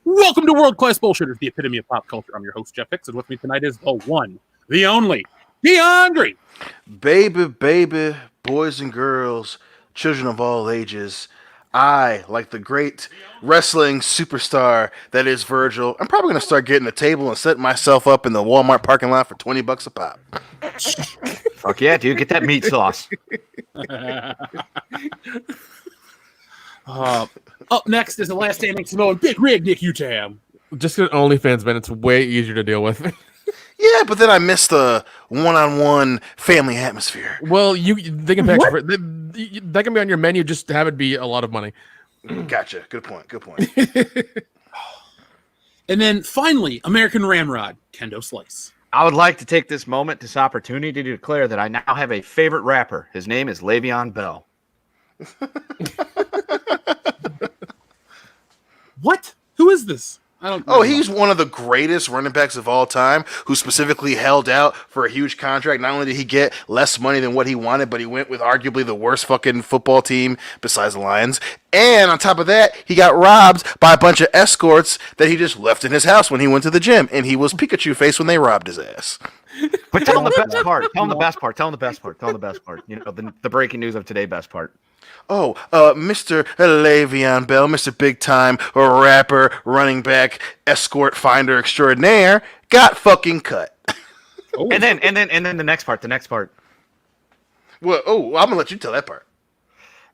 Welcome to World Class Bullshitters, the epitome of pop culture. I'm your host, Jeff Hicks, and with me tonight is the one, the only, DeAndre. Baby, boys and girls, children of all ages, I, like the great wrestling superstar that is Virgil, I'm probably going to start getting a table and setting myself up in the Walmart parking lot for $20 a pop. Fuck yeah, dude. Get that meat sauce. Up next is the last standing Samoan Big Rig Nick Utam. Just get OnlyFans, man. It's way easier to deal with. Yeah, but then I miss the one-on-one family atmosphere. Well, they can pay extra for it. That can be on your menu. Just have it be a lot of money. Gotcha. Good point. And then finally, American Ramrod, Kendo Slice. I would like to take this moment, this opportunity to declare that I now have a favorite rapper. His name is Le'Veon Bell. What? Who is this? I don't know. Oh, he's one of the greatest running backs of all time who specifically held out for a huge contract. Not only did he get less money than what he wanted, but he went with arguably the worst fucking football team besides the Lions. And on top of that, he got robbed by a bunch of escorts that he just left in his house when he went to the gym. And he was Pikachu face when they robbed his ass. But tell him the best part. Tell him the best part. You know, the breaking news of today best part. Oh, Mr. Le'Veon Bell, Mr. Big Time, rapper, running back, escort finder extraordinaire, got fucking cut. Oh. And then the next part. Well, I'm gonna let you tell that part.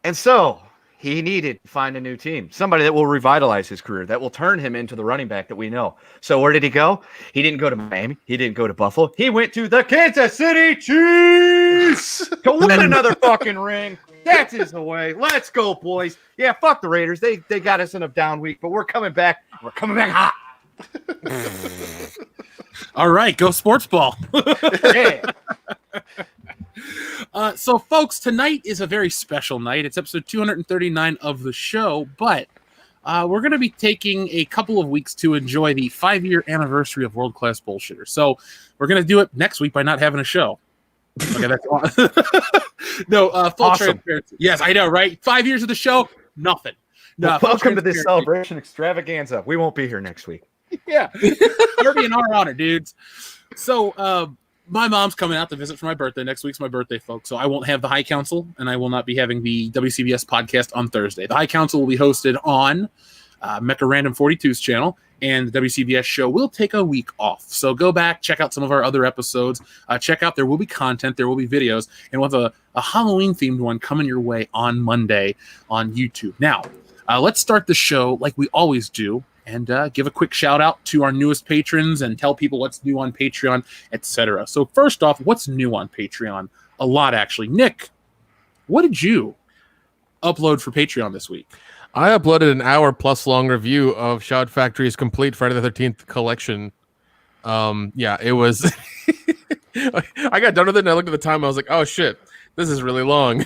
And so he needed to find a new team, somebody that will revitalize his career, that will turn him into the running back that we know. So where did he go? He didn't go to Miami. He didn't go to Buffalo. He went to the Kansas City Chiefs to win another fucking ring. That's his way. Let's go, boys. Yeah, fuck the Raiders. They got us in a down week, but we're coming back. We're coming back hot. All right, go sports ball. Yeah. So, folks, tonight is a very special night. It's episode 239 of the show, but we're going to be taking a couple of weeks to enjoy the 5-year anniversary of World Class Bullshitter. So we're going to do it next week by not having a show. Okay, that's no full awesome. Transparency. Yes, I know, right? 5 years of the show, nothing. No, welcome to this celebration extravaganza. We won't be here next week. Yeah, it'll be in our honor, dudes. So, my mom's coming out to visit for my birthday. Next week's my birthday, folks. So I won't have the High Council, and I will not be having the WCBS podcast on Thursday. The High Council will be hosted on Mecha Random 42's channel, and the WCBS show will take a week off. So go back, check out some of our other episodes. Check out, there will be content, there will be videos, and we'll have a Halloween-themed one coming your way on Monday on YouTube. Now, let's start the show like we always do, and give a quick shout-out to our newest patrons and tell people what's new on Patreon, etc. So first off, what's new on Patreon? A lot, actually. Nick, what did you upload for Patreon this week? I uploaded an hour-plus long review of Shout Factory's complete Friday the 13th collection. Yeah, it was... I got done with it, and I looked at the time, I was like, oh, shit, this is really long.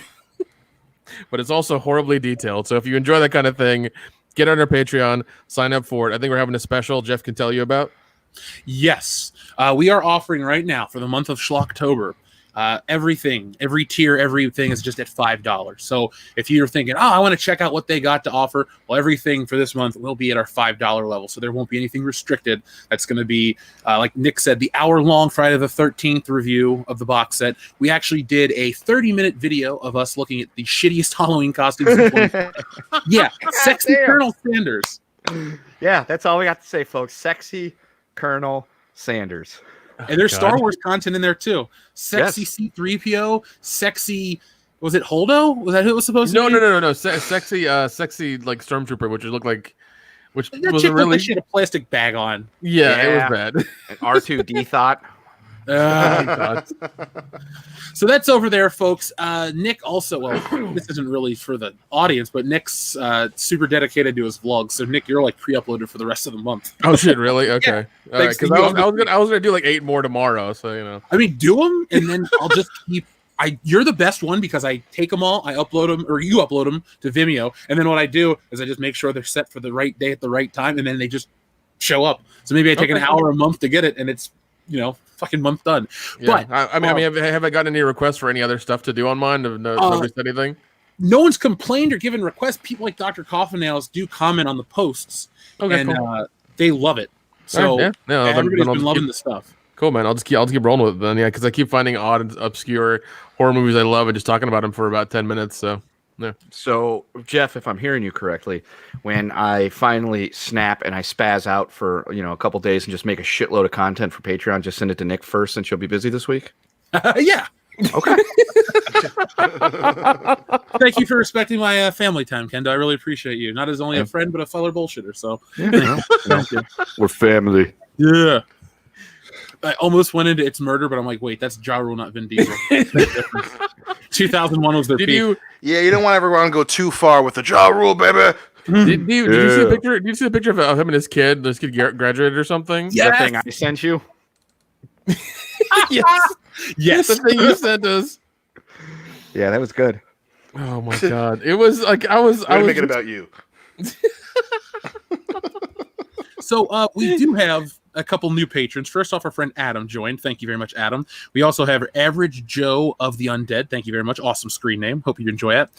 But it's also horribly detailed, so if you enjoy that kind of thing, get on our Patreon, sign up for it. I think we're having a special Jeff can tell you about. Yes. We are offering right now for the month of Schlocktober. Everything, every tier, everything is just at $5. So if you're thinking, I want to check out what they got to offer, well, everything for this month will be at our $5 level. So there won't be anything restricted. That's going to be, like Nick said, the hour-long Friday the 13th review of the box set. We actually did a 30-minute video of us looking at the shittiest Halloween costumes. Yeah, sexy Colonel Sanders. Yeah, that's all we got to say, folks. Sexy Colonel Sanders. And there's Star Wars content in there too. Sexy Yes. C-3PO, sexy. Was it Holdo? Was that who it was supposed to be? No. Sexy like Stormtrooper, which looked like, which That was chick a looked really like she had a plastic bag on. yeah, it was bad. And R2D thought. So that's over there, folks. Nick also, well, this isn't really for the audience, but Nick's super dedicated to his vlogs. So Nick, you're like pre-uploaded for the rest of the month. Oh shit, really? Okay. All right, Thanks because to you. I was gonna do like 8 more tomorrow, so you know. I mean, do them, and then I'll just keep. You're the best one because I take them all, I upload them, or you upload them to Vimeo, and then what I do is I just make sure they're set for the right day at the right time, and then they just show up. So maybe I take an hour a month to get it, and it's fucking month done. Yeah. But I mean, have I gotten any requests for any other stuff to do on mine? Nobody said anything. No one's complained or given requests. People like Dr. Coffin Nails do comment on the posts. Okay, and cool. they love it. So everybody's then been loving the stuff. Cool, man. I'll just keep rolling with it then, yeah, because I keep finding odd and obscure horror movies I love and just talking about them for about 10 minutes. So, yeah. So, Jeff, if I'm hearing you correctly, when I finally snap and I spaz out for a couple days and just make a shitload of content for Patreon, just send it to Nick first, since you'll be busy this week. Yeah. Okay. Thank you for respecting my family time, Kendo. I really appreciate you. Not as only a friend, but a fellow bullshitter. So, Thank you. We're family. Yeah. I almost went into It's Murder, but I'm like, wait, that's Ja Rule, not Vin Diesel. 2001 was their peak. Yeah, you don't want everyone to go too far with the Ja Rule, baby. Did you see a picture? Did you see a picture of him and his kid? This kid graduated or something? Yeah. The thing I sent you. Yes. The thing you sent us. Yeah, that was good. Oh my god! It was like I was make it about you. So we do have a couple new patrons. First off, our friend Adam joined. Thank you very much, Adam. We also have Average Joe of the Undead. Thank you very much. Awesome screen name. Hope you enjoy it.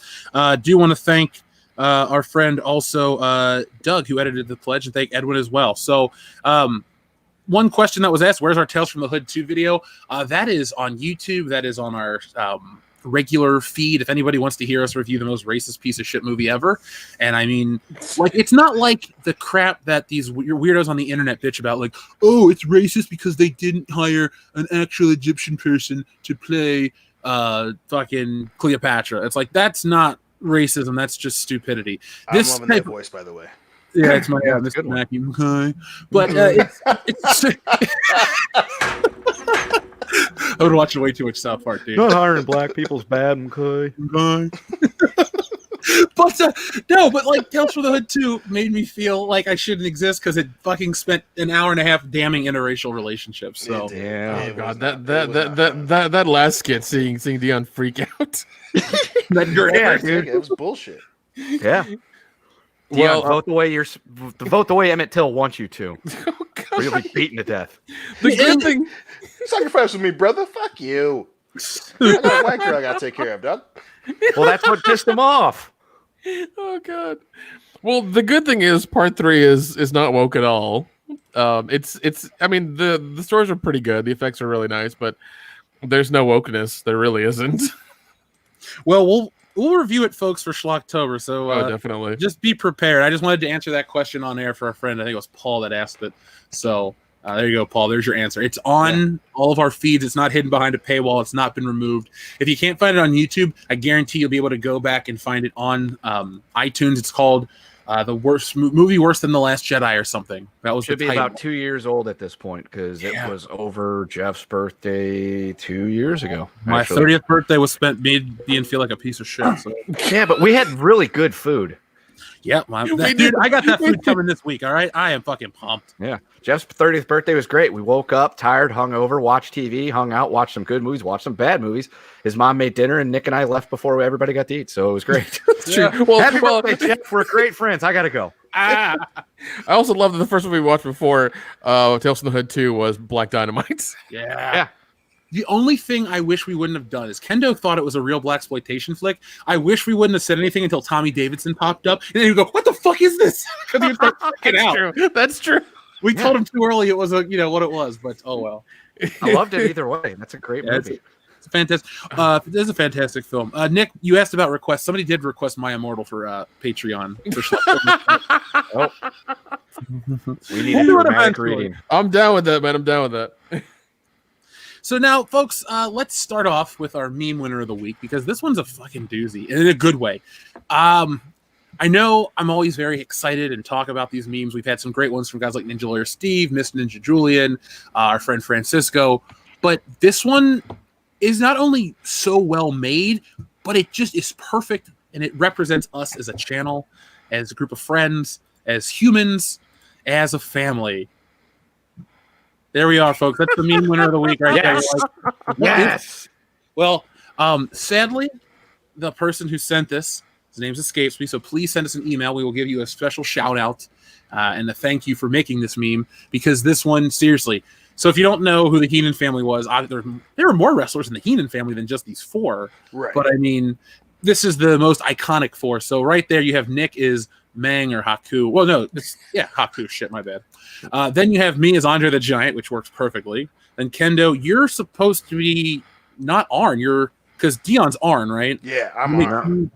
Do want to thank our friend also Doug, who edited the pledge, and thank Edwin as well. So one question that was asked, where's our Tales from the Hood 2 video? That is on YouTube. That is on our regular feed. If anybody wants to hear us review the most racist piece of shit movie ever. And I mean, like, it's not like the crap that these weirdos on the internet bitch about, like, oh, it's racist because they didn't hire an actual Egyptian person to play fucking Cleopatra. It's like, that's not racism. That's just stupidity. I'm loving that voice, by the way. Yeah, it's my Mr. Mackey. Okay. But it's I would watch way too much South Park, dude. Not hiring black people's bad, okay. But no, but like Tales from the Hood 2 made me feel like I shouldn't exist because it fucking spent an hour and a half damning interracial relationships. So yeah, oh god, that last skit, seeing Dion freak out. Dude, it was bullshit. Yeah. Dion, vote the way Emmett Till wants you to. Oh, god. You'll be beaten to death. The good thing, sacrifice with me, brother. Fuck you. I got a white girl I gotta take care of, dog. Well, that's what pissed him off. Oh god. Well, the good thing is part 3 is not woke at all. It's I mean the stories are pretty good. The effects are really nice, but there's no wokeness. There really isn't. Well, we'll review it, folks, for Schlocktober. So definitely. Just be prepared. I just wanted to answer that question on air for a friend. I think it was Paul that asked it. So there you go, Paul. There's your answer. It's on all of our feeds. It's not hidden behind a paywall. It's not been removed. If you can't find it on YouTube, I guarantee you'll be able to go back and find it on iTunes. It's called The Worst Movie Worse Than The Last Jedi or something. That was should be about 2 years old at this point because it was over Jeff's birthday 2 years ago. My 30th birthday was spent made Ian feel like a piece of shit. So. Yeah, but we had really good food. Yeah, dude, I got that food coming this week. All right, I am fucking pumped. Yeah, Jeff's 30th birthday was great. We woke up tired, hungover, watched TV, hung out, watched some good movies, watched some bad movies. His mom made dinner, and Nick and I left before everybody got to eat, so it was great. True. Well, happy birthday, Jeff. We're great friends. I gotta go. I also love that the first one we watched before Tales from the Hood 2 was Black Dynamite. Yeah. The only thing I wish we wouldn't have done is Kendo thought it was a real blaxploitation flick. I wish we wouldn't have said anything until Tommy Davidson popped up, and then he'd go, "What the fuck is this?" Because he would start freaking out. True. That's true. We told him too early it was what it was, but oh well. I loved it either way. That's a great movie. It's fantastic. It is a fantastic film. Nick, you asked about requests. Somebody did request My Immortal for Patreon. We need a dramatic reading. I'm down with that, man. I'm down with that. So now, folks, let's start off with our meme winner of the week because this one's a fucking doozy in a good way. I know I'm always very excited and talk about these memes. We've had some great ones from guys like Ninja Lawyer Steve, Miss Ninja Julian, our friend Francisco. But this one is not only so well made, but it just is perfect. And it represents us as a channel, as a group of friends, as humans, as a family. There we are, folks. That's the meme winner of the week right there. Yes. Well, sadly, the person who sent this, his name escapes me, so please send us an email. We will give you a special shout out and a thank you for making this meme because this one, seriously. So if you don't know who the Heenan family was, there were more wrestlers in the Heenan family than just these four. Right. But I mean, this is the most iconic four. So right there, you have Nick is Mang or Haku. Well, no, Haku. Shit, my bad. Then you have me as Andre the Giant, which works perfectly. Then Kendo, you're supposed to be not Arn. You're because Dion's Arn, right? Yeah, I'm Arn.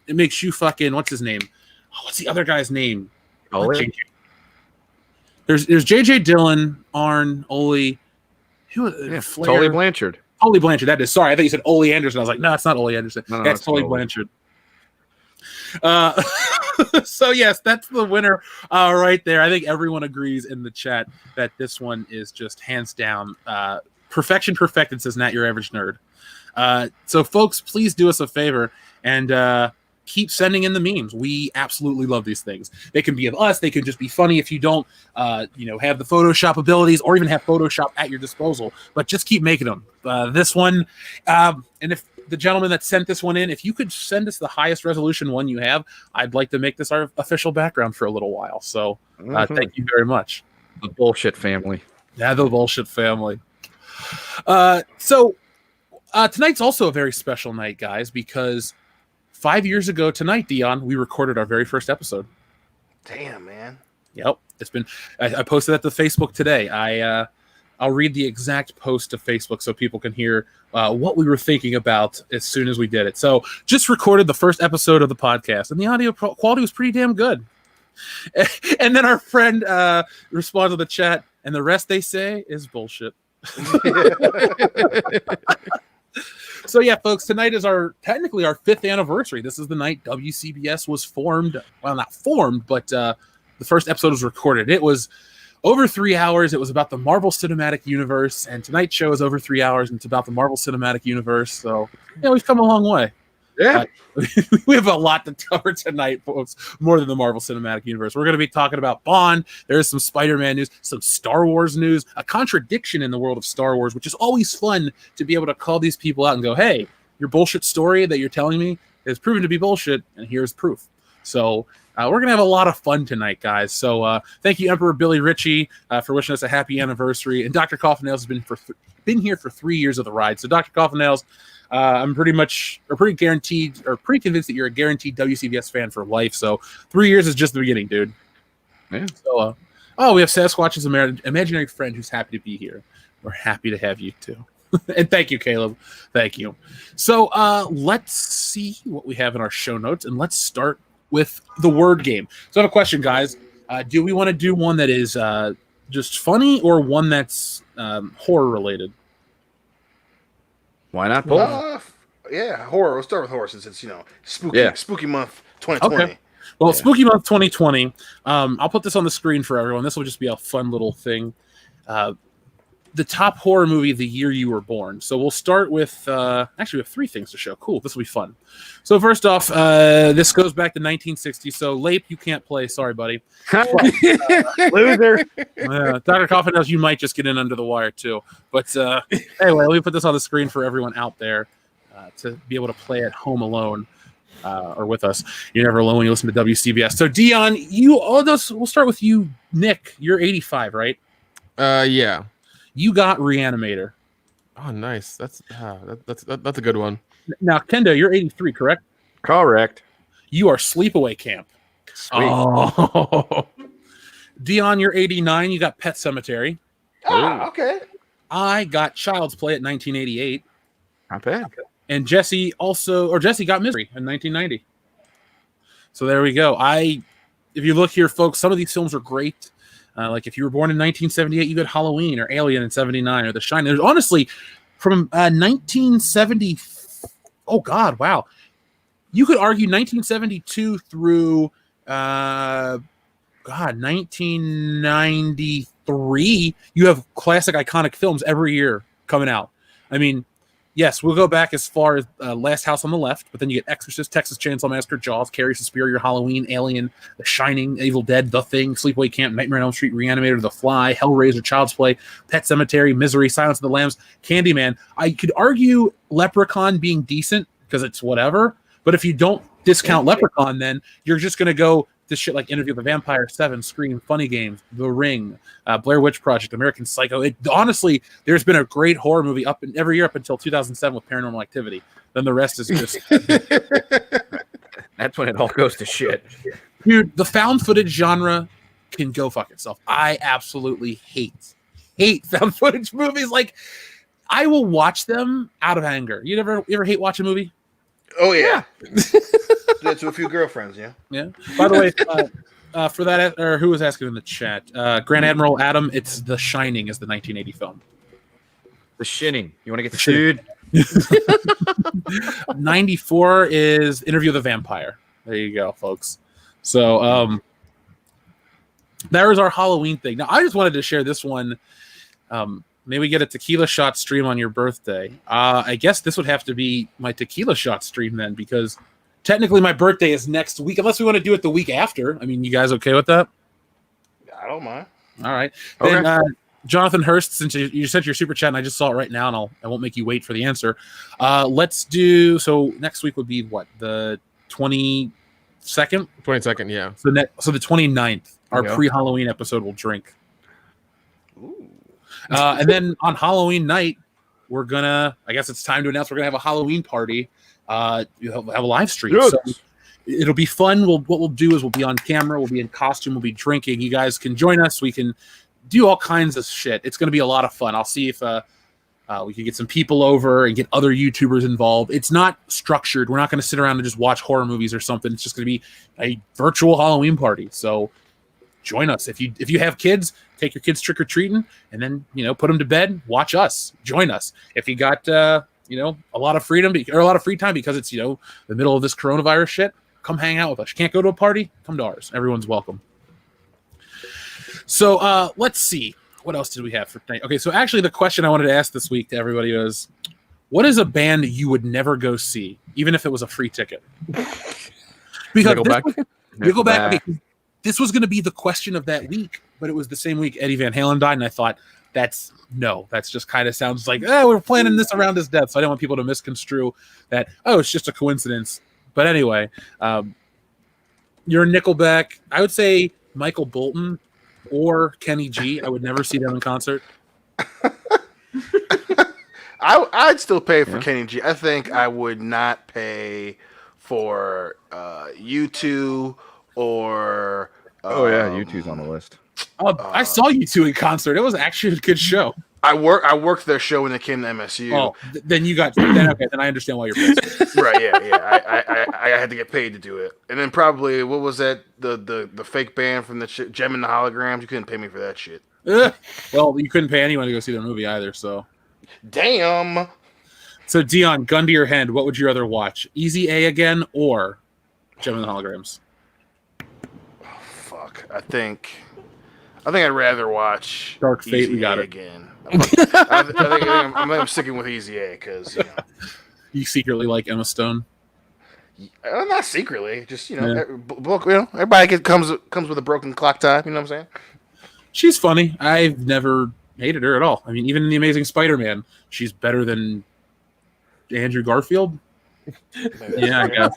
It makes you fucking what's his name? Oh, what's the other guy's name? Oli? There's JJ Dillon, Arn, Oli. Tully Blanchard. Tully Blanchard. That is. Sorry, I thought you said Ole Anderson. I was like, no, it's not Ole Anderson. No, that's Tully Blanchard. So yes, that's the winner right there. I think everyone agrees in the chat that this one is just hands down perfection perfected, says Not Your Average Nerd. So folks, please do us a favor and keep sending in the memes. We absolutely love these things. They can be of us. They can just be funny if you don't have the Photoshop abilities or even have Photoshop at your disposal, but just keep making them. This one, and if the gentleman that sent this one in, if you could send us the highest resolution one you have, I'd like to make this our official background for a little while. So thank you very much. The bullshit family. Yeah, the bullshit family. So tonight's also a very special night, guys, because 5 years ago tonight, Dion, we recorded our very first episode. Damn, man. Yep. It's been, I posted that to Facebook today. I'll read the exact post to Facebook so people can hear what we were thinking about as soon as we did it. So just recorded the first episode of the podcast, and the audio quality was pretty damn good. And then our friend responds to the chat, and the rest they say is bullshit. So yeah, folks, tonight is technically our 5th anniversary. This is the night WCBS was formed. Well, not formed, but the first episode was recorded. It was over 3 hours. It was about the Marvel Cinematic Universe, and tonight's show is over 3 hours, and it's about the Marvel Cinematic Universe. So yeah, we've come a long way. Yeah. We have a lot to cover tonight, folks, more than the Marvel Cinematic Universe. We're going to be talking about Bond. There's some Spider-Man news, some Star Wars news, a contradiction in the world of Star Wars, which is always fun to be able to call these people out and go, hey, your bullshit story that you're telling me is proven to be bullshit, and here's proof. So we're going to have a lot of fun tonight, guys. So thank you, Emperor Billy Ritchie, for wishing us a happy anniversary. And Dr. Coffin-Nails has been here for 3 years of the ride. So Dr. Coffin-Nails, I'm pretty convinced that you're a guaranteed WCBS fan for life. So 3 years is just the beginning, dude. Yeah. So, we have Sasquatch's imaginary friend who's happy to be here. We're happy to have you too. And thank you, Caleb. Thank you. So let's see what we have in our show notes, and let's start with the word game. So I have a question, guys. Do we want to do one that is just funny or one that's horror related? Why not both? Yeah, horror. We'll start with horror since it's spooky month 2020. Okay. Well, Spooky Month 2020. I'll put this on the screen for everyone. This will just be a fun little thing. The top horror movie the year you were born. So we'll start with actually we have 3 things to show. Cool, this will be fun. So first off, this goes back to 1960. So Lape, you can't play. Sorry, buddy. Loser. Dr. Coffin-Nails, you might just get in under the wire too. But anyway, let me put this on the screen for everyone out there to be able to play at home alone or with us. You're never alone when you listen to WCBS. So Dion, we'll start with you. Nick, you're 85, right? Yeah. You got Reanimator. Oh, nice. That's a good one. Now, Kendo, you're 83, correct? Correct. You are Sleepaway Camp. Sweet. Oh. Dion, you're 89. You got Pet Sematary. Okay. I got Child's Play at 1988. Not bad. And Jesse got Misery in 1990. So there we go. If you look here, folks, some of these films are great. Like if you were born in 1978, you got Halloween or Alien in 79 or The Shining. There's honestly from 1970. Oh God, wow! You could argue 1972 through 1993. You have classic, iconic films every year coming out. I mean, yes, we'll go back as far as Last House on the Left, but then you get Exorcist, Texas Chainsaw Massacre, Jaws, Carrie, Suspiria, Halloween, Alien, The Shining, Evil Dead, The Thing, Sleepaway Camp, Nightmare on Elm Street, Reanimator, The Fly, Hellraiser, Child's Play, Pet Sematary, Misery, Silence of the Lambs, Candyman. I could argue Leprechaun being decent because it's whatever, but if you don't discount Leprechaun, then you're just going to go to shit like Interview with the Vampire, Seven, Scream, Funny Games, The Ring, Blair Witch Project, American Psycho. Honestly, there's been a great horror movie every year up until 2007 with Paranormal Activity. Then the rest is just... That's when it all goes to shit. Dude, the found footage genre can go fuck itself. I absolutely hate found footage movies. Like, I will watch them out of anger. You ever hate watch a movie? Oh yeah. Yeah, to a few girlfriends, yeah. Yeah. By the way, for that, or who was asking in the chat, Grand Admiral Adam, it's The Shining is the 1980 film. The Shining. You want to get sued? 94 is Interview with the Vampire. There you go, folks. So that was our Halloween thing. Now, I just wanted to share this one. Maybe get a tequila shot stream on your birthday. I guess this would have to be my tequila shot stream then, because technically my birthday is next week, unless we want to do it the week after. I mean, you guys okay with that? I don't mind. All right. Okay. Then, Jonathan Hurst, since you sent your super chat and I just saw it right now, and I won't make you wait for the answer. Let's do, so next week would be what, the 22nd? 22nd, yeah. So the 29th, our Yeah. pre-Halloween episode will drink. Ooh. And then on Halloween night, we're gonna, I guess it's time to announce we're gonna have a Halloween party. You'll have a live stream. Yes. So it'll be fun. What we'll do is we'll be on camera, we'll be in costume, we'll be drinking. You guys can join us. We can do all kinds of shit. It's gonna be a lot of fun. I'll see if we can get some people over and get other YouTubers involved. It's not structured. We're not gonna sit around and just watch horror movies or something. It's just gonna be a virtual Halloween party. So join us. If you have kids, take your kids trick-or-treating and then, put them to bed, watch us. Join us. If you got a lot of freedom or a lot of free time because it's, the middle of this coronavirus shit, come hang out with us. You can't go to a party? Come to ours. Everyone's welcome. So let's see. What else did we have for tonight? Okay, so actually the question I wanted to ask this week to everybody was, what is a band you would never go see, even if it was a free ticket? Because Nickelback. Okay, this was going to be the question of that week, but it was the same week Eddie Van Halen died, and I thought, that's just kind of sounds like, we're planning this around his death, so I don't want people to misconstrue that, it's just a coincidence. But anyway, you're Nickelback. I would say Michael Bolton or Kenny G. I would never see them in concert. I'd still pay for Kenny G. I think I would not pay for U2 or U2's on the list. I saw U2 in concert. It was actually a good show. I worked their show when they came to MSU. Oh, then you got then I understand why you're pissed. Right, yeah. I had to get paid to do it. And then probably, what was that? The fake band from the Gem and the Holograms? You couldn't pay me for that shit. Well, you couldn't pay anyone to go see their movie either, so. Damn. So, Dion, gun to your head, what would you rather watch? Easy A again or Gem and the Holograms? Fuck. I think I'd rather watch Dark Fate. Easy We got A it again. I think I'm sticking with Easy A because you secretly like Emma Stone. Not secretly, just everybody comes with a broken clock tie. You know what I'm saying? She's funny. I've never hated her at all. I mean, even in The Amazing Spider-Man, she's better than Andrew Garfield. Yeah, I guess.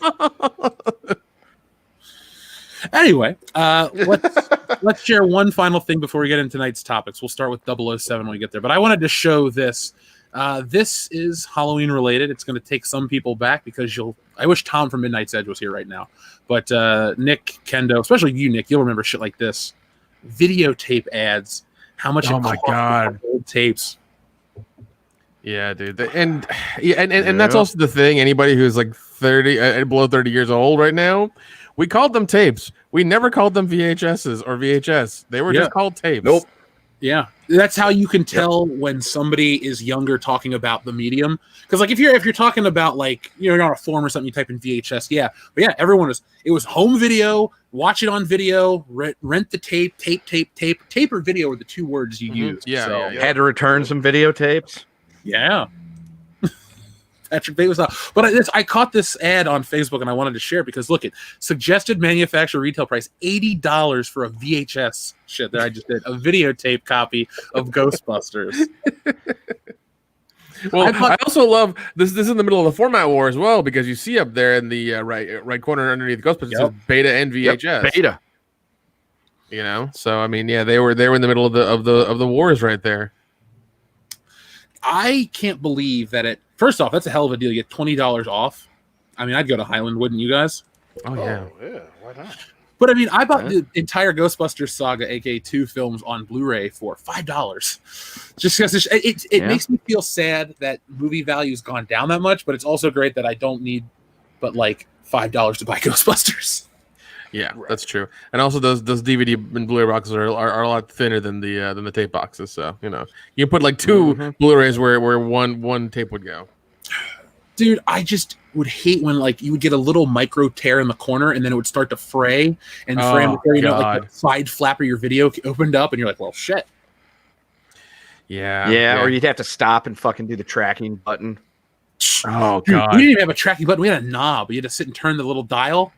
Anyway, let's share one final thing before we get into tonight's topics. We'll start with 007 when we get there. But I wanted to show this. This is Halloween related. It's going to take some people back because I wish Tom from Midnight's Edge was here right now. But Nick, Kendo, especially you, Nick, you'll remember shit like this. Videotape ads. How much? Oh my god! Old tapes. Yeah, dude, and that's also the thing. Anybody who's like 30, below 30 years old right now, we called them tapes. We never called them VHSs or VHS. They were just called tapes. Nope. Yeah, that's how you can tell when somebody is younger talking about the medium. Because like if you're talking about like you're on a forum or something, you type in VHS. Yeah, but yeah, it was home video. Watch it on video. Rent the tape. Tape or video were the two words you used. Yeah, so, yeah. Had to return some videotapes. Yeah. Patrick Bay was out. But I caught this ad on Facebook and I wanted to share it because look at suggested manufacturer retail price $80 for a VHS shit that I just did. A videotape copy of Ghostbusters. Well, I also love this. This is in the middle of the format war as well because you see up there in the right corner underneath Ghostbusters it says beta and VHS. Yep, beta. You know, so I mean, yeah, they were in the middle of the wars right there. I can't believe that first off, that's a hell of a deal. You get $20 off. I mean, I'd go to Highland, wouldn't you guys? Oh yeah. Yeah, why not? But I mean, I bought the entire Ghostbusters saga, aka 2 films, on Blu-ray for $5. Just because it makes me feel sad that movie value's gone down that much, but it's also great that I don't need but like $5 to buy Ghostbusters. Yeah, that's true. And also, those DVD and Blu-ray boxes are a lot thinner than the tape boxes. So you can put like 2 Blu-rays where one tape would go. Dude, I just would hate when like you would get a little micro tear in the corner and then it would start to fray and fray before like the side flap of your video opened up and you're like, well, shit. Yeah. Or you'd have to stop and fucking do the tracking button. Oh, dude, God. We didn't even have a tracking button. We had a knob. You had to sit and turn the little dial.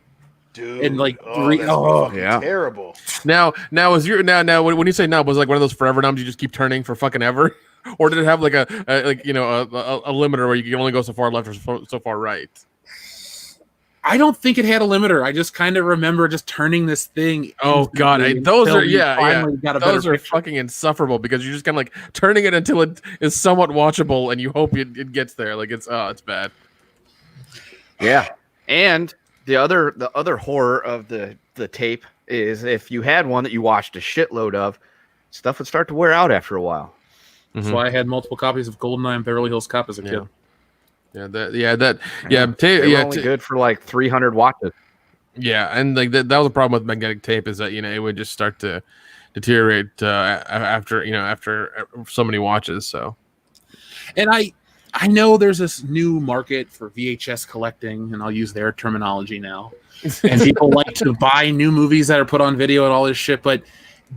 Dude, and like terrible. Now was your now when you say knob, was it like one of those forever knobs you just keep turning for fucking ever? Or did it have like a limiter where you can only go so far left or so far right? I don't think it had a limiter. I just kind of remember just turning this thing. Oh God, those are fucking insufferable because you're just kind of like turning it until it is somewhat watchable, and you hope it gets there. Like it's bad. Yeah, and the other horror of the tape is if you had one that you watched a shitload of, stuff would start to wear out after a while. That's why I had multiple copies of GoldenEye and Beverly Hills Cop as a kid. Only good for like 300 watches. Yeah, and like that was a problem with magnetic tape is that it would just start to deteriorate after so many watches. So, and I know there's this new market for VHS collecting, and I'll use their terminology now. And people like to buy new movies that are put on video and all this shit, but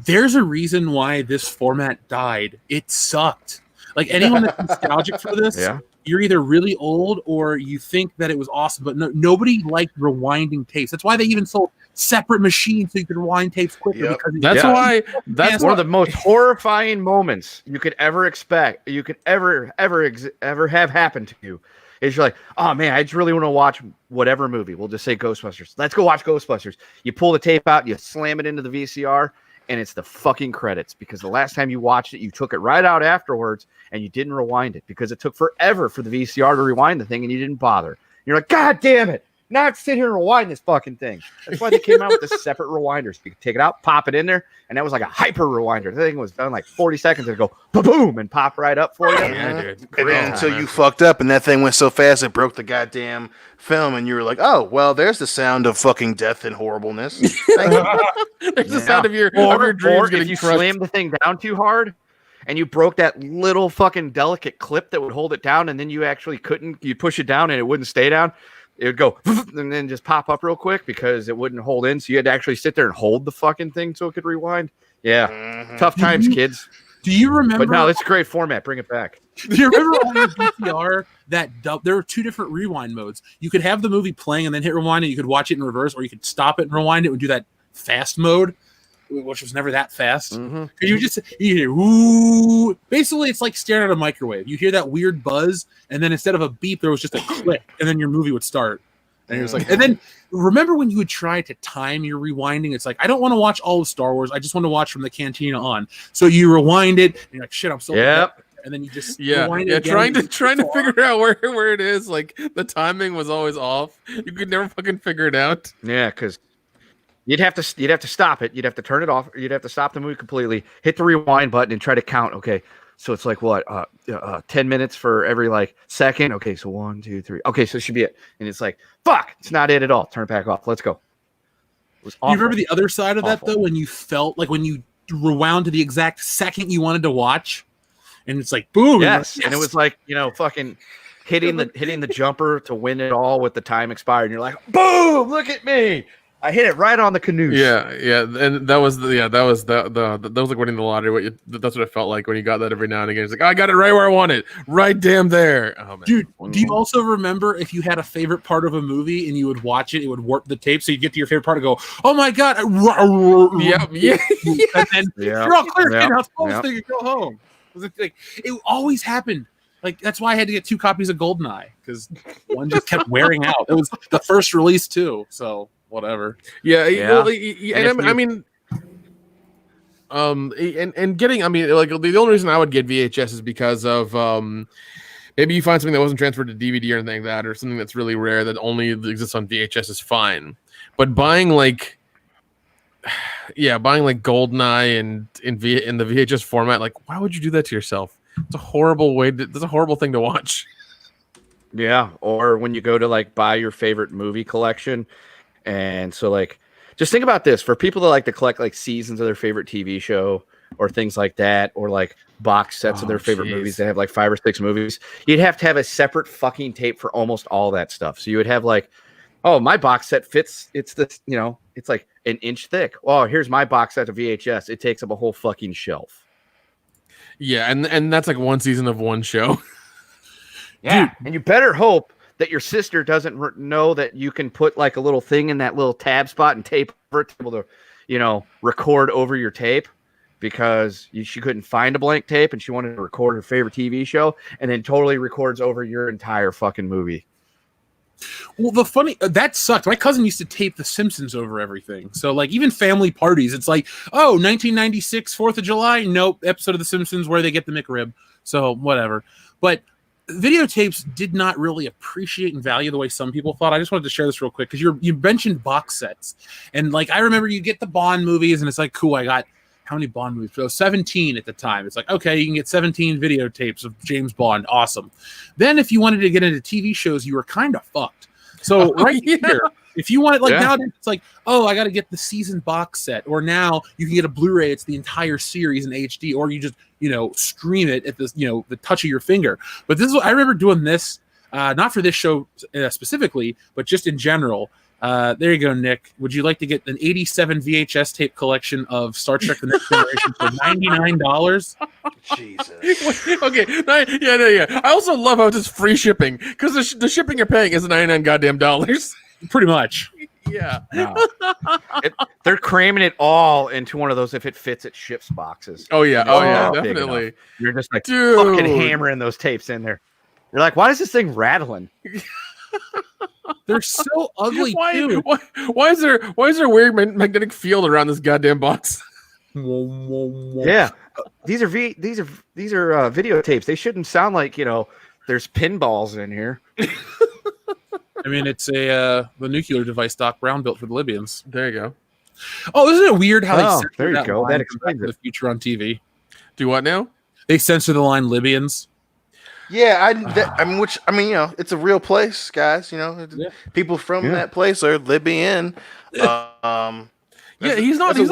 there's a reason why this format died. It sucked. Like anyone that's nostalgic for this, you're either really old or you think that it was awesome, but nobody liked rewinding tapes. That's why they even sold separate machines so you could rewind tapes quicker. Because that's one of the most horrifying moments you could ever expect. You could ever have happen to you. Is you're like, oh man, I just really want to watch whatever movie. We'll just say Ghostbusters. Let's go watch Ghostbusters. You pull the tape out, you slam it into the VCR. And it's the fucking credits because the last time you watched it, you took it right out afterwards and you didn't rewind it because it took forever for the VCR to rewind the thing and you didn't bother. You're like, God damn it. Now I have to sit here and rewind this fucking thing. That's why they came out with the separate rewinders. You could take it out, pop it in there, and that was like a hyper rewinder. The thing was done like 40 seconds and go boom and pop right up for you. Yeah, dude. And then until you fucked up and that thing went so fast it broke the goddamn film and you were like, oh, well, there's the sound of fucking death and horribleness. Thank you. There's the sound of your dreams getting if you crushed. slammed the thing down too hard and you broke that little fucking delicate clip that would hold it down and then you actually couldn't, you'd push it down and it wouldn't stay down. It would go and then just pop up real quick because it wouldn't hold in. So you had to actually sit there and hold the fucking thing so it could rewind. Yeah. Tough times, kids. Do you remember? But no, it's a great format. Bring it back. Do you remember on the VCR there were 2 different rewind modes? You could have the movie playing and then hit rewind and you could watch it in reverse, or you could stop it and rewind it and do that fast mode, which was never that fast. You hear ooh. Basically, it's like staring at a microwave. You hear that weird buzz, and then instead of a beep, there was just a click, and then your movie would start. And it was like, and then remember when you would try to time your rewinding? It's like, I don't want to watch all of Star Wars. I just want to watch from the cantina on. So you rewind it, and you're like, shit, I'm still. Yep. And then you just rewind it again, trying to figure out where it is. Like the timing was always off. You could never fucking figure it out. Yeah, because. You'd have to stop it. You'd have to turn it off. You'd have to stop the movie completely, hit the rewind button, and try to count. Okay, so it's like what, 10 minutes for every like second. Okay, so 1, 2, 3. Okay, so it should be it. And it's like, fuck, it's not it at all. Turn it back off. Let's go. It was awful. You remember the other side of that though, when you felt like when you rewound to the exact second you wanted to watch, and it's like boom. Yes, and it was like fucking hitting the jumper to win it all with the time expired, and you're like, boom, look at me. I hit it right on the canoe. Yeah, and that was like winning the lottery. That's what it felt like when you got that every now and again. It's like, I got it right where I want it, right damn there. Oh, man. Dude, do you also remember if you had a favorite part of a movie and you would watch it, it would warp the tape, so you'd get to your favorite part and go, oh my god, yeah, and then you're all clear, now supposed to go home. It always happened. Like that's why I had to get 2 copies of GoldenEye because one just kept wearing out. It was the first release too, so. Whatever. Yeah. Well, and getting. I mean, like the only reason I would get VHS is because of maybe you find something that wasn't transferred to DVD or anything like that, or something that's really rare that only exists on VHS is fine. But buying like yeah, buying like GoldenEye and in the VHS format, like why would you do that to yourself? It's a horrible way. That's a horrible thing to watch. Yeah, or when you go to like buy your favorite movie collection, and so like just think about this for people that like to collect like seasons of their favorite TV show or things like that, or like box sets of their favorite movies that have like 5 or 6 movies. You'd have to have a separate fucking tape for almost all that stuff. So you would have like, oh, my box set fits. It's this, it's like an inch thick. Oh, here's my box set of VHS. It takes up a whole fucking shelf. Yeah, and that's like one season of one show. Yeah, dude. And you better hope that your sister doesn't know that you can put like a little thing in that little tab spot and tape over it to be able to, record over your tape, because she couldn't find a blank tape and she wanted to record her favorite TV show and then totally records over your entire fucking movie. Well, that sucked. My cousin used to tape The Simpsons over everything. So, like, even family parties, it's like, oh, 1996, 4th of July? Nope, episode of The Simpsons where they get the McRib. So, whatever. But videotapes did not really appreciate and value the way some people thought. I just wanted to share this real quick because you mentioned box sets. And, like, I remember you get the Bond movies and it's like, cool, I got how many Bond movies? So 17 at the time. It's like, okay, you can get 17 videotapes of James Bond. Awesome. Then if you wanted to get into TV shows, you were kind of fucked. So here, if you want, like now it's like, oh, I got to get the season box set, or now you can get a Blu-ray. It's the entire series in HD, or you just, stream it at this, the touch of your finger. But this is what I remember doing this, not for this show specifically, but just in general. There you go, Nick. Would you like to get an 87 VHS tape collection of Star Trek The Next Generation for $99? Jesus. Okay. Yeah. I also love how it's just free shipping, because the shipping you're paying is 99 goddamn dollars. Pretty much. Yeah. No. They're cramming it all into one of those if it fits it ships boxes. Oh yeah. Definitely. You're just like dude, fucking hammering those tapes in there. You're like, why is this thing rattling? They're so ugly too. Why is there a weird magnetic field around this goddamn box? Yeah, these are videotapes. They shouldn't sound like there's pinballs in here. I mean, it's the nuclear device Doc Brown built for the Libyans. There you go. Oh, isn't it weird how they there you go. That explains the future on TV. Do what now? They censor the line Libyans. Yeah, it's a real place, guys. People from that place are Libyan. He's not a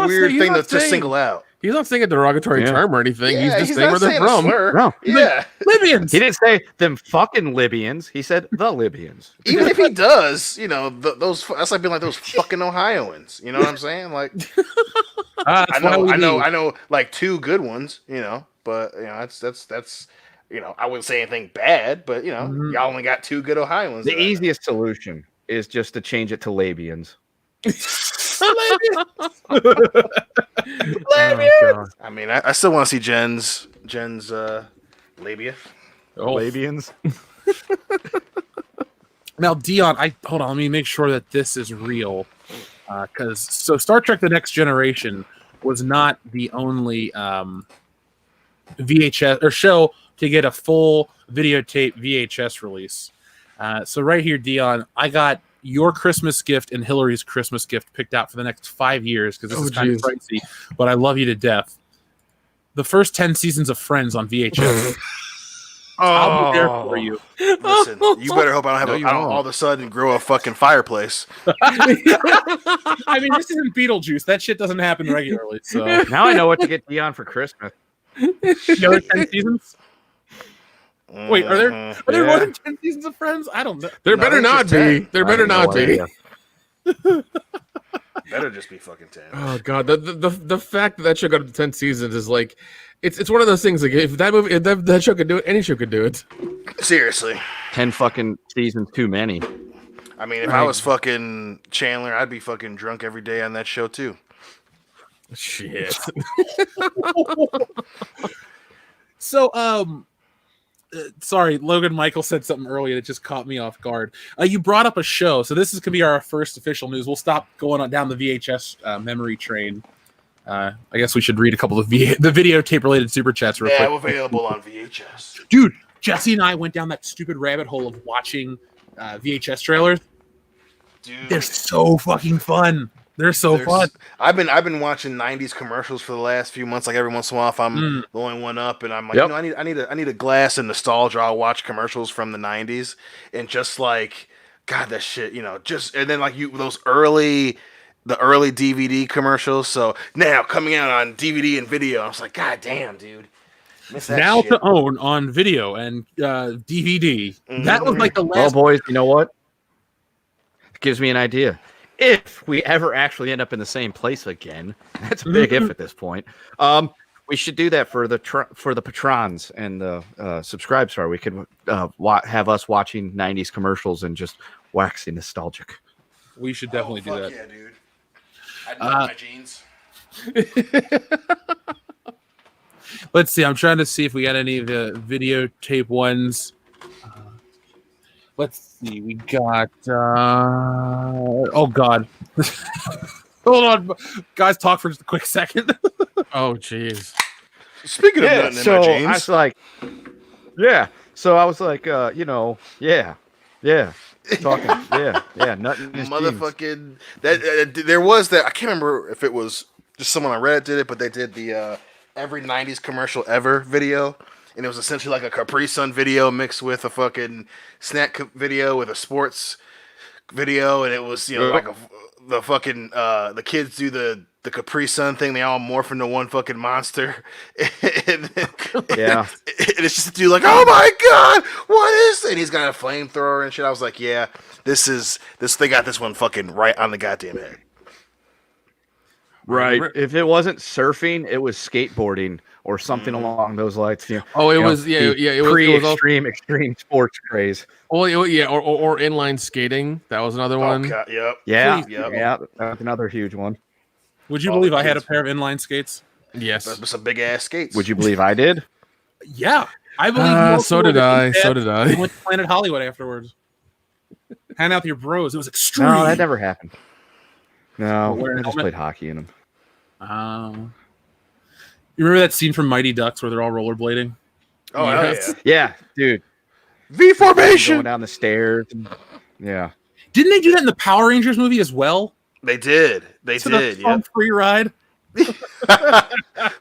weird thing to saying, single out. He's not saying a derogatory term or anything. Yeah, he's just saying where they're from. No. Yeah, Libyans. He didn't say them fucking Libyans. He said the Libyans. Even if he does, those that's like being like those fucking Ohioans. You know what I'm saying? Like, I know, like 2 good ones. But that's. I wouldn't say anything bad, but y'all only got 2 good Ohioans. The easiest solution is just to change it to Labians. Labians. I mean, I still want to see Jen's labia. Labians. Now, Dion, hold on. Let me make sure that this is real, because Star Trek: The Next Generation was not the only VHS or show to get a full videotape VHS release. So right here, Dion, I got your Christmas gift and Hillary's Christmas gift picked out for the next 5 years, because this is kind of pricey, but I love you to death. The first 10 seasons of Friends on VHS. I'll be there for you. Listen, you better hope I don't all of a sudden grow a fucking fireplace. I mean, this isn't Beetlejuice. That shit doesn't happen regularly. So now I know what to get Dion for Christmas. The other 10 seasons? Wait, are there more than 10 seasons of Friends? I don't know. There better not be. There better not be. Better just be fucking 10. Oh god, the fact that show got up to 10 seasons is like, it's one of those things. Like, if that show could do it, any show could do it. Seriously, 10 fucking seasons too many. I mean, if I was fucking Chandler, I'd be fucking drunk every day on that show too. Shit. So, sorry, Logan Michael said something earlier that just caught me off guard. You brought up a show, so this is going to be our first official news. We'll stop going on down the VHS memory train. I guess we should read a couple of the videotape related super chats real quick. Yeah, available on VHS. Dude, Jesse and I went down that stupid rabbit hole of watching VHS trailers. Dude, they're so fucking fun. They're so fun. I've been watching '90s commercials for the last few months. Like every once in a while, if I'm blowing one up, and I'm like, Yep. I need a glass of nostalgia. I'll watch commercials from the '90s, and just like, God, that shit, and then like the early DVD commercials. So now coming out on DVD and video, I was like, God damn, dude. Miss that Now shit. to own on video and DVD. That was like the Well, last. boys, you know what? It gives me an idea. If we ever actually end up in the same place again, that's a big if at this point. We should do that for the patrons and the subscribe star. We could have us watching '90s commercials and just waxing nostalgic. We should definitely do that. Yeah, dude. I'd love my jeans. Let's see. I'm trying to see if we got any of the videotape ones. Let's see. We got. Oh God. Hold on, guys. Talk for just a quick second. Oh, jeez. Speaking of nothing so in my jeans, I was like, yeah. So I was like, talking, nothing. in his jeans. motherfucking that there was that. I can't remember if it was just someone on Reddit did it, but they did the every '90s commercial ever video. And it was essentially like a Capri Sun video mixed with a fucking snack video with a sports video, and it was like the fucking the kids do the Capri Sun thing. They all morph into one fucking monster, and it's just a dude like, oh my God, what is it? And he's got a flamethrower and shit. I was like, yeah, this. They got this one fucking right on the goddamn head. Right. If it wasn't surfing, it was skateboarding or something along those lines. Oh, it was extreme sports craze. Oh, yeah, or inline skating. That was another one. God, yep. Yeah, Please, yep. yeah, that's another huge one. Would you believe I had a pair of inline skates? Yes. That's some big ass skates. Would you believe I did? Yeah, I believe. So did I. So did We I. went to Planet Hollywood afterwards. Hang out with your bros. It was extreme. No, that never happened. No, Wearing I a just helmet? played hockey in them. You remember that scene from Mighty Ducks where they're all rollerblading? Oh, Yes. hell Yeah, dude. yeah. V Going formation. down the stairs. Yeah. Didn't they do that in the Power Rangers movie as well? They did. They To did. the Yep. free ride.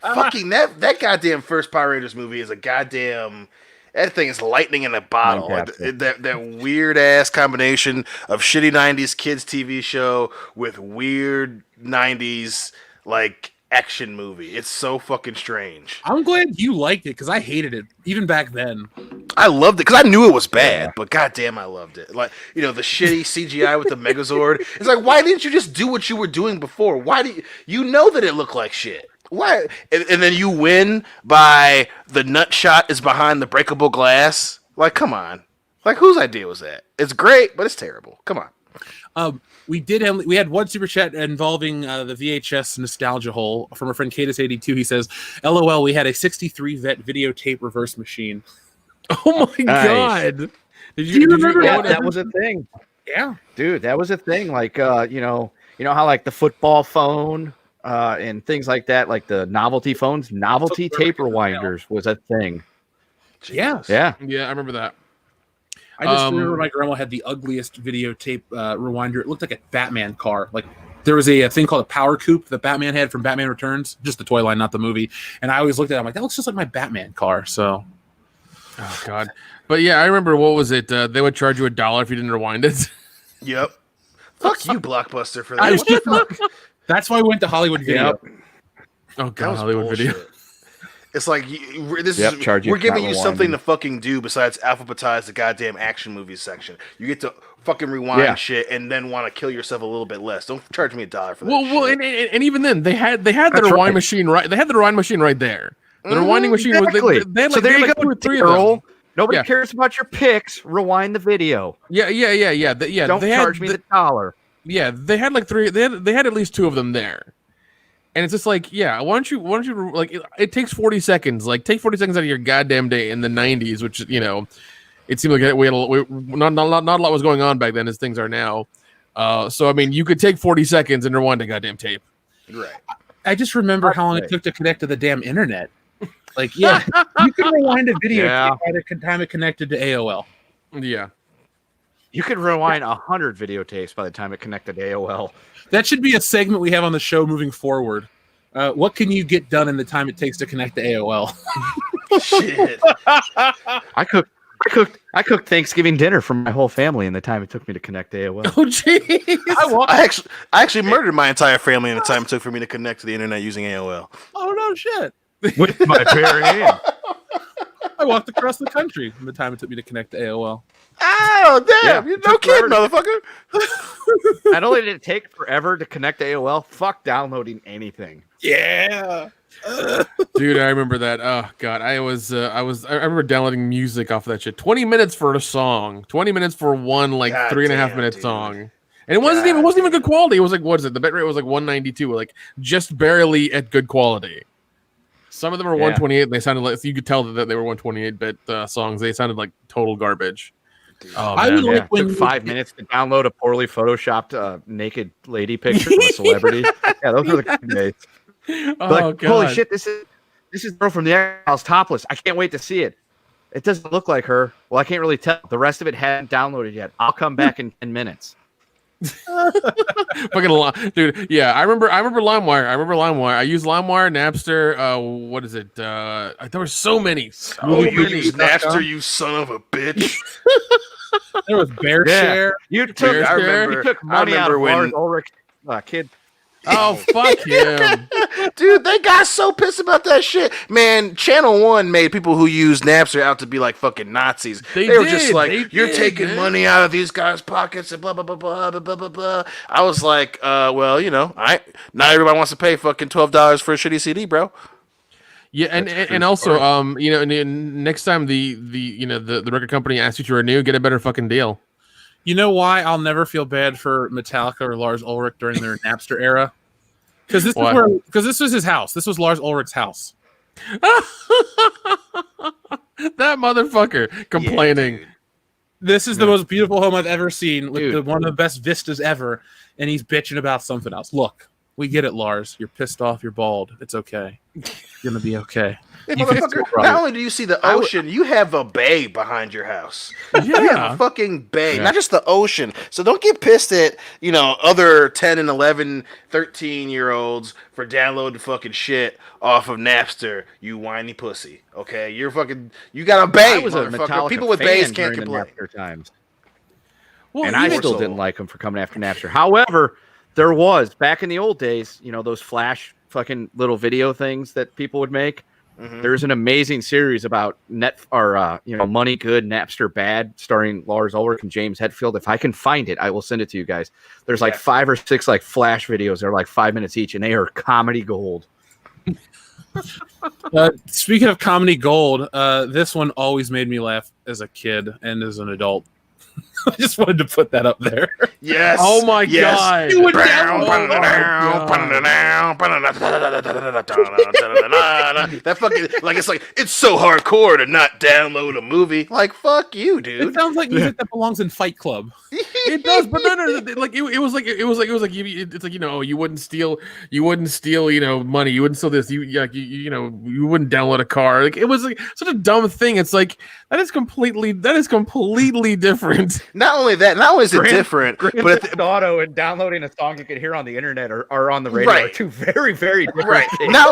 Fucking that goddamn first Power Rangers movie is a goddamn. That thing is lightning in a bottle. Time Like, capsule. that weird ass combination of shitty '90s kids TV show with weird '90s like action movie. It's so fucking strange. I'm glad you liked it because I hated it even back then. I loved it because I knew it was bad, but goddamn, I loved it. Like, the shitty CGI with the Megazord. It's like, why didn't you just do what you were doing before? Why do you know that it looked like shit? Why? And then you win by the nut shot is behind the breakable glass. Like, come on. Like, whose idea was that? It's great, but it's terrible. Come on. We had one super chat involving the VHS nostalgia hole from our friend Cadus82. He says, "LOL, we had a 63 vet videotape reverse machine." Oh my Nice. God! Did you remember Yeah, own that was a thing. Yeah, Dude, that was a thing. Like, you know how like the football phone and things like that, like the novelty phones, novelty tape rewinders was a thing. yeah. Yeah. Yeah, I remember that. I just remember my grandma had the ugliest videotape rewinder. It looked like a Batman car. Like there was a thing called a Power Coupe that Batman had from Batman Returns, just the toy line, not the movie. And I always looked at it, I'm like, that looks just like my Batman car. So, Oh God! But yeah, I remember. What was it? They would charge you $1 if you didn't rewind it. Yep. Fuck you, Blockbuster, for that. I What the fuck? that's why I went to Hollywood Video. Oh That God! was Hollywood bullshit. Video. It's like charge you we're for giving not you something rewinding. to fucking do besides alphabetize the goddamn action movies section. You get to fucking rewind shit and then want to kill yourself a little bit less. Don't charge me $1 for that. Well, shit. and even then, they had the That's rewind right. machine right. They had the rewind machine right there. The rewinding machine was. Exactly. They had So like, there they you had like go, 2 or 3 of them. Earl. Nobody Yeah. cares about your picks. Rewind the video. Yeah. Don't they charge had me the $1. Yeah, they had like 3. They had at least 2 of them there, and it's just like, yeah, why don't you like? It takes 40 seconds. Like, take 40 seconds out of your goddamn day in the '90s, which it seemed like not a lot was going on back then as things are now. So I mean, you could take 40 seconds and rewind a goddamn tape. Right. I just remember how long it took to connect to the damn internet. Like, yeah, you can rewind a video Yeah. tape by the time it connected to AOL. Yeah. You could rewind 100 videotapes by the time it connected to AOL. That should be a segment we have on the show moving forward. What can you get done in the time it takes to connect to AOL? Shit. I cooked Thanksgiving dinner for my whole family in the time it took me to connect to AOL. Oh, jeez. I actually murdered my entire family in the time it took for me to connect to the internet using AOL. Oh, no shit. With my bare hand. I walked across the country in the time it took me to connect to AOL. Oh, damn. Yeah, You're no kid, motherfucker. Not only did it take forever to connect to AOL, fuck downloading anything. Yeah. Dude, I remember that. Oh god, I remember downloading music off of that shit. 20 minutes for a song. 20 minutes for one like God 3.5 minute dude. song. And it wasn't even good quality. It was like, what is it? The bitrate was like 192, like just barely at good quality. Some of them were 128 and they sounded like, you could tell that they were 128-bit songs. They sounded like total garbage. Oh, I would like when took 5 minutes to download a poorly photoshopped naked lady picture of a celebrity. Yeah, those were the good days. Oh, Like, god. holy shit, this is the girl from the house topless. I can't wait to see it. It doesn't look like her. Well, I can't really tell. The rest of it hadn't downloaded yet. I'll come back in 10 minutes. Fucking dude, yeah, I remember LimeWire. I used LimeWire, Napster. What is it? There were so many. You use Napster, you son of a bitch. there was BearShare. You took money out of when Lars Ulrich kid. Oh, fuck him. Dude, they got so pissed about that shit. Man, Channel 1 made people who use Napster out to be like fucking Nazis. They were just like, you're taking money out of these guys' pockets and blah, blah, blah, blah, blah, blah, blah, blah. I was like, well, you know, not everybody wants to pay fucking $12 for a shitty CD, bro. Yeah, and also, you know, next time the record company asks you to renew, get a better fucking deal. You know why I'll never feel bad for Metallica or Lars Ulrich during their Napster era? Because this was his house. This was Lars Ulrich's house. That motherfucker complaining. Yeah, this is the most beautiful home I've ever seen, with one of the best vistas ever, and he's bitching about something else. Look, we get it, Lars. You're pissed off. You're bald. It's okay. You're gonna be okay. Hey, motherfucker, not only do you see the ocean, you have a bay behind your house. Yeah. You have a fucking bay, not just the ocean. So don't get pissed at, you know, other 10 and 11, 13-year-olds for downloading fucking shit off of Napster, you whiny pussy. Okay? You got a bay, I was a motherfucker. Metallica People with fan bays can't during the complain. Napster times. Well, And I still didn't like him for coming after Napster. However, there was, back in the old days, you know, those flash fucking little video things that people would make. Mm-hmm. There's an amazing series about Money Good, Napster Bad, starring Lars Ulrich and James Hetfield. If I can find it, I will send it to you guys. There's like 5 or 6 like flash videos. They're like 5 minutes each, and they are comedy gold. Speaking of comedy gold, this one always made me laugh as a kid and as an adult. I just wanted to put that up there. Yes. Oh my god. You would that fucking it's so hardcore to not download a movie. Like, fuck you, dude. It sounds like music that belongs in Fight Club. It does, but no, like it was like you wouldn't steal, you know, money, you wouldn't steal this, you wouldn't download a car. Like, it was like such a dumb thing. It's like that is completely different. Not only is it different, but Grand Auto and downloading a song you could hear on the internet or on the radio are two very, very different things. Not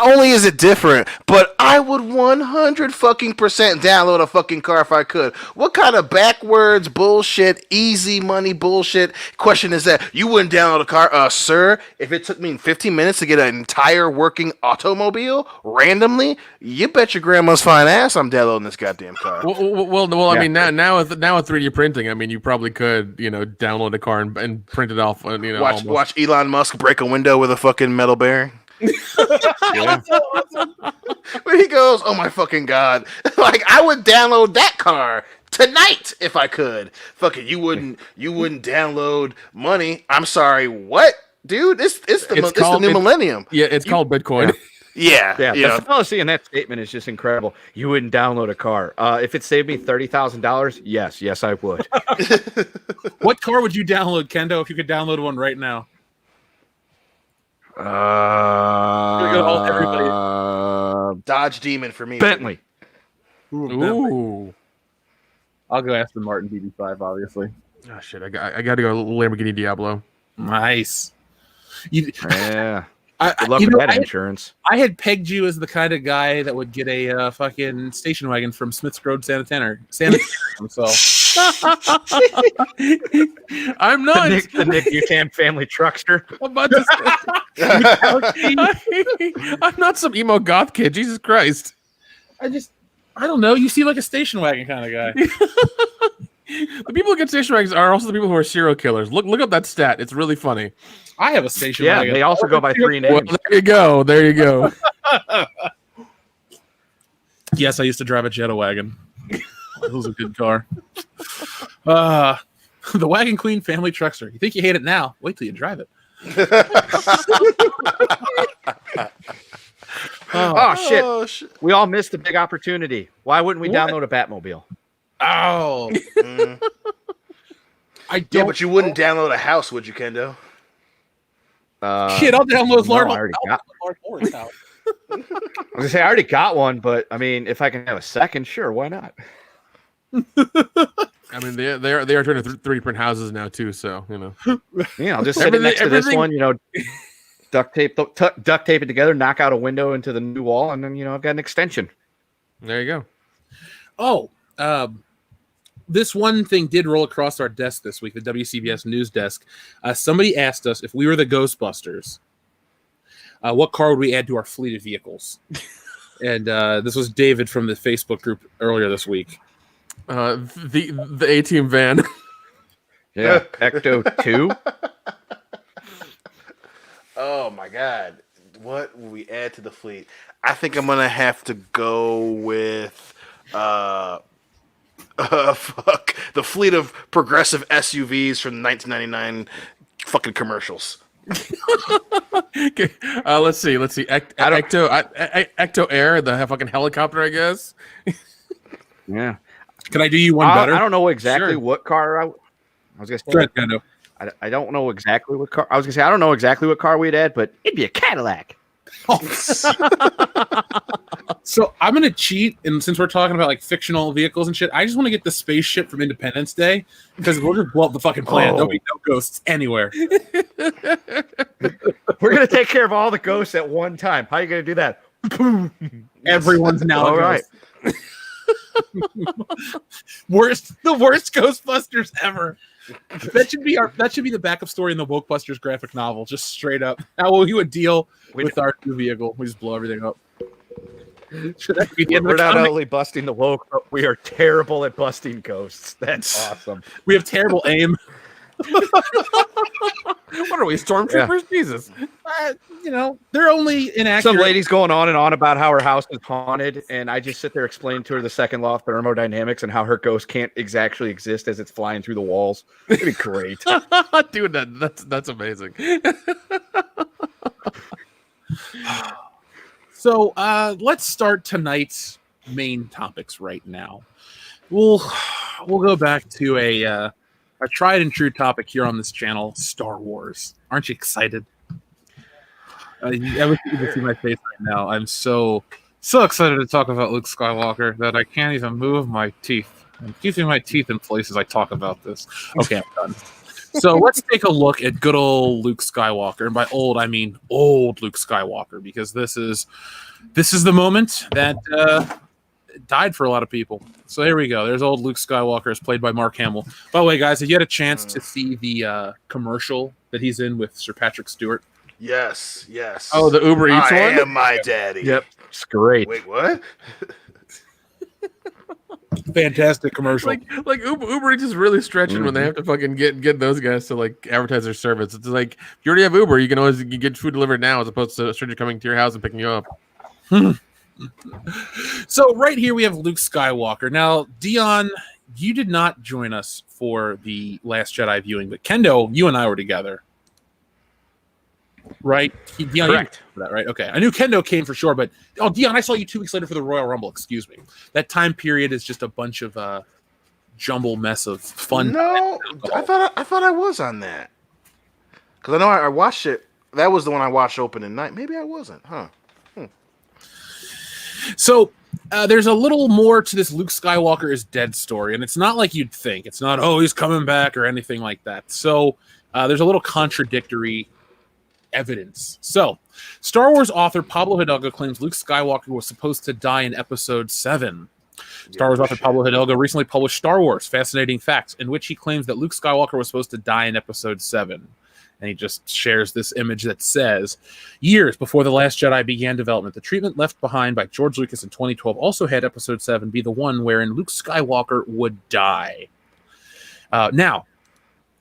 only is it different, but I would 100% download a fucking car if I could. What kind of backwards bullshit, easy money bullshit question is that? You wouldn't download a car, sir? If it took me 15 minutes to get an entire working automobile randomly, you bet your grandma's fine ass I'm downloading this goddamn car. Well, I mean, now with 3D printing, I mean, you probably could, you know, download a car and print it off. You know, watch Elon Musk break a window with a fucking metal bearing. Yeah. When he goes, oh my fucking god! Like, I would download that car tonight if I could. Fucking, you wouldn't download money. I'm sorry, what, dude? It's the new millennium. Yeah, it's called Bitcoin. Yeah. The fallacy in that statement is just incredible. You wouldn't download a car. If it saved me $30,000, yes, I would. What car would you download, Kendo, if you could download one right now? Dodge Demon for me. Bentley. Ooh. I'll go Aston Martin DB5, obviously. Oh shit! I got to go Lamborghini Diablo. Nice. Yeah. Good luck with that insurance. I had pegged you as the kind of guy that would get a fucking station wagon from Smith's Road, Santa Tana. So I'm not The Nick Buchanan family truckster. I'm about to I'm not some emo goth kid. Jesus Christ! I don't know. You seem like a station wagon kind of guy. The people who get station wagons are also the people who are serial killers. Look up that stat. It's really funny. I have a station Yeah, wagon. they also go by 3 names. Well, there you go. Yes, I used to drive a Jetta wagon. It was a good car. The Wagon Queen family truckster. You think you hate it now? Wait till you drive it. Oh, shit. We all missed a big opportunity. Why wouldn't we download a Batmobile? Oh. I don't. Yeah, but you wouldn't download a house, would you, Kendo? Shit, I'll download Lord. I already got. Lord's house. I was gonna say I already got one, but I mean, if I can have a second, sure, why not? I mean, they are trying to 3D print houses now too. So Yeah, I'll just sit it next to this one. Duct tape it together, knock out a window into the new wall, and then I've got an extension. There you go. Oh, this one thing did roll across our desk this week, the WCBS news desk. Somebody asked us if we were the Ghostbusters, what car would we add to our fleet of vehicles? And this was David from the Facebook group earlier this week. The A-Team van. Yeah, Ecto 2. Oh my God! What will we add to the fleet? I think I'm gonna have to go with the fleet of progressive SUVs from the 1999 fucking commercials. Okay, let's see. Ecto Air, the fucking helicopter, I guess. Yeah. Can I do you one better? I don't know exactly what car I was gonna say. I don't know exactly what car. I was gonna say I don't know exactly what car we'd add, but it'd be a Cadillac. So I'm gonna cheat, and since we're talking about like fictional vehicles and shit, I just want to get the spaceship from Independence Day because we're gonna blow up the fucking planet. There'll be no ghosts anywhere. We're gonna take care of all the ghosts at one time. How are you gonna do that? Everyone's now all a right. ghost. The worst Ghostbusters ever. That should be the backup story in the Wokebusters graphic novel. Just straight up, how will you deal with our new vehicle? We just blow everything up. Should that be the end of We're the not comic? only busting the woke, but we are terrible at busting ghosts. That's awesome. We have terrible aim. What are we, stormtroopers? Yeah. Jesus. They're only inaccurate. Some lady's going on and on about how her house is haunted, and I just sit there explaining to her the second law of thermodynamics and how her ghost can't exactly exist as it's flying through the walls. It'd be great. Dude, that's amazing. So let's start tonight's main topics right now. We'll go back to a tried and true topic here on this channel, Star Wars. Aren't you excited? You can see my face right now. I'm so excited to talk about Luke Skywalker that I can't even move my teeth. I'm keeping my teeth in place as I talk about this. Okay, I'm done. So let's take a look at good old Luke Skywalker. And by old, I mean old Luke Skywalker, because this is the moment that died for a lot of people. So here we go. There's old Luke Skywalker, as played by Mark Hamill. By the way, guys, have you had a chance to see the commercial that he's in with Sir Patrick Stewart? Yes. Oh, the Uber Eats one? I am my daddy. Yep. It's great. Wait, what? Fantastic commercial. Like Uber Eats is really stretching when they have to fucking get those guys to like advertise their service. It's like, if you already have Uber, you can always get food delivered now as opposed to a stranger coming to your house and picking you up. So right here we have Luke Skywalker. Now, Dion, you did not join us for the Last Jedi viewing, but Kendo, you and I were together. Right? Dion, correct. For that, right? Okay. I knew Kendo came for sure, but Dion, I saw you 2 weeks later for the Royal Rumble. Excuse me. That time period is just a bunch of jumble mess of fun. No, I thought I was on that because I know I watched it. That was the one I watched opening night. Maybe I wasn't, huh? So There's a little more to this Luke Skywalker is dead story, and it's not like you'd think. It's not, oh, he's coming back or anything like that. So there's a little contradictory evidence. So, Star Wars author Pablo Hidalgo claims Luke Skywalker was supposed to die in Episode 7. Star Wars author Pablo Hidalgo recently published Star Wars: Fascinating Facts, in which he claims that Luke Skywalker was supposed to die in Episode 7. And he just shares this image that says, years before The Last Jedi began development, the treatment left behind by George Lucas in 2012 also had Episode 7 be the one wherein Luke Skywalker would die. Now,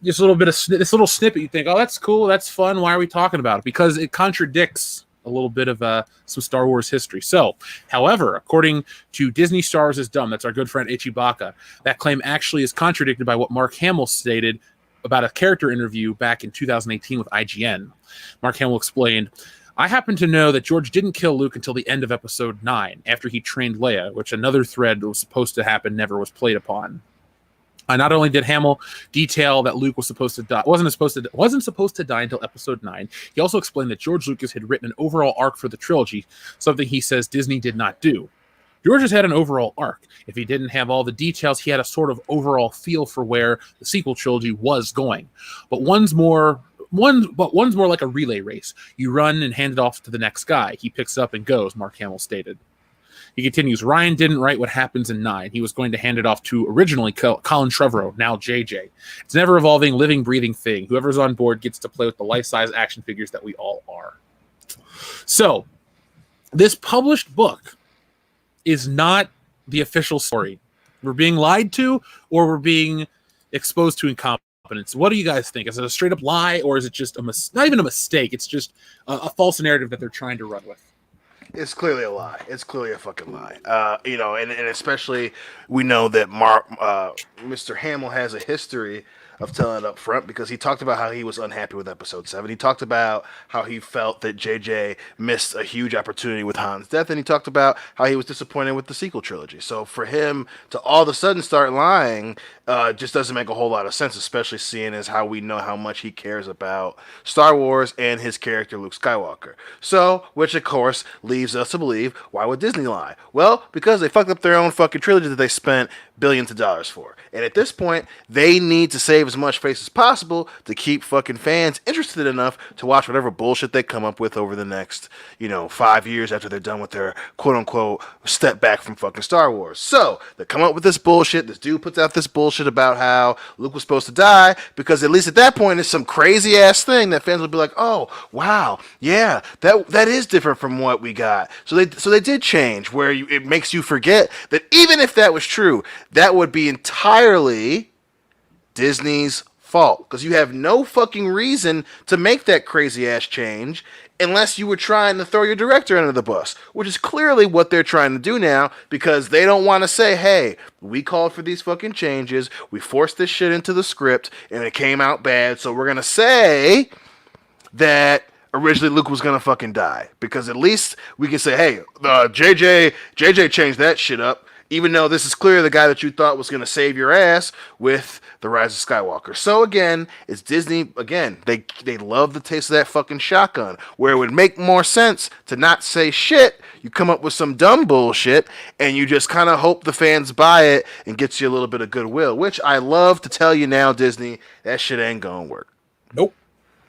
just a little bit of this little snippet, you think, oh, that's cool, that's fun, why are we talking about it? Because it contradicts a little bit of some Star Wars history. So, however, according to Disney Star Wars is Dumb, that's our good friend Ichibaka, that claim actually is contradicted by what Mark Hamill stated about a character interview back in 2018 with IGN. Mark Hamill explained, I happen to know that George didn't kill Luke until the end of Episode 9, after he trained Leia, which another thread that was supposed to happen never was played upon. Not only did Hamill detail that Luke was supposed to die, wasn't supposed to die until Episode 9. He also explained that George Lucas had written an overall arc for the trilogy, something he says Disney did not do. George has had an overall arc. If he didn't have all the details, he had a sort of overall feel for where the sequel trilogy was going. But one's more like a relay race. You run and hand it off to the next guy. He picks up and goes, Mark Hamill stated. He continues, Ryan didn't write what happens in 9. He was going to hand it off to originally Colin Trevorrow, now JJ. It's an ever-evolving, living, breathing thing. Whoever's on board gets to play with the life-size action figures that we all are. So, this published book is not the official story. We're being lied to, or we're being exposed to incompetence. What do you guys think? Is it a straight-up lie, or is it just not even a mistake? It's just a false narrative that they're trying to run with. It's clearly a lie. It's clearly a fucking lie. And especially we know that Mr. Hamill has a history of telling it up front, because he talked about how he was unhappy with Episode 7. He talked about how he felt that JJ missed a huge opportunity with Han's death, and he talked about how he was disappointed with the sequel trilogy. So for him to all of a sudden start lying just doesn't make a whole lot of sense, especially seeing as how we know how much he cares about Star Wars and his character Luke Skywalker. So, which of course leaves us to believe, why would Disney lie? Well, because they fucked up their own fucking trilogy that they spent billions of dollars for. And at this point, they need to save as much face as possible to keep fucking fans interested enough to watch whatever bullshit they come up with over the next, 5 years after they're done with their quote-unquote step back from fucking Star Wars. So, they come up with this bullshit. This dude puts out this bullshit about how Luke was supposed to die, because at least at that point, it's some crazy-ass thing that fans will be like, oh, wow, yeah, that is different from what we got. So they did change, where it makes you forget that even if that was true, that would be entirely Disney's fault, because you have no fucking reason to make that crazy ass change unless you were trying to throw your director under the bus, which is clearly what they're trying to do now, because they don't want to say, hey, we called for these fucking changes, we forced this shit into the script, and it came out bad, so we're going to say that originally Luke was going to fucking die, because at least we can say, hey, JJ changed that shit up, even though this is clearly the guy that you thought was going to save your ass with The Rise of Skywalker. So again, it's Disney, again, they love the taste of that fucking shotgun, where it would make more sense to not say shit, you come up with some dumb bullshit, and you just kind of hope the fans buy it and gets you a little bit of goodwill, which I love to tell you now, Disney, that shit ain't going to work. Nope.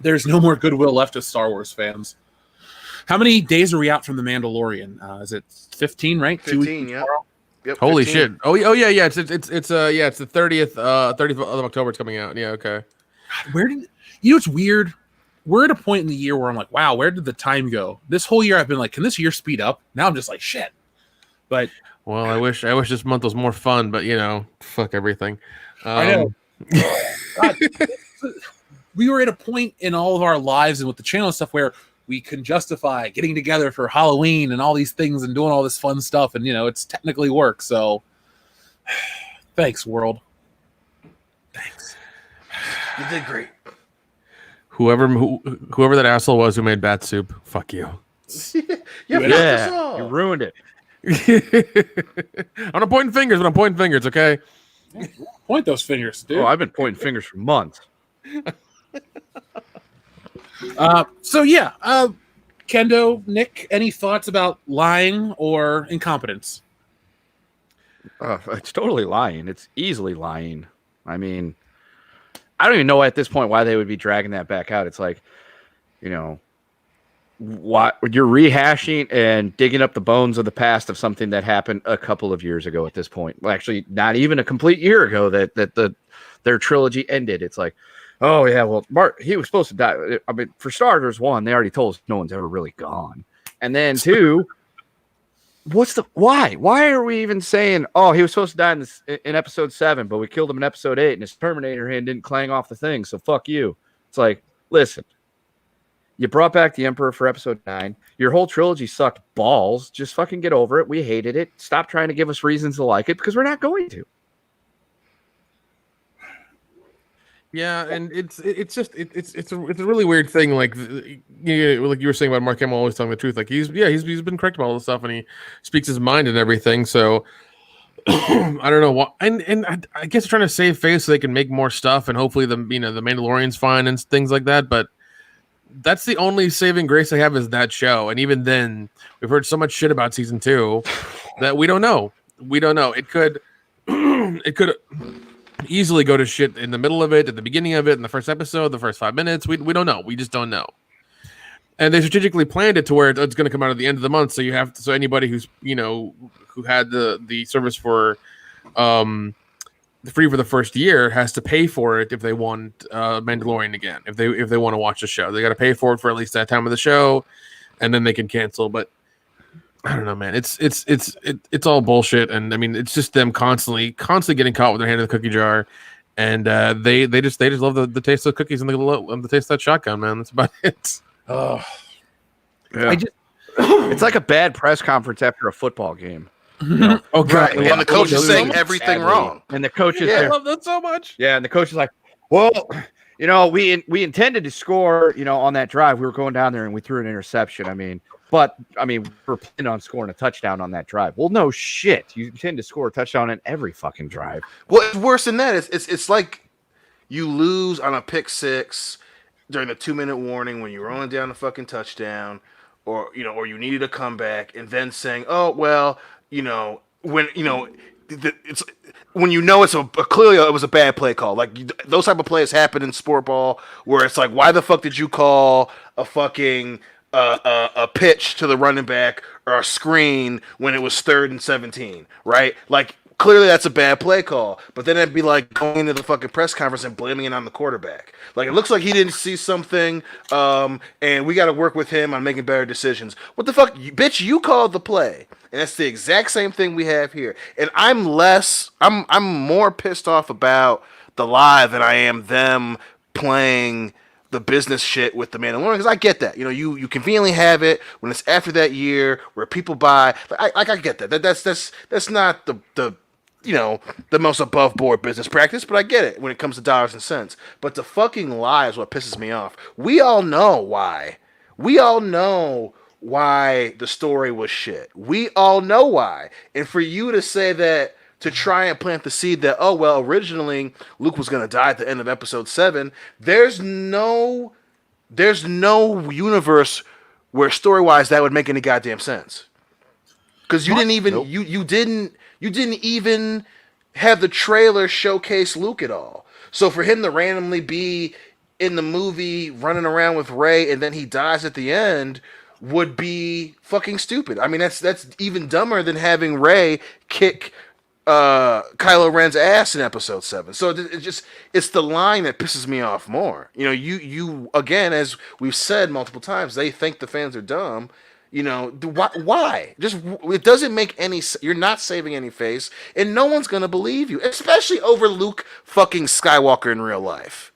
There's no more goodwill left of Star Wars fans. How many days are we out from The Mandalorian? Is it 15, right? 15, yeah. Yep, Holy 15. shit! Oh yeah. It's the 30th of October. It's coming out. Yeah, okay. God, it's weird. We're at a point in the year where I'm like, wow, where did the time go? This whole year I've been like, can this year speed up? Now I'm just like, shit. But well, I wish this month was more fun, but fuck everything. I know. God, we were at a point in all of our lives and with the channel and stuff where we can justify getting together for Halloween and all these things and doing all this fun stuff. And, it's technically work. So thanks, world. Thanks. You did great. Whoever that asshole was who made bat soup, fuck you. You ruined it. I'm not pointing fingers, but I'm pointing fingers, okay? Point those fingers, dude. Oh, I've been pointing fingers for months. Kendo, Nick, any thoughts about lying or incompetence? It's totally lying. It's easily lying. I mean, I don't even know at this point why they would be dragging that back out. It's like, what you're rehashing and digging up the bones of the past of something that happened a couple of years ago at this point. Well, actually, not even a complete year ago that their trilogy ended. It's like, oh yeah, well, Mark, he was supposed to die. I mean, for starters, one, they already told us no one's ever really gone, and then two, why? Why are we even saying, oh, he was supposed to die in episode 7, but we killed him in episode 8, and his Terminator hand didn't clang off the thing, so fuck you. It's like, listen. You brought back the Emperor for episode 9. Your whole trilogy sucked balls. Just fucking get over it. We hated it. Stop trying to give us reasons to like it because we're not going to. Yeah, and it's a really weird thing. Like like you were saying about Mark Hamill always telling the truth. Like he's been correct about all this stuff, and he speaks his mind and everything. So I don't know what. And I guess they're trying to save face so they can make more stuff, and hopefully the Mandalorian's fine and things like that. But that's the only saving grace I have is that show. And even then, we've heard so much shit about season 2 that we don't know. It could easily go to shit in the middle of it, at the beginning of it, in the first episode, the first 5 minutes. We don't know. We just don't know. And they strategically planned it to where it's going to come out at the end of the month. So anybody who's who had the service for free for the first year has to pay for it if they want Mandalorian again. If they want to watch the show, they got to pay for it for at least that time of the show, and then they can cancel. But I don't know, man. It's all bullshit, and I mean, it's just them constantly getting caught with their hand in the cookie jar, and they just love the taste of cookies and the taste of that shotgun, man. That's about it. Oh, yeah. It's like a bad press conference after a football game. Oh god! Right. And the coach is saying everything wrong, and the coach is I love that so much. Yeah, and the coach is like, "Well, we intended to score, on that drive. We were going down there and we threw an interception. We're planning on scoring a touchdown on that drive. Well, no shit. You intend to score a touchdown in every fucking drive. Well, it's worse than that. It's like you lose on a pick six during the 2-minute warning when you're rolling down a fucking touchdown, or you needed a comeback, and then saying, oh well. When it's clearly it was a bad play call. Like those type of plays happen in sport ball where it's like, why the fuck did you call a fucking a pitch to the running back or a screen when it was 3rd and 17, right? Like clearly that's a bad play call. But then it'd be like going into the fucking press conference and blaming it on the quarterback. Like it looks like he didn't see something, and we got to work with him on making better decisions. What the fuck, bitch? You called the play. And that's the exact same thing we have here. And I'm more pissed off about the lie than I am them playing the business shit with the Mandalorian, because I get that. You conveniently have it when it's after that year where people buy. I get that. That's not the most above board business practice, but I get it when it comes to dollars and cents. But the fucking lie is what pisses me off. We all know why. We all know why the story was shit. We all know why. And for you to say that, to try and plant the seed that, oh, well, originally Luke was going to die at the end of episode 7, there's no universe where story-wise that would make any goddamn sense. Because you didn't even, nope. you didn't even have the trailer showcase Luke at all. So for him to randomly be in the movie running around with Rey and then he dies at the end would be fucking stupid. I mean, that's even dumber than having Rey kick Kylo Ren's ass in episode 7. So it's the line that pisses me off more. You again, as we've said multiple times, they think the fans are dumb. Why? Just it doesn't make any. You're not saving any face, and no one's gonna believe you, especially over Luke fucking Skywalker in real life.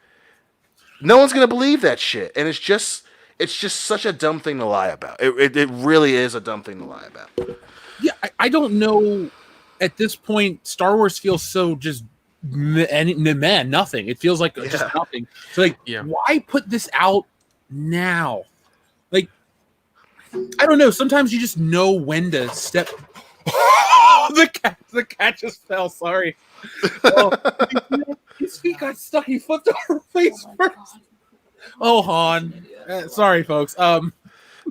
No one's gonna believe that shit, and it's just such a dumb thing to lie about. It really is a dumb thing to lie about. Yeah, I don't know. At this point, Star Wars feels so just nothing. It feels like just nothing. So why put this out now? Like, I don't know. Sometimes you just know when to step. The cat just fell. Sorry. His feet got stuck. He flipped over face first. Oh, Han. Sorry, folks. Tell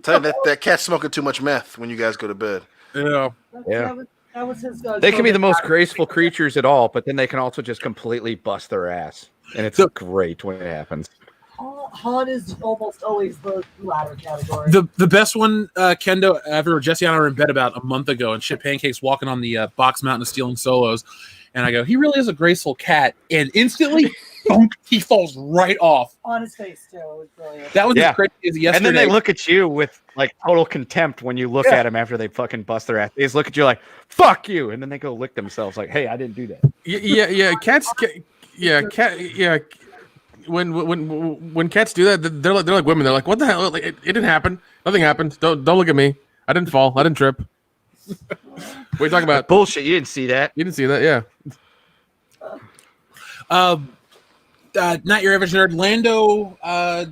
you that cat's smoking too much meth when you guys go to bed. Yeah. Yeah. That was his. They can be the most graceful creatures at all, but then they can also just completely bust their ass, and it's great when it happens. Han is almost always the latter category. The best one, Kendo, ever Jesse and I were in bed about a month ago, and Chip Pancake's walking on the box mountain stealing solos, and I go, he really is a graceful cat, and instantly, bonk, he falls right off on his face too. It was brilliant. That was as crazy as yesterday. And then they look at you with like total contempt when you look at them after they fucking bust their ass. They just look at you like "fuck you," and then they go lick themselves like, "Hey, I didn't do that." When cats do that, they're like women. They're like, "What the hell? Like, it didn't happen. Nothing happened. Don't look at me. I didn't fall. I didn't trip." What are you talking about? Bullshit. You didn't see that. You didn't see that. Yeah. Not your average nerd. Lando,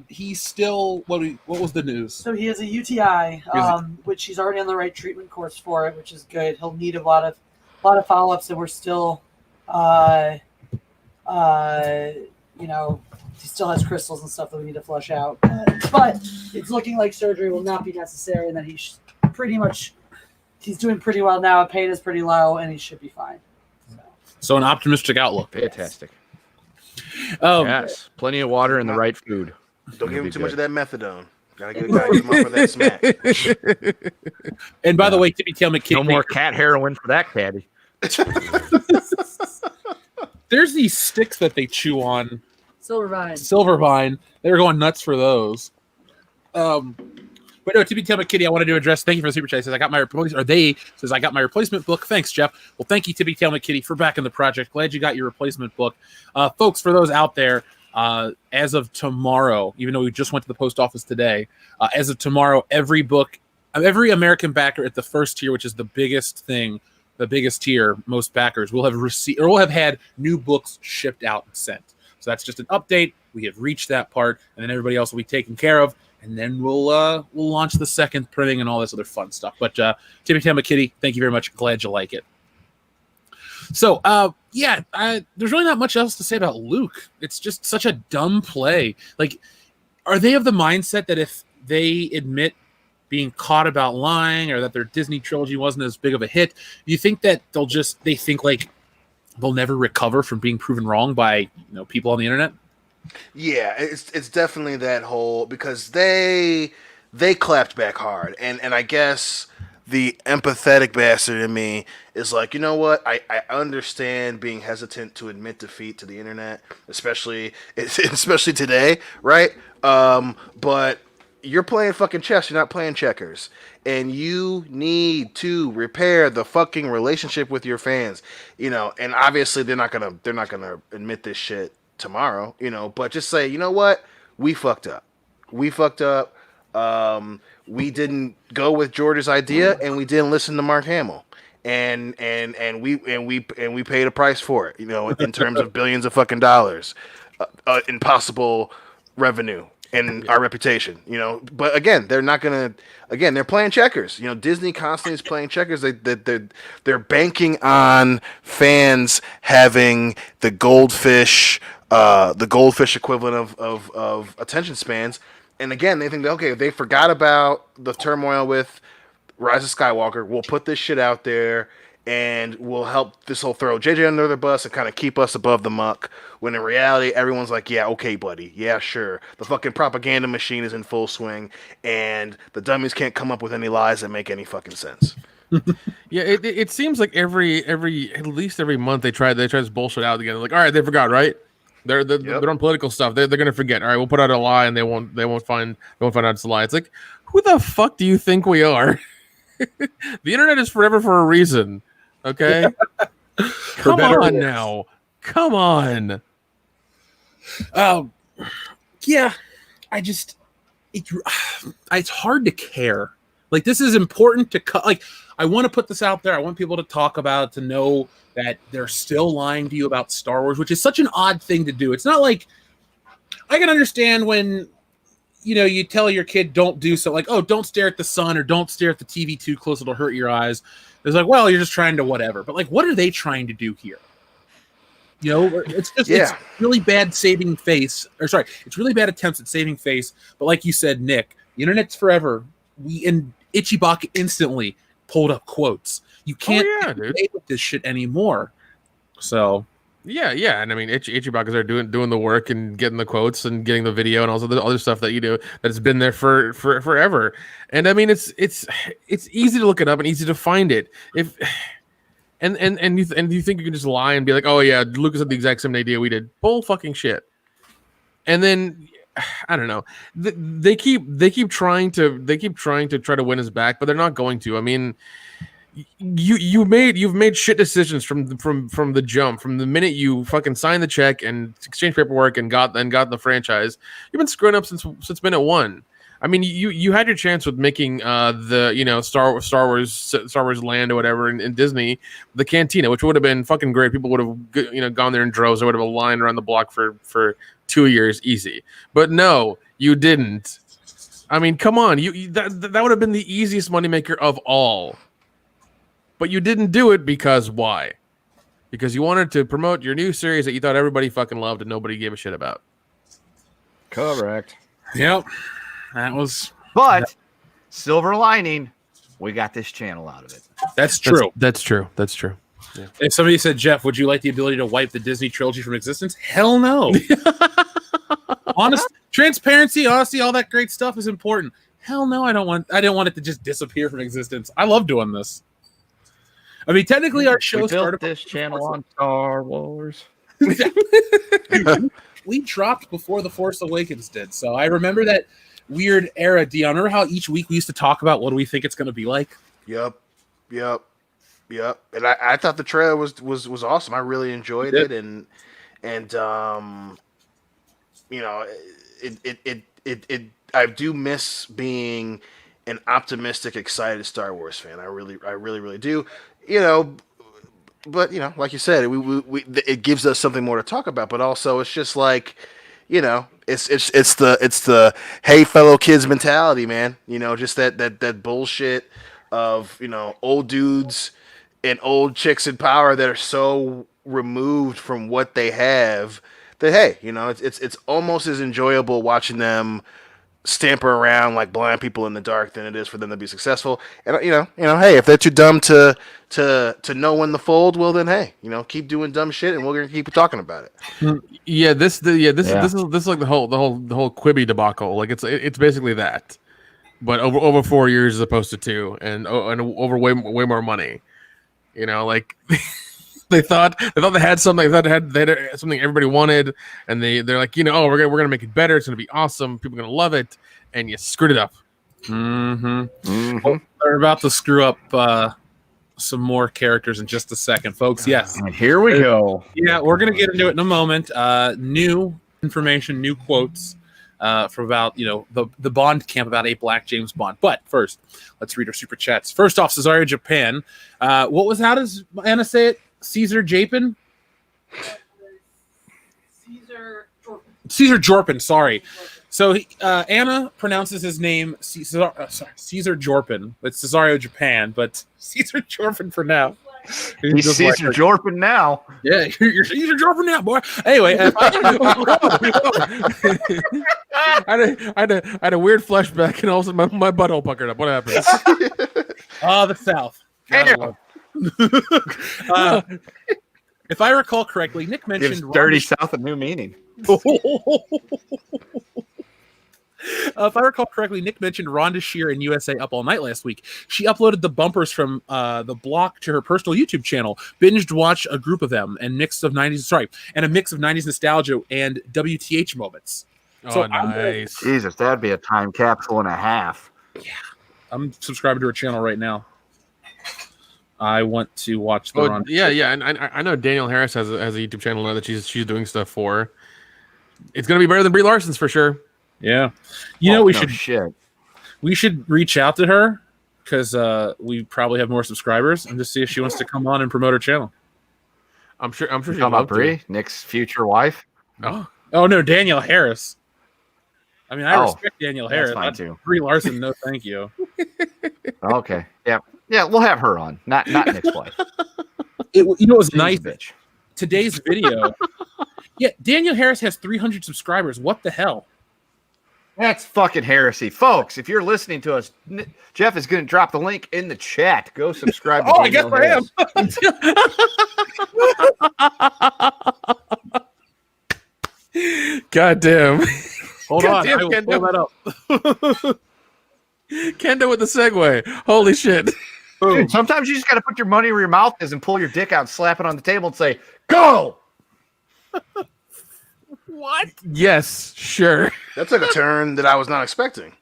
he's still what was the news? So he has a UTI, which he's already on the right treatment course for it, which is good. He'll need a lot of follow-ups, and we're still, he still has crystals and stuff that we need to flush out. But it's looking like surgery will not be necessary, and that he's doing pretty well now. Pain is pretty low, and he should be fine. So an optimistic outlook. Fantastic. Yes, plenty of water and the right food. Don't give him too much of that methadone. Gotta get him off of that smack. And by the way, Tippy Tail McKitty, no more cat heroin for that caddy. There's these sticks that they chew on. Silvervine. They were going nuts for those. But no, Tippy Tail McKitty, I wanted to address. Thank you for the super chat. He says I got my replacement book. Thanks, Jeff. Well, thank you, Tippy Tail McKitty, for backing the project. Glad you got your replacement book, folks. For those out there, as of tomorrow, even though we just went to the post office today, as of tomorrow, every American backer at the first tier, which is the biggest thing, the biggest tier, most backers will have received or will have had new books shipped out and sent. So that's just an update. We have reached that part, and then everybody else will be taken care of. And then we'll launch the second printing and all this other fun stuff. But Tippy Tail McKitty, thank you very much. Glad you like it. So there's really not much else to say about Luke. It's just such a dumb play. Like, are they of the mindset that if they admit being caught about lying or that their Disney trilogy wasn't as big of a hit, do you think that they think like they'll never recover from being proven wrong by people on the internet? Yeah, it's definitely that whole, because they clapped back hard, and I guess the empathetic bastard in me is like, you know what? I understand being hesitant to admit defeat to the internet, especially today, right? But you're playing fucking chess, you're not playing checkers, and you need to repair the fucking relationship with your fans, And obviously they're not gonna admit this shit tomorrow, but just say, you know what, we fucked up. We didn't go with George's idea, and we didn't listen to Mark Hamill, and we paid a price for it, in terms of billions of fucking dollars, in possible revenue and our reputation, But again, they're not gonna. Again, they're playing checkers. Disney constantly is playing checkers. They're banking on fans having the goldfish equivalent of attention spans. And again, they think that, okay, they forgot about the turmoil with Rise of Skywalker. We'll put this shit out there, and we'll help this whole throw JJ under the bus and kind of keep us above the muck. When in reality, everyone's like, yeah, okay, buddy. Yeah, sure. The fucking propaganda machine is in full swing, and the dummies can't come up with any lies that make any fucking sense. Yeah, it seems like at least every month they try this bullshit out again. Like, all right, they forgot, right? They're on political stuff. They're gonna forget. All right, we'll put out a lie, and they won't find out it's a lie. It's like, who the fuck do you think we are? The internet is forever for a reason. Okay, come on now, come on. Yeah, it's hard to care. Like, this is important to cut. Like, I want to put this out there. I want people to talk about it, to know that they're still lying to you about Star Wars, which is such an odd thing to do. It's not like, I can understand when, you tell your kid don't do so, like, oh, don't stare at the sun or don't stare at the TV too close, it'll hurt your eyes. It's like, well, you're just trying to whatever. But, like, what are they trying to do here? It's just it's really bad saving face. Or sorry, it's really bad attempts at saving face. But like you said, Nick, the internet's forever. And Ichibaka instantly pulled up quotes. You can't yeah, dude. get with this shit anymore. So yeah, and I mean, Ichibakas are doing the work and getting the quotes and getting the video and also the other stuff that you do that's been there for forever. And I mean, it's easy to look it up and easy to find it. If and you think you can just lie and be like, oh yeah, Lucas had the exact same idea we did. Bull fucking shit. And then I don't know. They keep trying to try to win us back, but they're not going to. I mean, you've made shit decisions from the jump, from the minute you fucking signed the check and exchanged paperwork and got the franchise. You've been screwing up since minute one. I mean, you had your chance with making the Star Wars Land or whatever in Disney, the Cantina, which would have been fucking great. People would have gone there in droves. There would have been a line around the block for 2 years easy. But no, you didn't. I mean, come on, that would have been the easiest moneymaker of all. But you didn't do it because why? Because you wanted to promote your new series that you thought everybody fucking loved and nobody gave a shit about. Correct. Yep. That was. But silver lining, we got this channel out of it. That's true. That's true. Yeah. If somebody said, Jeff, would you like the ability to wipe the Disney trilogy from existence? Hell no. Transparency, honesty, all that great stuff is important. Hell no, I don't want it to just disappear from existence. I love doing this. I mean, technically, our show started this channel on Star Wars. We dropped before The Force Awakens did, so I remember that weird era. Dion, remember how each week we used to talk about what do we think it's going to be like? Yep. And I thought the trailer was awesome. I really enjoyed it, and it I do miss being an optimistic, excited Star Wars fan. I really do. But like you said, it gives us something more to talk about. But also, it's just like, it's the hey fellow kids mentality, man. Just that bullshit of old dudes and old chicks in power that are so removed from what they have that hey, it's almost as enjoyable watching them stamper around like blind people in the dark than it is for them to be successful. And hey, if they're too dumb to know when to fold, well then hey, keep doing dumb shit and we're gonna keep talking about it. Yeah, this is like the whole Quibi debacle. Like it's basically that, but over 4 years as opposed to 2, and over way more money. Like. They thought they had something. They had something everybody wanted, and they're like, we're gonna make it better. It's gonna be awesome. People are gonna love it, and you screwed it up. Well, they're about to screw up some more characters in just a second, folks. Yes, and here we go. Yeah, we're gonna get into it in a moment. New information, new quotes from about the Bond camp about a Black James Bond. But first, let's read our super chats. First off, Cesario Japan. How does Anna say it? Caesar Japin? Caesar Jorpin, sorry. So Anna pronounces his name Caesar Jorpin. It's Cesario Japan, but Caesar Jorpin for now. He's Caesar Jorpin now. Yeah, you're Caesar Jorpin now, boy. Anyway, I had a weird flashback, and all of a sudden my butthole puckered up. What happened? The South. If I recall correctly, Nick mentioned dirty South a new meaning. If I recall correctly, Nick mentioned Rhonda Shear in USA Up All Night last week. She uploaded the bumpers from the block to her personal YouTube channel. Binged watch a group of them and a mix of 90s nostalgia and WTH moments. Oh, so nice. Jesus, that'd be a time capsule and a half. Yeah, I'm subscribing to her channel right now. I want to watch the run. Yeah, and I know Danielle Harris has a YouTube channel now that she's doing stuff for. It's gonna be better than Brie Larson's for sure. Yeah, we should reach out to her because we probably have more subscribers and just see if she wants to come on and promote her channel. I'm sure. Talking about Brie, Nick's future wife. Oh no, Danielle Harris. I mean, I respect Danielle Harris. That's fine too. Brie Larson, no, thank you. Okay, yeah, we'll have her on, not Nick's wife. It was nice. Bitch. Today's video. Yeah, Danielle Harris has 300 subscribers. What the hell? That's fucking heresy. Folks, if you're listening to us, Jeff is going to drop the link in the chat. Go subscribe to I guess Daniel I am. God damn. Hold God on, damn, I will Kendo. pull that up. Kendo with the segue. Holy shit. Dude, sometimes you just got to put your money where your mouth is and pull your dick out, slap it on the table, and say, "Go!" What? Yes, sure. That took a turn that I was not expecting.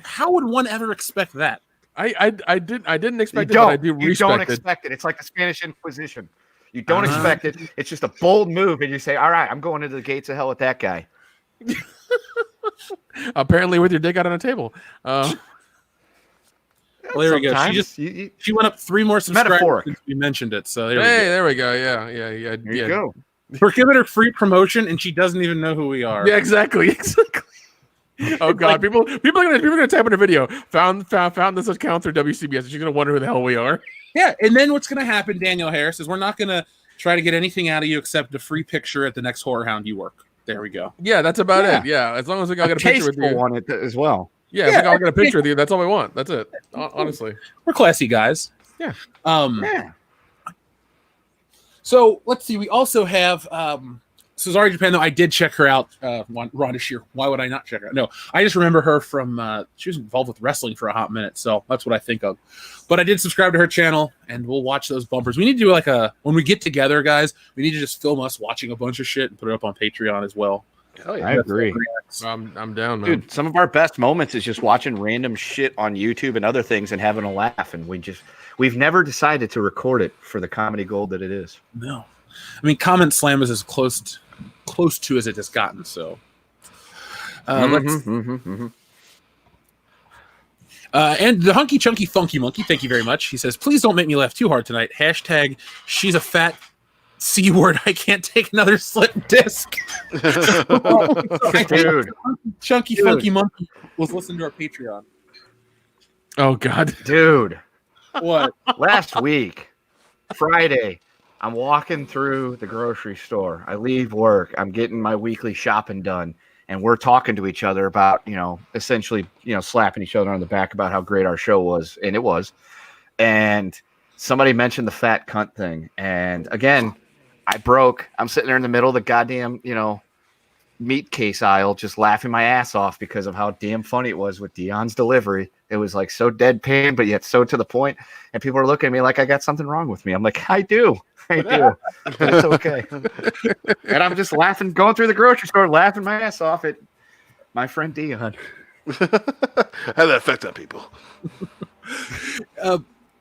How would one ever expect that? I didn't expect You it, but I do don't. You respect don't it. expect it. It's like the Spanish Inquisition. You don't expect it. It's just a bold move, and you say, "All right, I'm going into the gates of hell with that guy." Apparently, with your dick out on a table. Well, there we go. Sometimes She went up 3 more subscribers Metaphoric. since we mentioned it. So Hey, there we go. Yeah. There you go. we're giving her free promotion, and she doesn't even know who we are. Yeah, exactly. Oh god, people are gonna type in a video. Found this account through WCBS, and she's gonna wonder who the hell we are. Yeah, and then what's going to happen, Daniel Harris, is we're not going to try to get anything out of you except a free picture at the next Horror Hound you work. There we go. Yeah, that's about it. Yeah, as long as we got a picture with you. on it as well. Yeah, if we all get a picture with you, that's all we want. That's it. Honestly, We're classy guys. Yeah. Yeah. So let's see. We also have Cesare Japan. Though I did check her out. Rhonda Shear. Why would I not check her out? No, I just remember her from. She was involved with wrestling for a hot minute, so that's what I think of. But I did subscribe to her channel, and we'll watch those bumpers. We need to do like when we get together, guys. We need to just film us watching a bunch of shit and put it up on Patreon as well. Oh, yeah. I agree. I'm down, man. Dude, some of our best moments is just watching random shit on YouTube and other things and having a laugh. And we've never decided to record it for the comedy gold that it is. No, I mean, Comment Slam is as close to as it has gotten. So, and the Hunky Chunky Funky Monkey, thank you very much. He says, "Please don't make me laugh too hard tonight." Hashtag she's a fat C word. I can't take another slit disc. Dude, Chunky Funky Monkey was listening to our Patreon. Oh god, dude. What? Last week, Friday, I'm walking through the grocery store. I leave work. I'm getting my weekly shopping done. And we're talking to each other about, essentially, slapping each other on the back about how great our show was. And it was. And somebody mentioned the fat cunt thing. And again, I broke. I'm sitting there in the middle of the goddamn, meat case aisle, just laughing my ass off because of how damn funny it was with Dion's delivery. It was like so deadpan, but yet so to the point. And people are looking at me like I got something wrong with me. I'm like, I do. But it's okay. And I'm just laughing, going through the grocery store, laughing my ass off at my friend Dion. How that affect on people?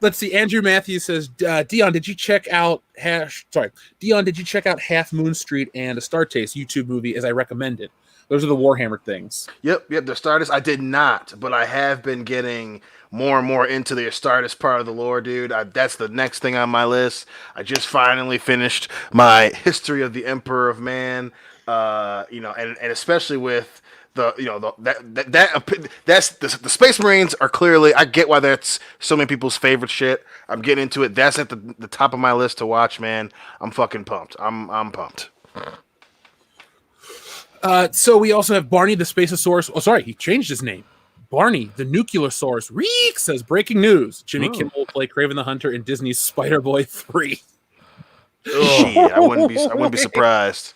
Let's see. Andrew Matthews says, Dion, did you check out Dion, did you check out Half Moon Street and Astartes YouTube movie as I recommended? Those are the Warhammer things. Yep. The Astartes. I did not, but I have been getting more and more into the Astartes part of the lore, dude. That's the next thing on my list. I just finally finished my History of the Emperor of Man, and especially with that's the Space Marines are clearly, I get why that's so many people's favorite shit. I'm getting into it. That's at the top of my list to watch, man. I'm fucking pumped. I'm pumped. So we also have Barney the Spaceosaurus. Oh, sorry, he changed his name. Barney the Nucleosaurus Reek says, breaking news. Jimmy Kimmel will play Kraven the Hunter in Disney's Spider-Boy 3. Shit, I wouldn't be surprised.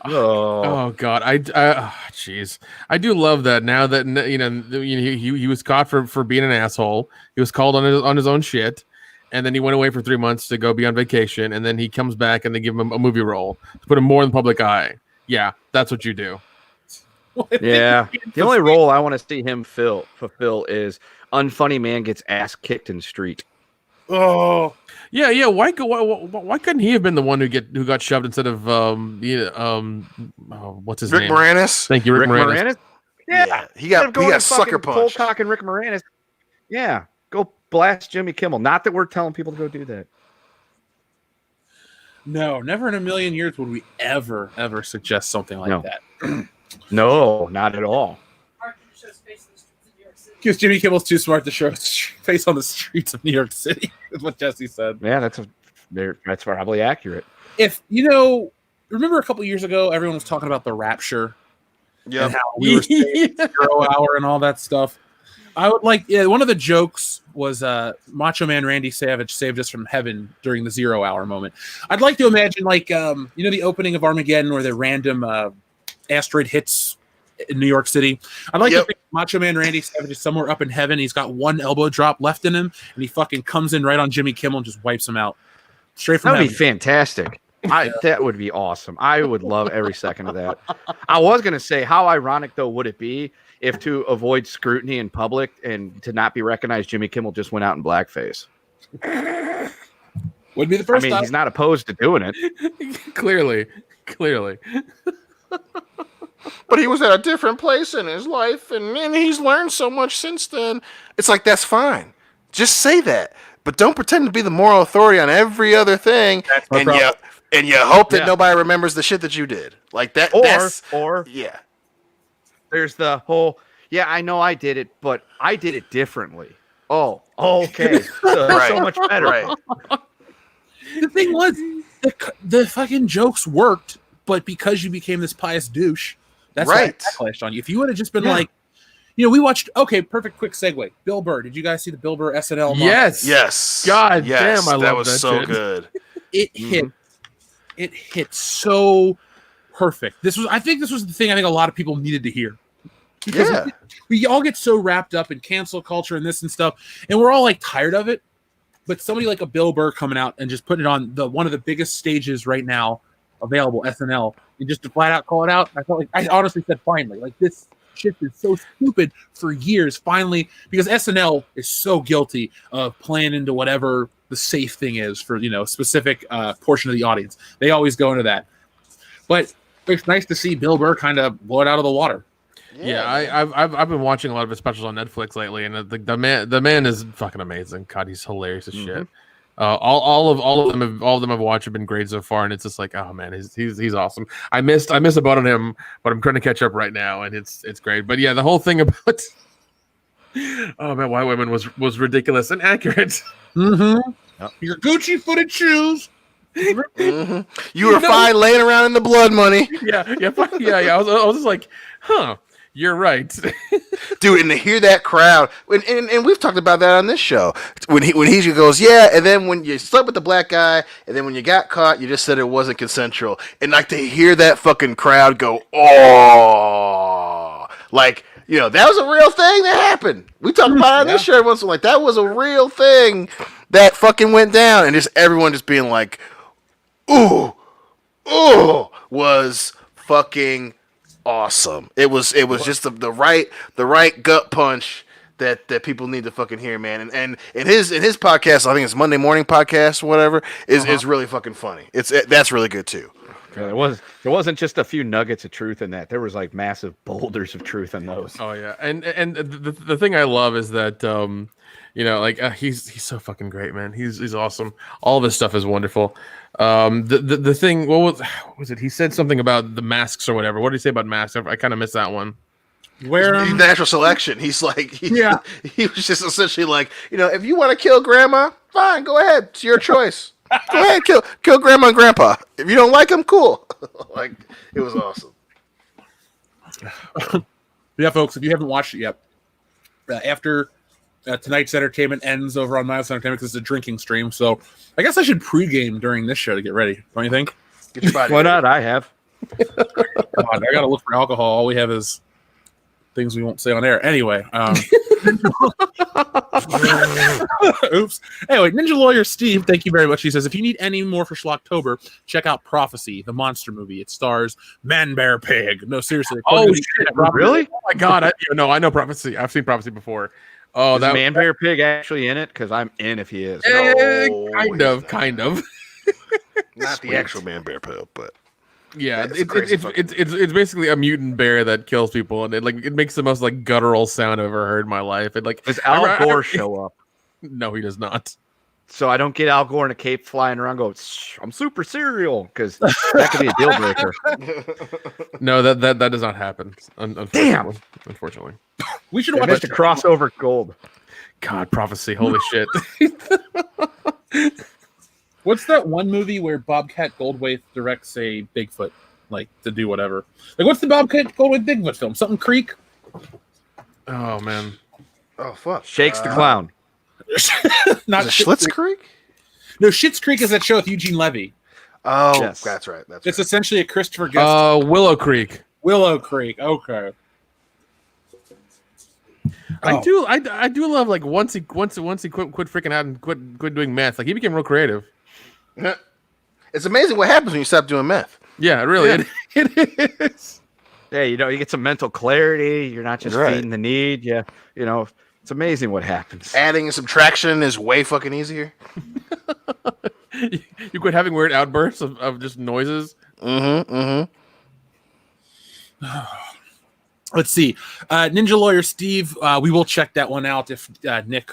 Oh god, jeez, I do love that. Now that he was caught for being an asshole. He was called on his own shit, and then he went away for 3 months to go be on vacation, and then he comes back and they give him a movie role to put him more in the public eye. Yeah, that's what you do. Yeah, the only role I want to see him fulfill is unfunny man gets ass kicked in street. Oh. Yeah. Why couldn't he have been the one who got shoved instead of what's his name? Rick Moranis. Thank you, Rick Moranis. Yeah, he got sucker punched. Polcock and Rick Moranis. Yeah, go blast Jimmy Kimmel. Not that we're telling people to go do that. No, never in a million years would we ever suggest something like that. No, not at all. Because Jimmy Kimmel's too smart to show his face on the streets of New York City, is what Jesse said. Yeah, that's probably accurate. If remember a couple years ago, everyone was talking about the Rapture, Yep. and how we were saying 0 hour and all that stuff. I would like, one of the jokes was Macho Man Randy Savage saved us from heaven during the 0 hour moment. I'd like to imagine, like, the opening of Armageddon where the random asteroid hits in New York City. I'd like to think Macho Man Randy Savage is somewhere up in heaven. He's got one elbow drop left in him, and he fucking comes in right on Jimmy Kimmel and just wipes him out. Straight from heaven. That would be fantastic. That would be awesome. I would love every second of that. I was going to say, how ironic, though, would it be if, to avoid scrutiny in public and to not be recognized, Jimmy Kimmel just went out in blackface? Would be the first time. He's not opposed to doing it. Clearly. But he was at a different place in his life, and he's learned so much since then. It's like, that's fine. Just say that. But don't pretend to be the moral authority on every other thing, and you hope that nobody remembers the shit that you did. Like that. Or there's the whole, I know I did it, but I did it differently. Oh, okay. So much better. Right. The thing was, the fucking jokes worked, but because you became this pious douche, that's why it backlashed on you. If you would have just been like, we watched. Okay, perfect. Quick segue. Bill Burr. Did you guys see the Bill Burr SNL? Yes. God yes. damn, I love that shit. So good. It hit. It hit so perfect. I think this was the thing. I think a lot of people needed to hear. Because we all get so wrapped up in cancel culture and this and stuff, and we're all like tired of it. But somebody like a Bill Burr coming out and just putting it on one of the biggest stages right now available, SNL, and just to flat out call it out, I honestly said finally. Like, this shit is so stupid for years. Finally, because SNL is so guilty of playing into whatever the safe thing is for a specific portion of the audience. They always go into that. But it's nice to see Bill Burr kind of blow it out of the water. Yeah, I've been watching a lot of his specials on Netflix lately, and the man is fucking amazing. God, he's hilarious as shit. All of them I've watched have been great so far, and it's just like, oh man, he's awesome. I missed a boat on him, but I'm trying to catch up right now, and it's great. But yeah, the whole thing about white women was ridiculous and accurate. Your Gucci footed shoes. You were fine laying around in the blood money. Yeah. I was just like, huh. You're right. Dude, and to hear that crowd, and we've talked about that on this show, when he goes, and then when you slept with the black guy, and then when you got caught, you just said it wasn't consensual. And like to hear that fucking crowd go, oh, like, that was a real thing that happened. We talked about it on this show once, like, that was a real thing that fucking went down, and just everyone just being like, ooh, was fucking awesome. It was just the right gut punch that people need to fucking hear, man. And in his podcast, I think it's Monday Morning Podcast, whatever, is really fucking funny. That's really good too. Yeah, there wasn't just a few nuggets of truth in that. There was like massive boulders of truth in those. Oh yeah, and the thing I love is that he's so fucking great, man. He's awesome. All of his stuff is wonderful. The thing, what was it? He said something about the masks or whatever. What did he say about masks? I kind of missed that one. Where natural selection. He's like, he was just essentially like, if you want to kill grandma, fine, go ahead. It's your choice. Go ahead, kill grandma and grandpa. If you don't like them, cool. Like, it was awesome. Yeah, folks, if you haven't watched it yet, after tonight's entertainment ends over on Miles Entertainment, because it's a drinking stream, so I guess I should pregame during this show to get ready. Don't you think? Get your body Why ready. not? I have. Come on, I gotta look for alcohol. All we have is things we won't say on air. Anyway, oops. Anyway, Ninja Lawyer Steve, thank you very much. He says, if you need any more for Schlocktober, check out Prophecy, the monster movie. It stars Man Bear Pig. No, seriously. Oh shit! Really? Oh my god! I know Prophecy. I've seen Prophecy before. Oh, Is that Man Bear Pig actually in it? Because I'm in if he is. Kind of. Not the actual Man Bear Pig, but yeah, it's basically a mutant bear that kills people, and it makes the most like guttural sound I've ever heard in my life. Does Al Gore show up? No, he does not. So I don't get Al Gore in a cape flying around going, I'm super serial, because that could be a deal breaker. No, that does not happen. Unfortunately. Unfortunately. We should watch a crossover gold. God, Prophecy, holy shit. What's that one movie where Bobcat Goldthwait directs a Bigfoot? like to do whatever. Like, what's the Bob Goldwyn Bigfoot film? Something Creek? Oh man. Oh fuck. Shakes the Clown. Not Is it Schlitz Creek? No, Schitt's Creek is that show with Eugene Levy. Oh, Yes. that's right. That's It's right. essentially a Christopher Guest. Willow Creek. Willow Creek. Okay. I do love like once he quit freaking out and quit doing meth. Like he became real creative. It's amazing what happens when you stop doing meth. Yeah, really. It is. Yeah, you get some mental clarity. You're not just Right. feeding the need. Yeah, it's amazing what happens. Adding and subtraction is way fucking easier. You quit having weird outbursts of just noises. Let's see. Ninja Lawyer Steve, we will check that one out if Nick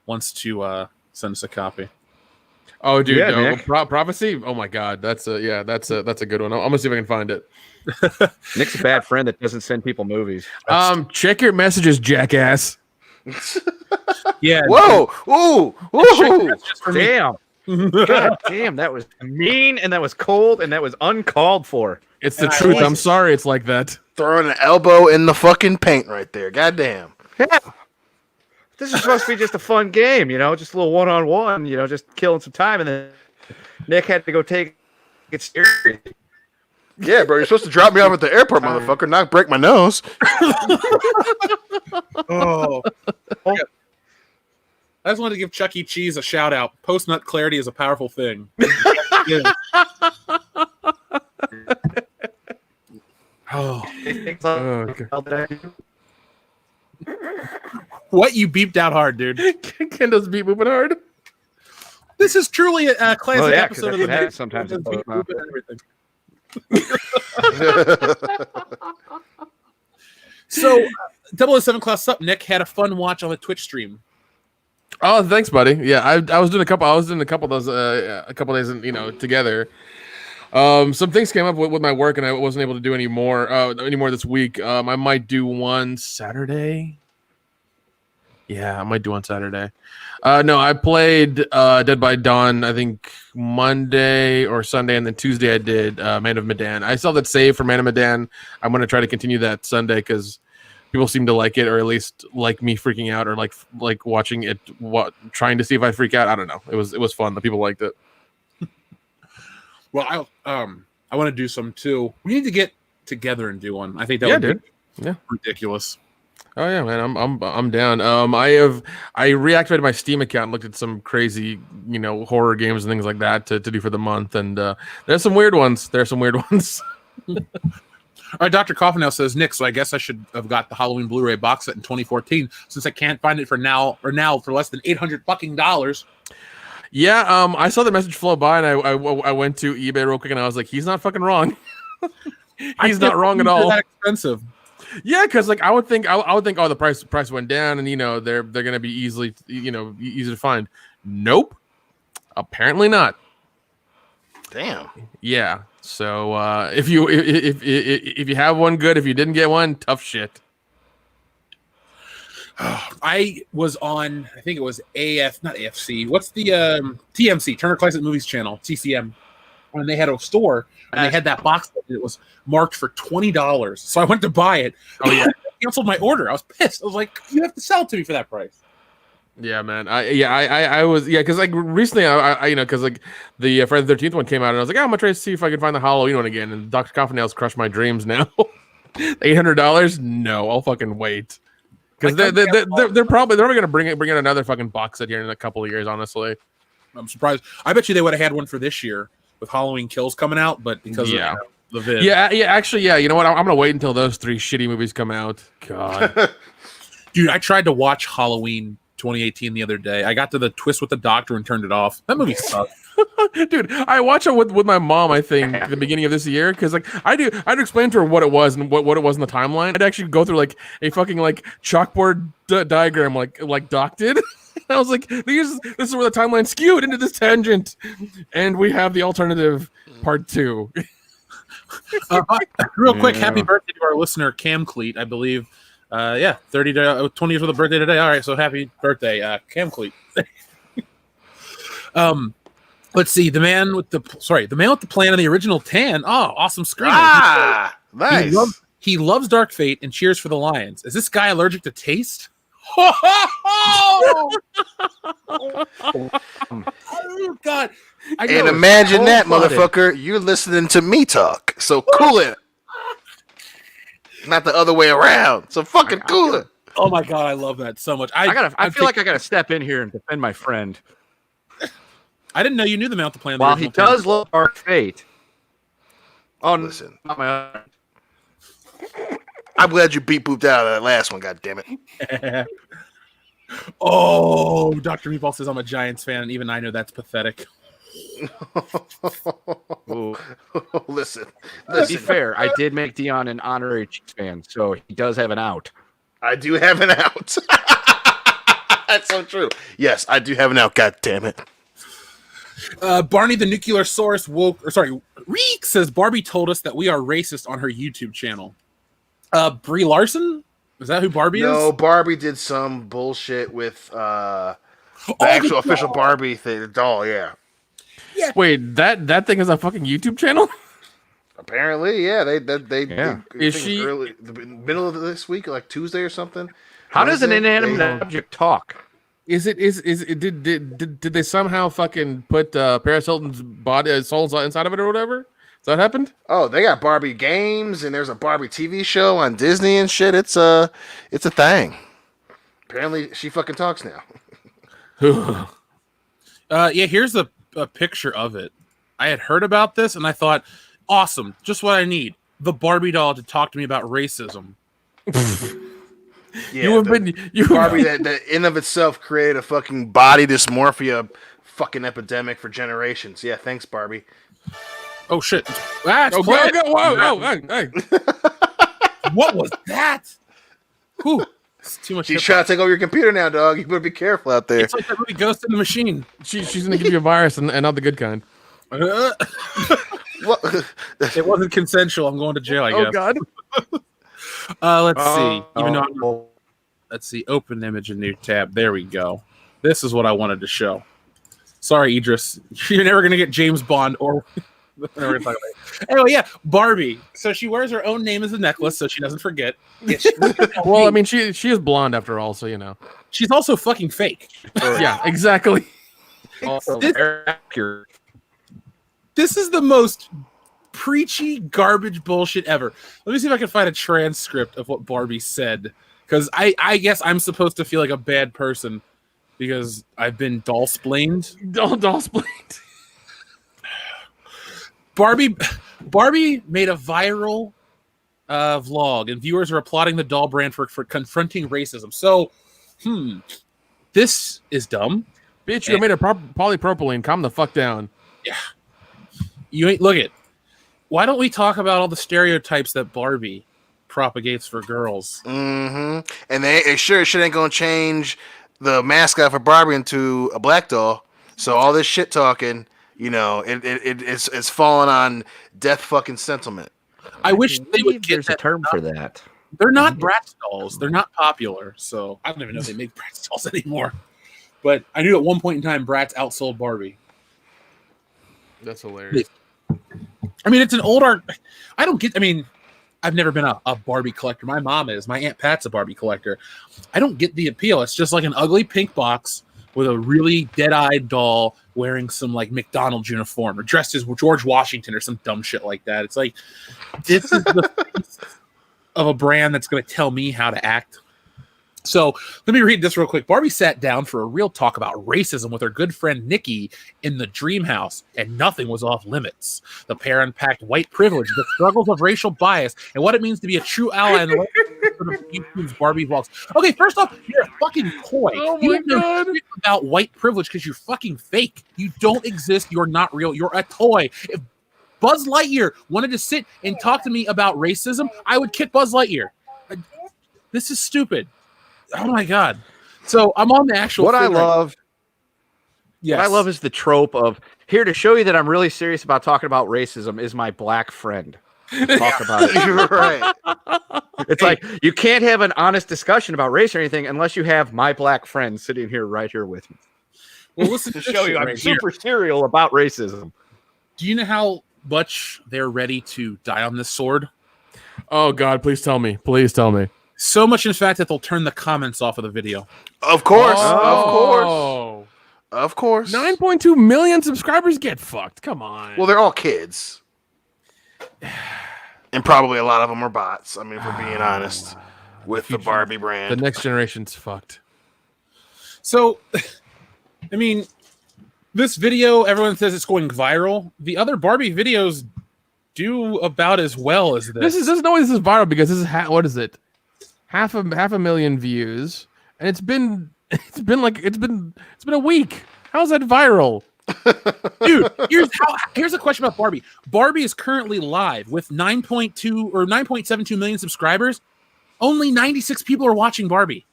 wants to send us a copy. Oh, dude, Yeah, no, Nick. Prophecy. Oh my God, that's a good one. I'm gonna see if I can find it. Nick's a bad friend that doesn't send people movies. Check your messages, jackass. Yeah. Whoa! Ooh! Ooh! Just for me. Damn. God damn, that was mean and that was cold and that was uncalled for. It's the And I truth. like I'm it. sorry. It's like that. Throwing an elbow in the fucking paint right there. Goddamn. Yeah. This is supposed to be just a fun game, just a little one-on-one, just killing some time. And then Nick had to go take it serious. Yeah, bro. You're supposed to drop me off at the airport, motherfucker. Not break my nose. Oh. I just wanted to give Chuck E. Cheese a shout out. Post nut clarity is a powerful thing. Yeah. Oh. Okay. What? You beeped out hard, dude. Kendall's beat moving hard. This is truly a classic Well, yeah, 'cause episode of that's the what happens sometimes. Just beep moving and everything. So, 007 Class Sup, Nick had a fun watch on the Twitch stream. Oh, thanks, buddy. Yeah, I was doing a couple. I was doing a couple of those a couple days, together. Some things came up with my work, and I wasn't able to do any more this week. I might do one Saturday. Yeah, I might do one Saturday. No, I played Dead by Dawn, I think Monday or Sunday, and then Tuesday I did Man of Medan. I still have that save for Man of Medan. I'm going to try to continue that Sunday because people seem to like it, or at least like me freaking out, or like watching it, trying to see if I freak out. I don't know. It was fun. The people liked it. Well, I want to do some too. We need to get together and do one. I think that would be ridiculous. Oh yeah, man, I'm down. I reactivated my Steam account and looked at some crazy, horror games and things like that to do for the month, and there's some weird ones. All right, Dr. Coffin now says, Nick, so I guess I should have got the Halloween Blu-ray box set in 2014 since I can't find it for now for less than $800 fucking dollars. Yeah, I saw the message flow by, and I went to eBay real quick, and I was like, he's not fucking wrong. He's not wrong at all. That expensive. Yeah, because I would think oh, the price went down, and they're gonna be easy to find. Nope, apparently not. Damn. Yeah. So if you have one, good. If you didn't get one, tough shit. I was on, I think it was not AFC. What's the TMC, Turner Classic Movies channel, TCM, when they had a store and they had that box and it was marked for $20. So I went to buy it. Oh yeah, I canceled my order. I was pissed. I was like, you have to sell it to me for that price. Yeah, man. I was because like recently I because like the Friday the 13th one came out and I was like, oh, I'm gonna try to see if I can find the Halloween one again. And Dr. Coffinails crushed my dreams now. $800? No, I'll fucking wait. Because they're probably gonna bring in another fucking box set here in a couple of years. Honestly, I'm surprised. I bet you they would have had one for this year with Halloween Kills coming out, but because of the vid. Yeah. Actually, yeah. You know what? I'm gonna wait until those 3 shitty movies come out. God, dude, I tried to watch Halloween 2018 the other day. I got to the twist with the doctor and turned it off. That movie sucked. Dude, I watched it with my mom, I think, at the beginning of this year, because like I'd explain to her what it was and what it was in the timeline. I'd actually go through like a fucking like chalkboard diagram like Doc did. I was like, this is where the timeline skewed into this tangent, and we have the alternative part 2. Real quick, happy birthday to our listener Cam Cleet, I believe. 20 years of the birthday today. All right, so happy birthday, Cam Cleet. Let's see. The man with the plan on the original tan. Oh, awesome screen. Nice. He loves Dark Fate and cheers for the Lions. Is this guy allergic to taste? Oh God! And imagine that, motherfucker. You're listening to me talk. So cool it. Not the other way around. So fucking cool it. Oh my God, I love that so much. I feel like I gotta step in here and defend my friend. I didn't know you knew the Mount the Plan. While he does love Dark Fate. Oh, Listen. not my I'm glad you beat booped out of that last one, god damn it. Oh, Dr. Meatball says I'm a Giants fan, and even I know that's pathetic. Listen. To be fair, I did make Dion an honorary Chiefs fan, so he does have an out. I do have an out. That's so true. Yes, I do have an out, god damn it. Barney the Nuclear Source Reek says Barbie told us that we are racist on her YouTube channel. Brie Larson? Is that who Barbie is? No, Barbie did some bullshit with the actual official Barbie thing. The doll, yeah. Wait, that thing is a fucking YouTube channel? Apparently, yeah. They Is she early, the middle of this week, like Tuesday or something? How does an inanimate object talk? Did they somehow fucking put Paris Hilton's body souls inside of it or whatever? Has that happened? Oh, they got Barbie games and there's a Barbie TV show on Disney and shit. It's a thing. Apparently, she fucking talks now. Yeah, here's a picture of it. I had heard about this and I thought, awesome, just what I need. The Barbie doll to talk to me about racism. Yeah, Barbie that in of itself created a fucking body dysmorphia fucking epidemic for generations. Yeah, thanks, Barbie. Oh shit! Whoa! Hey. What was that? Whew. It's too much. She's trying to take over your computer now, dog. You better be careful out there. It's like that movie Ghost in the Machine. She's gonna give you a virus and not the good kind. What? It wasn't consensual. I'm going to jail, I guess. Oh God. Let's see. Let's see. Open image in new tab. There we go. This is what I wanted to show. Sorry, Idris. You're never gonna get James Bond or. Anyway, yeah, Barbie. So she wears her own name as a necklace, so she doesn't forget. Well, I mean, she is blonde after all, so you know. She's also fucking fake. Yeah, exactly. Also, This is the most preachy garbage bullshit ever. Let me see if I can find a transcript of what Barbie said, because I guess I'm supposed to feel like a bad person because I've been doll-splained. Doll-splained. Barbie made a viral vlog, and viewers are applauding the doll brand for confronting racism. So, this is dumb. Bitch, you made a polypropylene. Calm the fuck down. Yeah. You ain't look it. Why don't we talk about all the stereotypes that Barbie propagates for girls? Mm-hmm. And they sure shit ain't gonna change the mascot for Barbie into a black doll. So all this shit talking, you know, it's falling on death fucking sentiment. I wish they would get there's a term for that. They're not Bratz dolls. They're not popular. So I don't even know if they make Bratz dolls anymore. But I knew at one point in time Bratz outsold Barbie. That's hilarious. I mean, it's an old art. I've never been a Barbie collector. My mom is. My Aunt Pat's a Barbie collector. I don't get the appeal. It's just like an ugly pink box with a really dead-eyed doll wearing some like McDonald's uniform or dressed as George Washington or some dumb shit like that. It's like, this is the face of a brand that's going to tell me how to act. So let me read this real quick. Barbie sat down for a real talk about racism with her good friend Nikki in the dream house, and nothing was off limits. The pair unpacked white privilege, the struggles of racial bias, and what it means to be a true ally in the YouTube's Barbie vlogs. Okay, first off, you're a fucking toy. Oh you my God. know about white privilege because you're fucking fake. You don't exist. You're not real. You're a toy. If Buzz Lightyear wanted to sit and talk to me about racism, I would kick Buzz Lightyear. This is stupid. Oh my God. So I'm on the actual. What I love is the trope of here to show you that I'm really serious about talking about racism is my black friend. Talk about it. Right. It's like you can't have an honest discussion about race or anything unless you have my black friend sitting here right here with me. Well, listen To to show you I'm right here. super serial about racism. Do you know how much they're ready to die on this sword? Oh God, please tell me. Please tell me. So much, in fact, that they'll turn the comments off of the video. Of course. Oh. Of course. 9.2 million subscribers get fucked. Come on. Well, they're all kids. And probably a lot of them are bots. I mean, if we're being honest. With the Barbie the brand. next generation's fucked. So, I mean, this video, everyone says it's going viral. The other Barbie videos do about as well as this. This is viral because this is what is it? Half a million views, and it's been a week. How's that viral? Dude, here's a question about Barbie. Barbie is currently live with 9.2 or 9.72 million subscribers. Only 96 people are watching Barbie.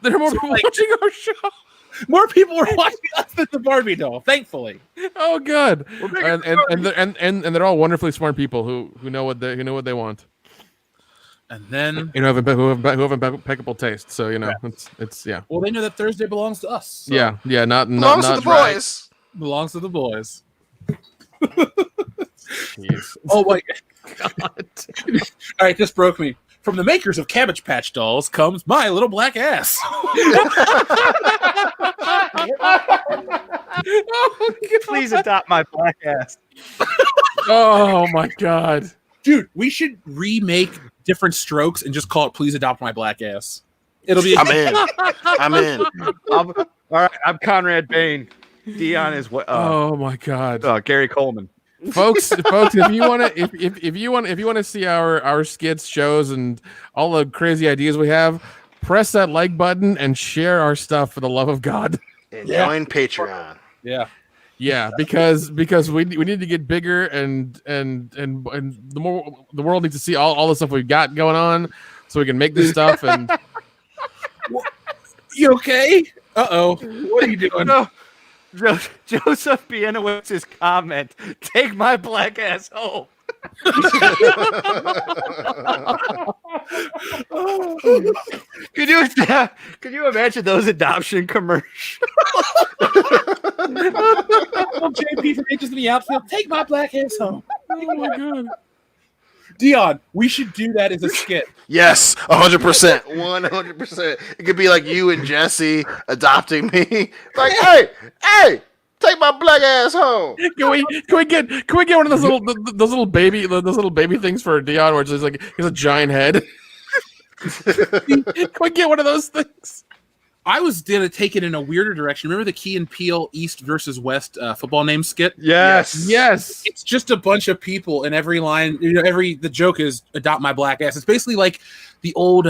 There are more people watching our show. More people are watching us than the Barbie doll, thankfully. Oh, good. And they're all wonderfully smart people who know what they want. And then who have impeccable taste. So it's yeah. Well, they know that Thursday belongs to us. So. Yeah, not Belongs to the boys. Belongs to the boys. Jeez. Oh my God! All right, this broke me. From the makers of Cabbage Patch Dolls comes My Little Black Ass. Please adopt my black ass. Oh my God. Dude, we should remake different strokes and just call it Please Adopt My Black Ass. It'll be I'm in. All right, I'm Conrad Bain. Dion is what? Oh my God. Gary Coleman. folks, if you want to see our skits, shows, and all the crazy ideas we have, press that like button and share our stuff for the love of God. And join Patreon. Yeah, because we need to get bigger and the world needs to see all the stuff we've got going on, so we can make this stuff. And you okay? What are you doing? No. Joseph Bienowicz's comment: "Take my black ass home." Could you imagine those adoption commercials? JP from Ages in the Outfield, take my black ass home. oh my God. Dion, we should do that as a skit. Yes, 100%. 100%. It could be like you and Jesse adopting me. Like, hey, take my black ass home. Can we get one of those little baby things for Dion where it's just like he has a giant head? Can we get one of those things? I was gonna take it in a weirder direction. Remember the Key and Peele East versus West football name skit? Yes. It's just a bunch of people, and every line, the joke is adopt my black ass. It's basically like the old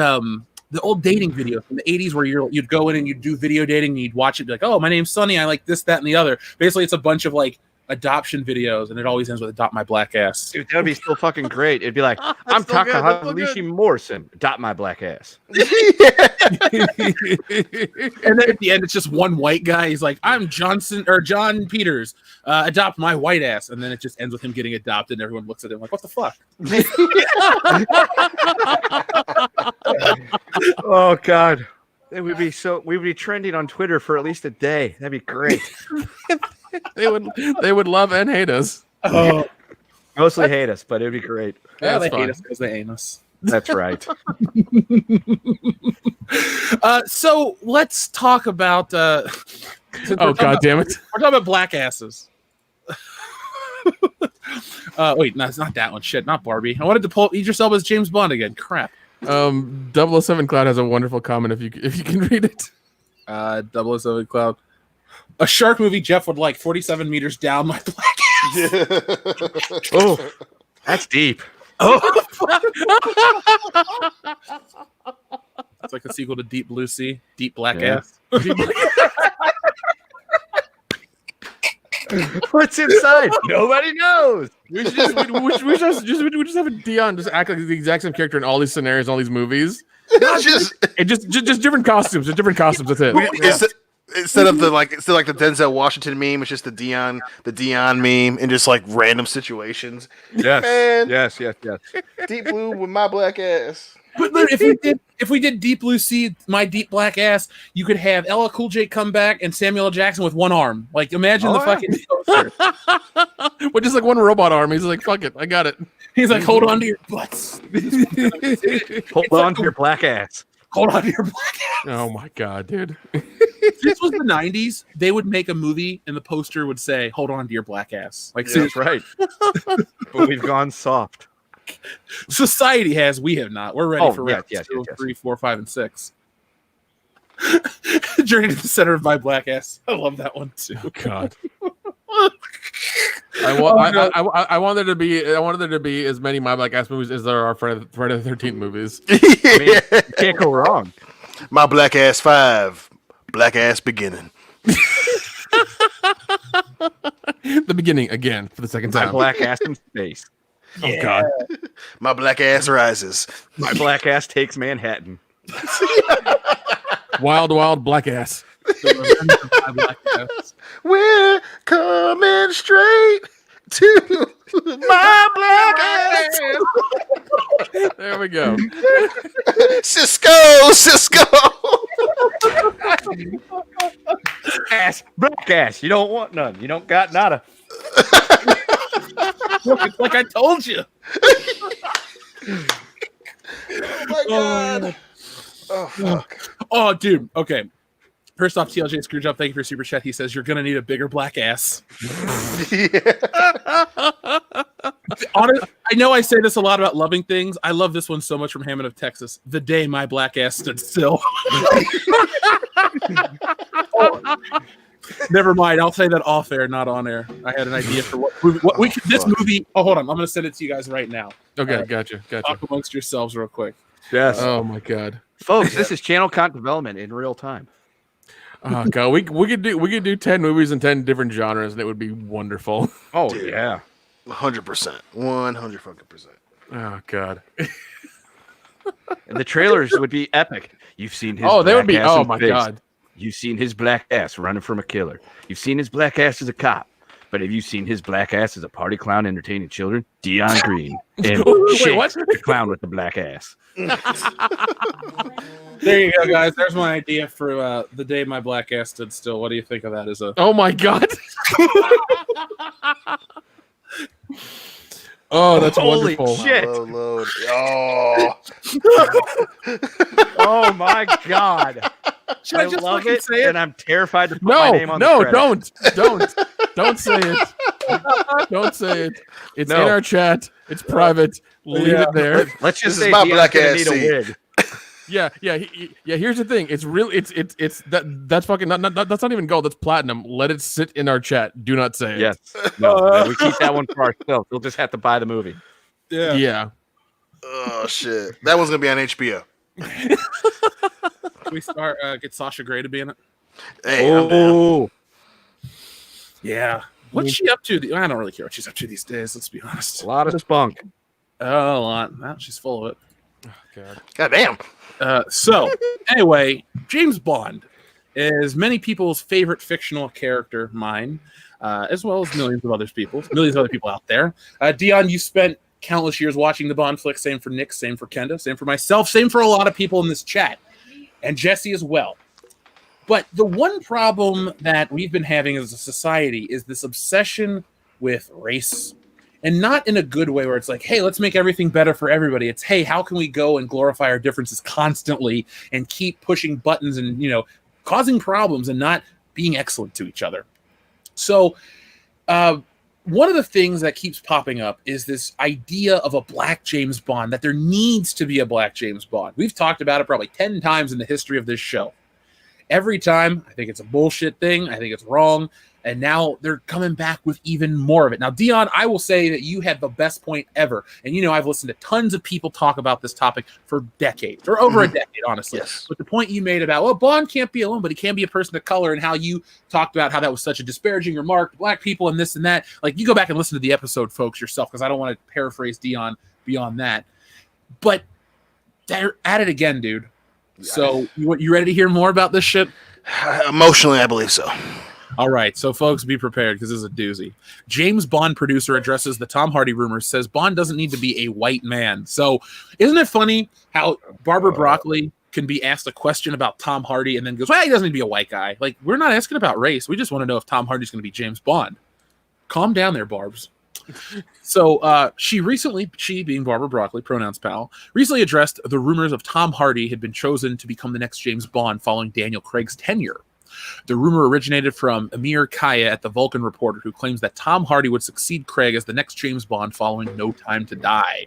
dating video from the 80s where you'd go in and you'd do video dating and you'd watch it, be like, oh, my name's Sonny, I like this, that, and the other. Basically, it's a bunch of like adoption videos, and it always ends with adopt my black ass. Dude, that would be so fucking great. It'd be like, I'm Takahashi Morrison, adopt my black ass. And then at the end, it's just one white guy. He's like, I'm John Peters, adopt my white ass. And then it just ends with him getting adopted, and everyone looks at him like, what the fuck? Oh God. We would be trending on Twitter for at least a day. That'd be great. They would love and hate us. Oh, Mostly hate us, but it'd be great. yeah, That's they hate fine. us because they ain't us. That's right. So let's talk about. Oh God damn it! We're talking about black asses. Wait, no, it's not that one. Shit, not Barbie. I wanted to pull Eat Yourself as James Bond again. Crap. 007 Cloud has a wonderful comment if you can read it. 007 Cloud. A shark movie Jeff would like 47 meters down my black ass. Oh, that's deep. It's like the sequel to Deep Blue Sea, Deep Black Yeah. Ass. What's inside? Nobody knows. We just have a Dion just act like the exact same character in all these scenarios, all these movies. It's just different costumes. Just different costumes. That's it. Instead of the Denzel Washington meme, it's just the Dion meme in just like random situations. Yes. Man. Yes. Deep blue with my black ass. But if we did Deep Blue Sea, My Deep Black Ass, you could have LL Cool J come back and Samuel L. Jackson with one arm. Like, imagine the fucking poster. With just like one robot arm. He's like, fuck it, I got it. He's like, hold on to your butts. Hold on to your black ass. Hold on to your black ass. Oh my god, dude. If this was the 90s, they would make a movie and the poster would say, hold on to your black ass. Like, That's right. But we've gone soft. Society has, we have not. We're ready for rounds yes. 3, 4, 5, and 6. Journey to the center of my black ass. I love that one too. Oh god. I want there to be as many My Black Ass movies as there are Friday the 13th movies. I mean, you can't go wrong. My Black Ass 5, Black Ass Beginning. The beginning again for the second My time. black ass in space. Oh god. My Black Ass Rises. My black ass takes Manhattan. Wild, wild black ass. The Revenge of My Black Ass. We're coming straight to my black ass. There we go. Cisco. Ass, black ass. You don't want none. You don't got nada. Look, it's like I told you. Oh my god. Oh fuck. Oh, dude. Okay. First off, TLJ Screwjob, thank you for your super chat. He says you're gonna need a bigger black ass. I know I say this a lot about loving things. I love this one so much from Hammond of Texas. The day my black ass stood still. Never mind. I'll say that off air, not on air. I had an idea for what we could. This movie. Oh, hold on. I'm gonna send it to you guys right now. Okay, gotcha. Talk amongst yourselves real quick. Yes. Oh my god. Folks, this is channel content development in real time. Oh god, we could do 10 movies in 10 different genres and it would be wonderful. Oh, Dude. yeah. 100%. 100%. Oh god. And the trailers would be epic. You've seen his Oh, they would black be. ass Oh in my space. god. You've seen his black ass running from a killer. You've seen his black ass as a cop. But have you seen his black ass as a party clown entertaining children? Dion Green. And Wait, what? the clown with the black ass. There you go, guys. There's my idea for the day my black ass stood still. What do you think of that? As a Oh my god. Oh, that's Holy wonderful. shit. Load. Oh. Oh my god. Should I just love fucking it, say it? and I'm terrified to put my name on the No, credit. don't say it. Don't say it. It's No. in our chat. It's private. Leave it there. Let's just This is say my Dion's black gonna ass need a seat. wig. Yeah. Here's the thing. It's really it's that's fucking not that's not even gold. That's platinum. Let it sit in our chat. Do not say it. Yes. No, we keep that one for ourselves. We'll just have to buy the movie. Yeah. Oh shit. That one's gonna be on HBO. Can we start get Sasha Grey to be in it? Hey, I'm down. Oh, Yeah. What's she up to? I don't really care what she's up to these days. Let's be honest. a lot of spunk. Oh, a lot. Well, she's full of it. God. God damn. So, anyway, James Bond is many people's favorite fictional character, mine, as well as millions of other people out there. Dion, you spent countless years watching the Bond flick. Same for Nick, same for Kenda, same for myself, same for a lot of people in this chat, and Jesse as well. But the one problem that we've been having as a society is this obsession with race. And not in a good way where it's like, hey, let's make everything better for everybody. It's, hey, how can we go and glorify our differences constantly and keep pushing buttons and, causing problems and not being excellent to each other. So one of the things that keeps popping up is this idea of a black James Bond, that there needs to be a black James Bond. We've talked about it probably 10 times in the history of this show. Every time, I think it's a bullshit thing. I think it's wrong. And now they're coming back with even more of it. Now, Dion, I will say that you had the best point ever. And, I've listened to tons of people talk about this topic for decades, or over a decade, honestly. Yes. But the point you made about, well, Bond can't be alone, but he can be a person of color, and how you talked about how that was such a disparaging remark to black people and this and that. Like, you go back and listen to the episode, folks, yourself, because I don't want to paraphrase Dion beyond that. But they're at it again, dude. So, you ready to hear more about this shit? Emotionally, I believe so. All right, so folks, be prepared because this is a doozy. James Bond producer addresses the Tom Hardy rumors, says Bond doesn't need to be a white man. So isn't it funny how Barbara Broccoli can be asked a question about Tom Hardy and then goes, well, he doesn't need to be a white guy. Like, we're not asking about race. We just want to know if Tom Hardy's going to be James Bond. Calm down there, Barbs. So she being Barbara Broccoli, pronouns pal, recently addressed the rumors of Tom Hardy had been chosen to become the next James Bond following Daniel Craig's tenure. The rumor originated from Amir Kaya at the Vulcan Reporter, who claims that Tom Hardy would succeed Craig as the next James Bond following No Time to Die.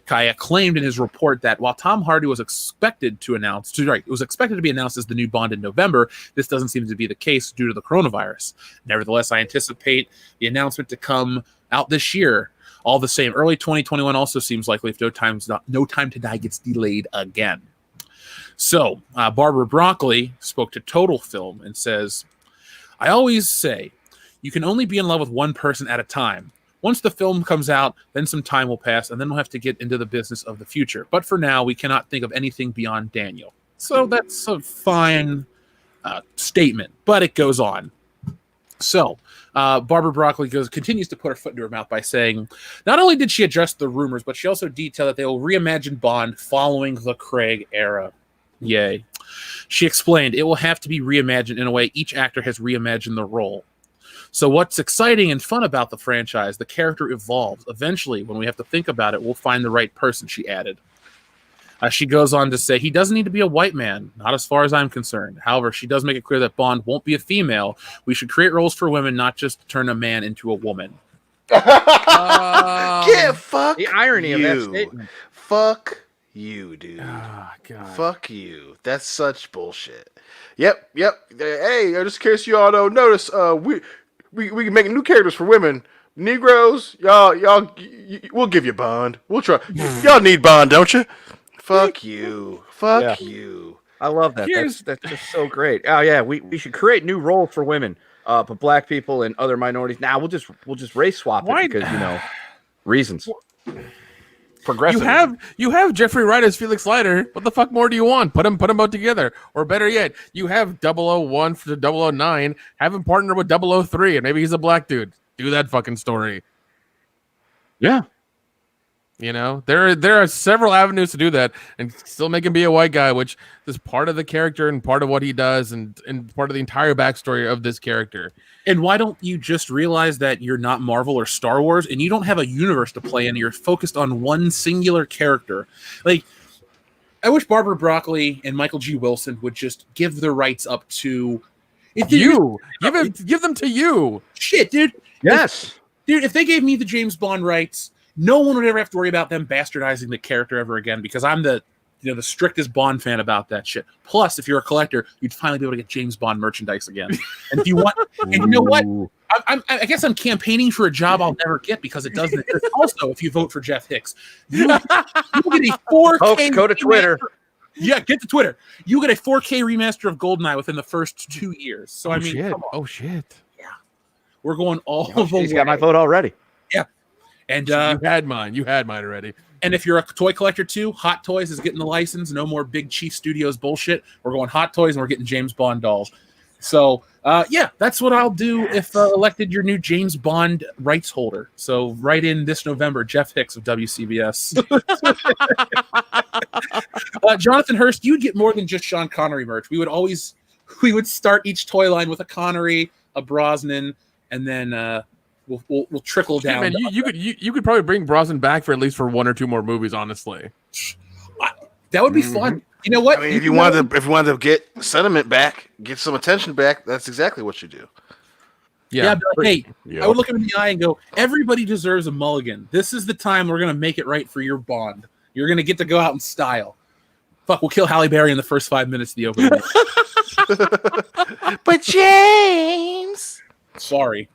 Kaya claimed in his report that while Tom Hardy was expected to be announced as the new Bond in November, this doesn't seem to be the case due to the coronavirus. Nevertheless, I anticipate the announcement to come out this year. All the same, early 2021 also seems likely if No Time to Die gets delayed again. So, Barbara Broccoli spoke to Total Film and says, I always say, you can only be in love with one person at a time. Once the film comes out, then some time will pass, and then we'll have to get into the business of the future. But for now, we cannot think of anything beyond Daniel. So that's a fine statement, but it goes on. So, Barbara Broccoli continues to put her foot into her mouth by saying, not only did she address the rumors, but she also detailed that they will reimagine Bond following the Craig era. Yay. She explained, it will have to be reimagined in a way each actor has reimagined the role. So what's exciting and fun about the franchise, the character evolves. Eventually, when we have to think about it, we'll find the right person, she added. She goes on to say, he doesn't need to be a white man, not as far as I'm concerned. However, she does make it clear that Bond won't be a female. We should create roles for women, not just turn a man into a woman. Fuck the irony you. of that statement. Fuck you, dude. Oh, God. Fuck you. That's such bullshit. Yep. Hey, just in case you all don't notice, we can make new characters for women. Negroes, y'all, we'll give you Bond. We'll try. Y'all need Bond, don't you? Fuck you. Fuck you. I love that. That's just so great. Oh yeah, we should create new roles for women, but black people and other minorities. Now we'll just race swap it because reasons. Progressive. You have Jeffrey Wright as Felix Leiter. What the fuck more do you want? Put them both together. Or better yet, you have 001 to 009. Have him partner with 003, and maybe he's a black dude. Do that fucking story. Yeah. There are several avenues to do that and still make him be a white guy, which is part of the character and part of what he does and part of the entire backstory of this character. And why don't you just realize that you're not Marvel or Star Wars and you don't have a universe to play in? You're focused on one singular character. Like, I wish Barbara Broccoli and Michael G. Wilson would just give the rights up to you. Give them to you. Shit, dude. Yes. If they gave me the James Bond rights, no one would ever have to worry about them bastardizing the character ever again because I'm the strictest Bond fan about that shit. Plus, if you're a collector, you'd finally be able to get James Bond merchandise again. And if you want, and you know what? I guess I'm campaigning for a job I'll never get because it doesn't exist. Also, if you vote for Jeff Hicks, you get a 4K. Folks, go to Twitter. Yeah, get to Twitter. You get a 4K remaster of GoldenEye within the first 2 years. So I mean, shit. Come on. Oh shit! Yeah, we're going all the way. He's got my vote already. Yeah, and you had mine. You had mine already. And if you're a toy collector too, Hot Toys is getting the license. No more Big Chief Studios bullshit. We're going Hot Toys and we're getting James Bond dolls. So, yeah, that's what I'll do if elected your new James Bond rights holder. So write in this November, Jeff Hicks of WCBS. Jonathan Hurst, you'd get more than just Sean Connery merch. We would start each toy line with a Connery, a Brosnan, and then we'll trickle down. Man, you could probably bring Brosnan back for at least for 1 or 2 more movies. Honestly, that would be fun. You know what? I mean, if you wanted to get sentiment back, get some attention back, that's exactly what you do. Yeah, but hey, I would look him in the eye and go, everybody deserves a mulligan. This is the time we're going to make it right for your Bond. You're going to get to go out in style. Fuck, we'll kill Halle Berry in the first 5 minutes of the opening. But James! Sorry.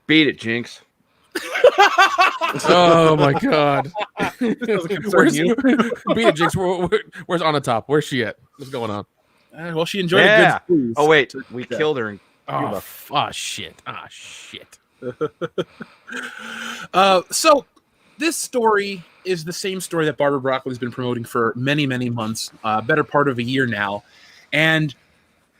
Beat it, Jinx. Oh my god. Beat it, Jinx. Where's on the top? Where's she at? What's going on? Well, she enjoyed a good cruise. Oh wait, we killed her in Cuba. Shit. Shit. So this story is the same story that Barbara Broccoli's been promoting for many, many months, better part of a year now. And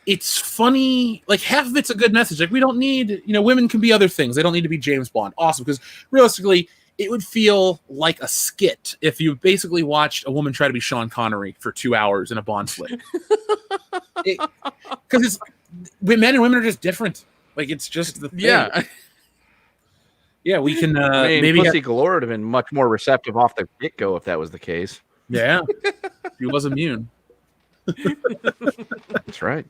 it's funny. Like half of it's a good message. Like we don't need, women can be other things. They don't need to be James Bond. Awesome, because realistically, it would feel like a skit if you basically watched a woman try to be Sean Connery for 2 hours in a Bond flick. Because men and women are just different. Like it's just the thing. Yeah, we can maybe Pussy Galore would have been much more receptive off the get-go if that was the case. Yeah, he was immune. That's right.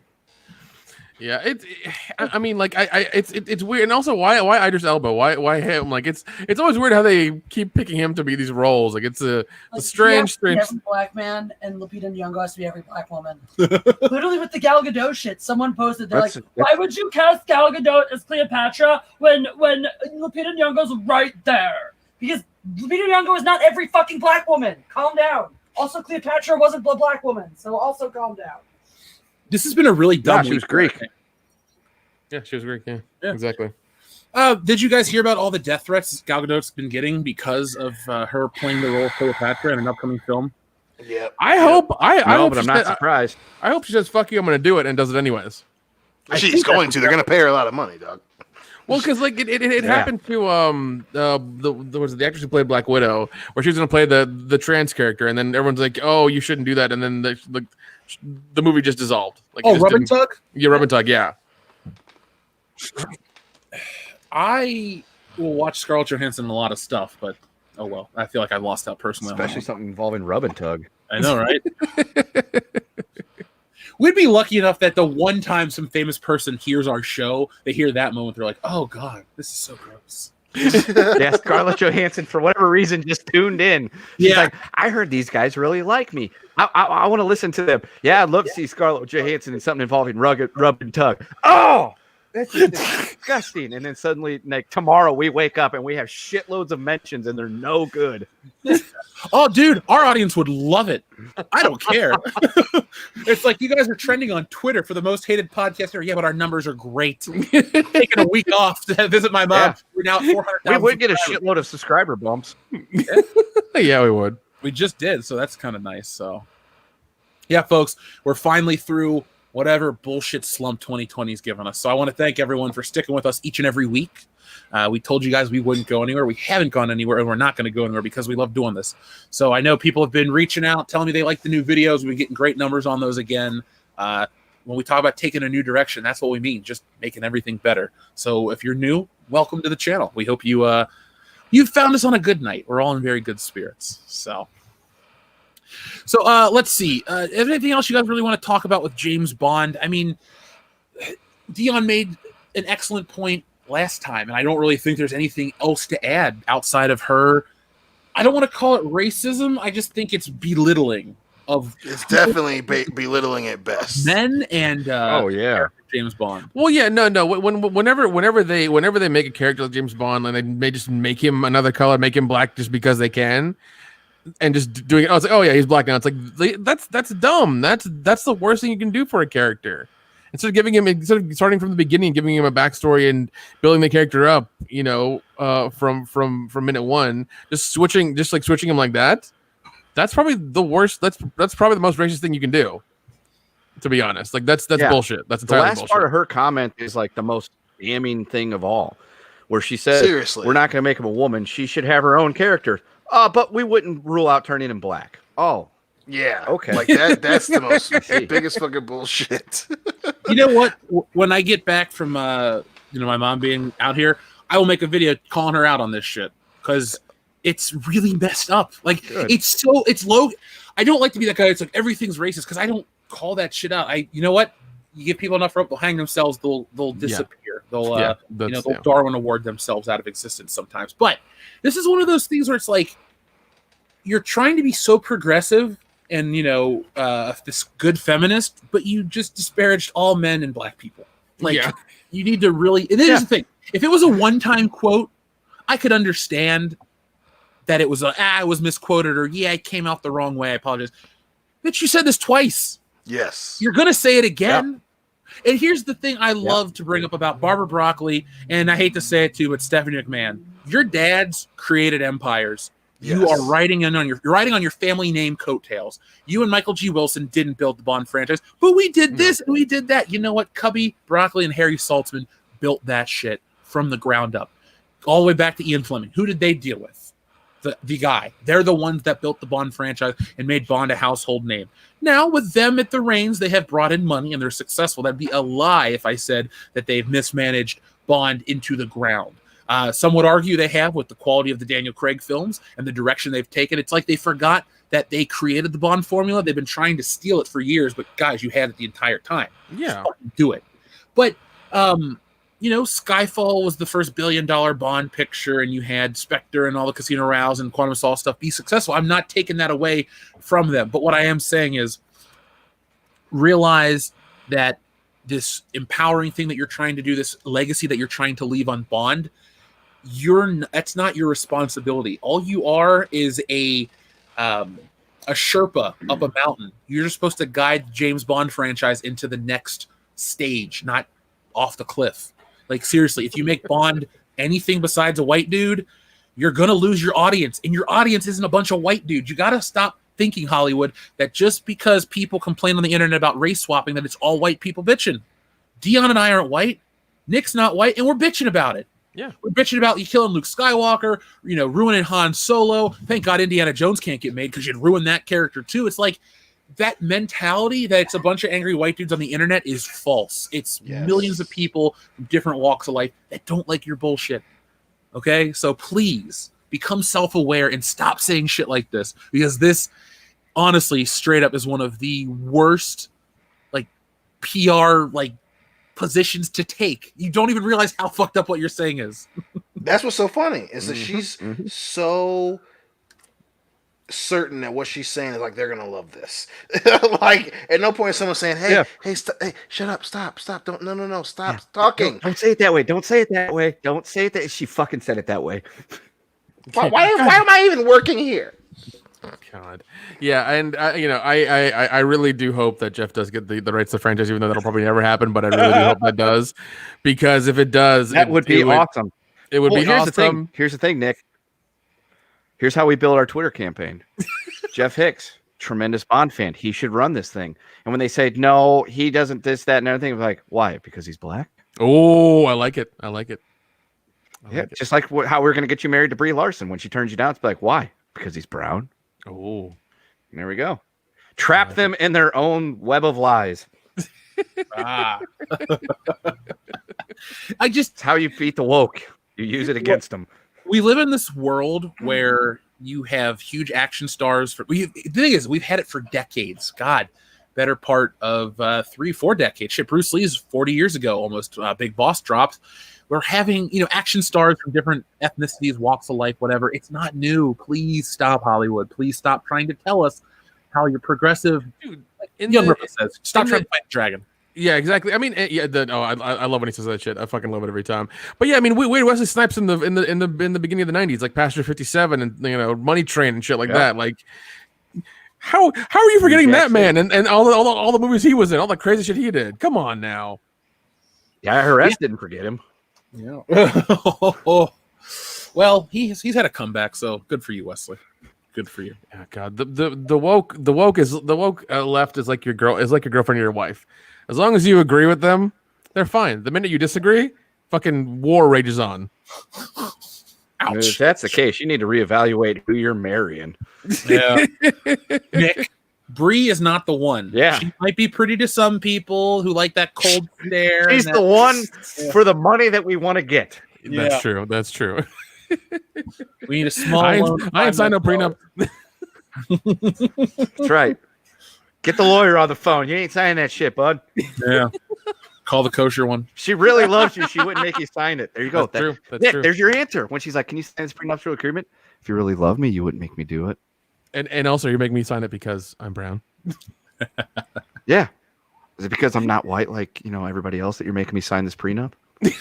Yeah, it's weird, and also why Idris Elba? Why him? Like it's always weird how they keep picking him to be these roles. Like it's a strange. Every black man and Lupita Nyong'o has to be every black woman. Literally with the Gal Gadot shit, someone posted they're like, "Why would you cast Gal Gadot as Cleopatra when Lupita Nyong'o's right there?" Because Lupita Nyong'o is not every fucking black woman. Calm down. Also, Cleopatra wasn't a black woman, so also calm down. This has been a really dumb. She was Greek. Yeah, she was Greek. Yeah, exactly. Did you guys hear about all the death threats Gal Gadot's been getting because of her playing the role of Cleopatra in an upcoming film? Yeah. I hope. I hope but I'm not surprised. I hope she says "fuck you," I'm going to do it, and does it anyways. She's going to. They're going to pay her a lot of money, dog. Well, because like it happened to the actress who played Black Widow, where she was going to play the trans character, and then everyone's like, "Oh, you shouldn't do that," and then the movie just dissolved. Like, Rub and Tug? Yeah, Rub and Tug. Yeah. I will watch Scarlett Johansson in a lot of stuff, but oh well. I feel like I've lost out personally. Especially something involving Rub and Tug. I know, right? We'd be lucky enough that the one time some famous person hears our show, they hear that moment, they're like, "Oh God, this is so gross." Yeah, Scarlett Johansson, for whatever reason, just tuned in. She's like, "I heard these guys really like me. I want to listen to them. Yeah, I'd love to see Scarlett Johansson in something involving Rub and Tug. Oh, that's disgusting." And then suddenly, like tomorrow, we wake up and we have shitloads of mentions, and they're no good. Oh, dude, our audience would love it. I don't care. It's like you guys are trending on Twitter for the most hated podcast ever. Yeah, but our numbers are great. Taking a week off to visit my mom. Yeah. We're now at 400,000. We would get a shitload of subscriber bumps. Yeah, we would. We just did, so that's kind of nice. So, yeah, folks, we're finally through whatever bullshit slump 2020 has given us. So I want to thank everyone for sticking with us each and every week. We told you guys we wouldn't go anywhere. We haven't gone anywhere, and we're not going to go anywhere because we love doing this. So I know people have been reaching out, telling me they like the new videos. We've been getting great numbers on those again. When we talk about taking a new direction, that's what we mean, just making everything better. So if you're new, welcome to the channel. We hope you found us on a good night. We're all in very good spirits. So let's see. Anything else you guys really want to talk about with James Bond? I mean, Dion made an excellent point last time, and I don't really think there's anything else to add outside of her. I don't want to call it racism. I just think it's belittling of. It's definitely belittling at best. Men and James Bond. Well, yeah, no. Whenever they make a character like James Bond, and they just make him another color, make him black just because they can. And just doing it, I was like, "Oh yeah, he's black now." It's like that's dumb. That's the worst thing you can do for a character. Instead of starting from the beginning, giving him a backstory and building the character up, from minute one, just switching him like that. That's probably the worst. That's probably the most racist thing you can do. To be honest, like that's bullshit. That's entirely bullshit. The last part of her comment is like the most damning thing of all, where she says, "Seriously, we're not going to make him a woman. She should have her own character." But we wouldn't rule out turning him black. Oh, yeah. Okay. Like that's the most biggest fucking bullshit. You know what? When I get back from my mom being out here, I will make a video calling her out on this shit because it's really messed up. Like it's low. I don't like to be that guy. It's like everything's racist because I don't call that shit out. You know what? You give people enough rope, they'll hang themselves. They'll disappear. They'll Darwin Award themselves out of existence sometimes. But this is one of those things where it's like you're trying to be so progressive and this good feminist, but you just disparaged all men and black people. Like you need to really. And here's the thing: if it was a one-time quote, I could understand that it was I was misquoted or it came out the wrong way. I apologize. But you said this twice. Yes. You're gonna say it again. Yep. And here's the thing I love to bring up about Barbara Broccoli, and I hate to say it too, but Stephanie McMahon. Your dads created empires. You are riding on your family name coattails. You and Michael G. Wilson didn't build the Bond franchise, but we did this and we did that. You know what? Cubby, Broccoli, and Harry Saltzman built that shit from the ground up, all the way back to Ian Fleming. Who did they deal with? The guy. They're the ones that built the Bond franchise and made Bond a household name. Now, with them at the reins, they have brought in money and they're successful. That'd be a lie if I said that they've mismanaged Bond into the ground. Some would argue they have, with the quality of the Daniel Craig films and the direction they've taken. It's like they forgot that they created the Bond formula. They've been trying to steal it for years, but guys, you had it the entire time. Yeah. Do it. But, Skyfall was the first billion-dollar Bond picture, and you had Spectre and all the Casino Royales and Quantum of Solace stuff be successful. I'm not taking that away from them. But what I am saying is realize that this empowering thing that you're trying to do, this legacy that you're trying to leave on Bond, that's not your responsibility. All you are is a Sherpa up a mountain. You're just supposed to guide the James Bond franchise into the next stage, not off the cliff. Like, seriously, if you make Bond anything besides a white dude, you're gonna lose your audience, and your audience isn't a bunch of white dudes. You gotta stop thinking, Hollywood, that just because people complain on the internet about race swapping, that it's all white people bitching. Dion and I aren't white. Nick's not white, and we're bitching about it. Yeah, we're bitching about you killing Luke Skywalker, ruining Han Solo. Thank God Indiana Jones can't get made because you'd ruin that character too. It's like that mentality that it's a bunch of angry white dudes on the internet is false. It's millions of people from different walks of life that don't like your bullshit. Okay, so please become self-aware and stop saying shit like this, because this, honestly, straight up is one of the worst, PR positions to take. You don't even realize how fucked up what you're saying is. That's what's so funny, is that she's so certain that what she's saying is they're gonna love this. At no point is someone saying, hey, shut up, stop, don't, no, stop talking. Don't say it that way. Don't say it that way. Don't say it that. She fucking said it that way. Why am I even working here? God, yeah, and I really do hope that Jeff does get the rights to the franchise, even though that'll probably never happen. But I really do hope that does, because if it does, that would be awesome. It would be awesome. Here's the thing, Nick. Here's how we build our Twitter campaign. Jeff Hicks, tremendous Bond fan. He should run this thing. And when they say no, he doesn't this, that, and everything, like, why? Because he's black. Oh, I like it. Just like how we're going to get you married to Brie Larson. When she turns you down, it's like, why? Because he's brown. Oh, there we go. Trap them in their own web of lies. It's how you beat the woke. You use it against them. We live in this world where you have huge action stars. The thing is, we've had it for decades. God, better part of 3-4 decades. Shit, Bruce Lee's 40 years ago, almost. Big Boss dropped. We're having, action stars from different ethnicities, walks of life, whatever. It's not new. Please stop, Hollywood. Please stop trying to tell us how you're progressive. Dude, Young Ripper says, stop trying to fight the dragon. Yeah, exactly. I mean, I love when he says that shit. I fucking love it every time. But yeah, I mean, we Wesley Snipes in the beginning of the 90s, like Passenger 57 and Money Train and shit like that. Like, how are you forgetting that man and all the movies he was in, all the crazy shit he did? Come on now. Yeah, IRS didn't forget him. Yeah. Well, he's had a comeback, so good for you, Wesley. Good for you. Yeah, God, the woke left is like your girlfriend or your wife. As long as you agree with them, they're fine. The minute you disagree, fucking war rages on. Ouch. If that's the case, you need to reevaluate who you're marrying. Yeah. Nick, Bree is not the one. Yeah. She might be pretty to some people who like that cold stare. She's the one for the money that we want to get. That's true. That's true. We need a small I ain't signed no prenup. That's right. Get the lawyer on the phone. You ain't signing that shit, bud. Yeah. Call the kosher one. She really loves you. She wouldn't make you sign it. There you go. That's true. That's Nick, true. there's your answer. When she's like, can you sign this prenuptial agreement? If you really love me, you wouldn't make me do it. And also, you're making me sign it because I'm brown. Yeah. Is it because I'm not white like, everybody else that you're making me sign this prenup? There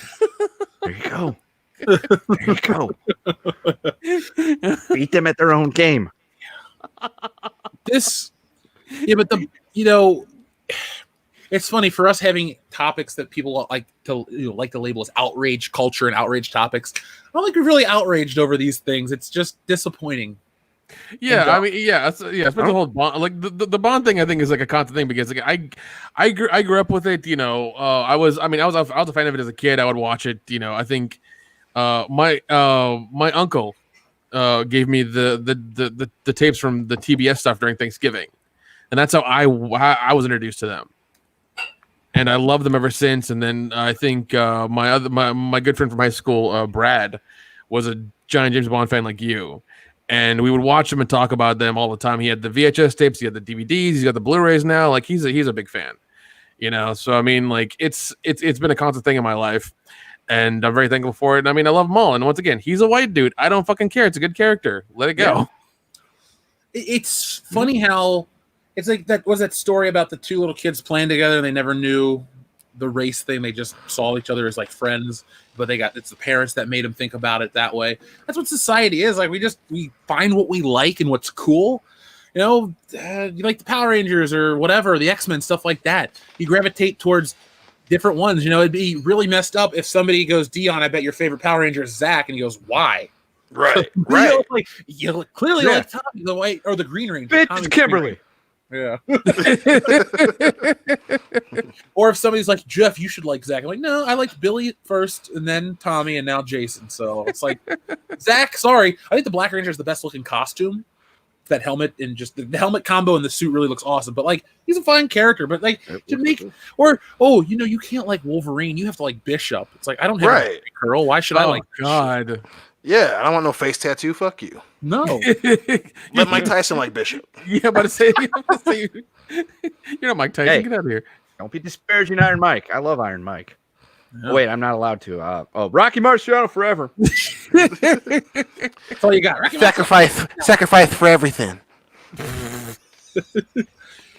you go. There you go. Beat them at their own game. It's funny for us having topics that people like to label as outrage culture and outrage topics. I don't think we're really outraged over these things. It's just disappointing. Yeah, I mean, especially the whole Bond, like the Bond thing. I think is like a constant thing because like I grew up with it. You know, I was a fan of it as a kid. I would watch it. You know, I think my uncle gave me the tapes from the TBS stuff during Thanksgiving, and that's how I was introduced to them. And I love them ever since. And then I think my good friend from high school, Brad, was a giant James Bond fan like you. And we would watch them and talk about them all the time. He had the VHS tapes, he had the DVDs, he's got the Blu-rays now. Like he's a big fan, you know. So I mean, like it's been a constant thing in my life, and I'm very thankful for it. And I mean, I love him all. And once again, he's a white dude. I don't fucking care. It's a good character. Let it go. Yeah. It's funny how it's like that story about the two little kids playing together. And they never knew the race thing. They just saw each other as like friends. But it's the parents that made them think about it that way. That's what society is. Like we find what we like and what's cool. You know, you like the Power Rangers or whatever, the X-Men, stuff like that. You gravitate towards different ones. You know, it'd be really messed up if somebody goes, Dion, I bet your favorite Power Ranger is Zach, and he goes, why? Right, right. You clearly like Tommy, the white or the Green Ranger. It's Kimberly. Yeah. Or if somebody's like, Jeff, you should like Zach. I'm like, no, I liked Billy first and then Tommy and now Jason. So it's like, Zach, sorry. I think the Black Ranger is the best looking costume. That helmet and just the helmet combo and the suit really looks awesome. But like, he's a fine character. But like, to make, or, you know, you can't like Wolverine. You have to like Bishop. It's like, I don't have a curl. Why should I like God? Yeah, I don't want no face tattoo. Fuck you. No. Let Mike Tyson like Bishop. Yeah, but say you're not Mike Tyson. Hey, get out of here. Don't be disparaging Iron Mike. I love Iron Mike. No. Wait, I'm not allowed to. Rocky Marciano forever. That's all you got. Sacrifice for everything.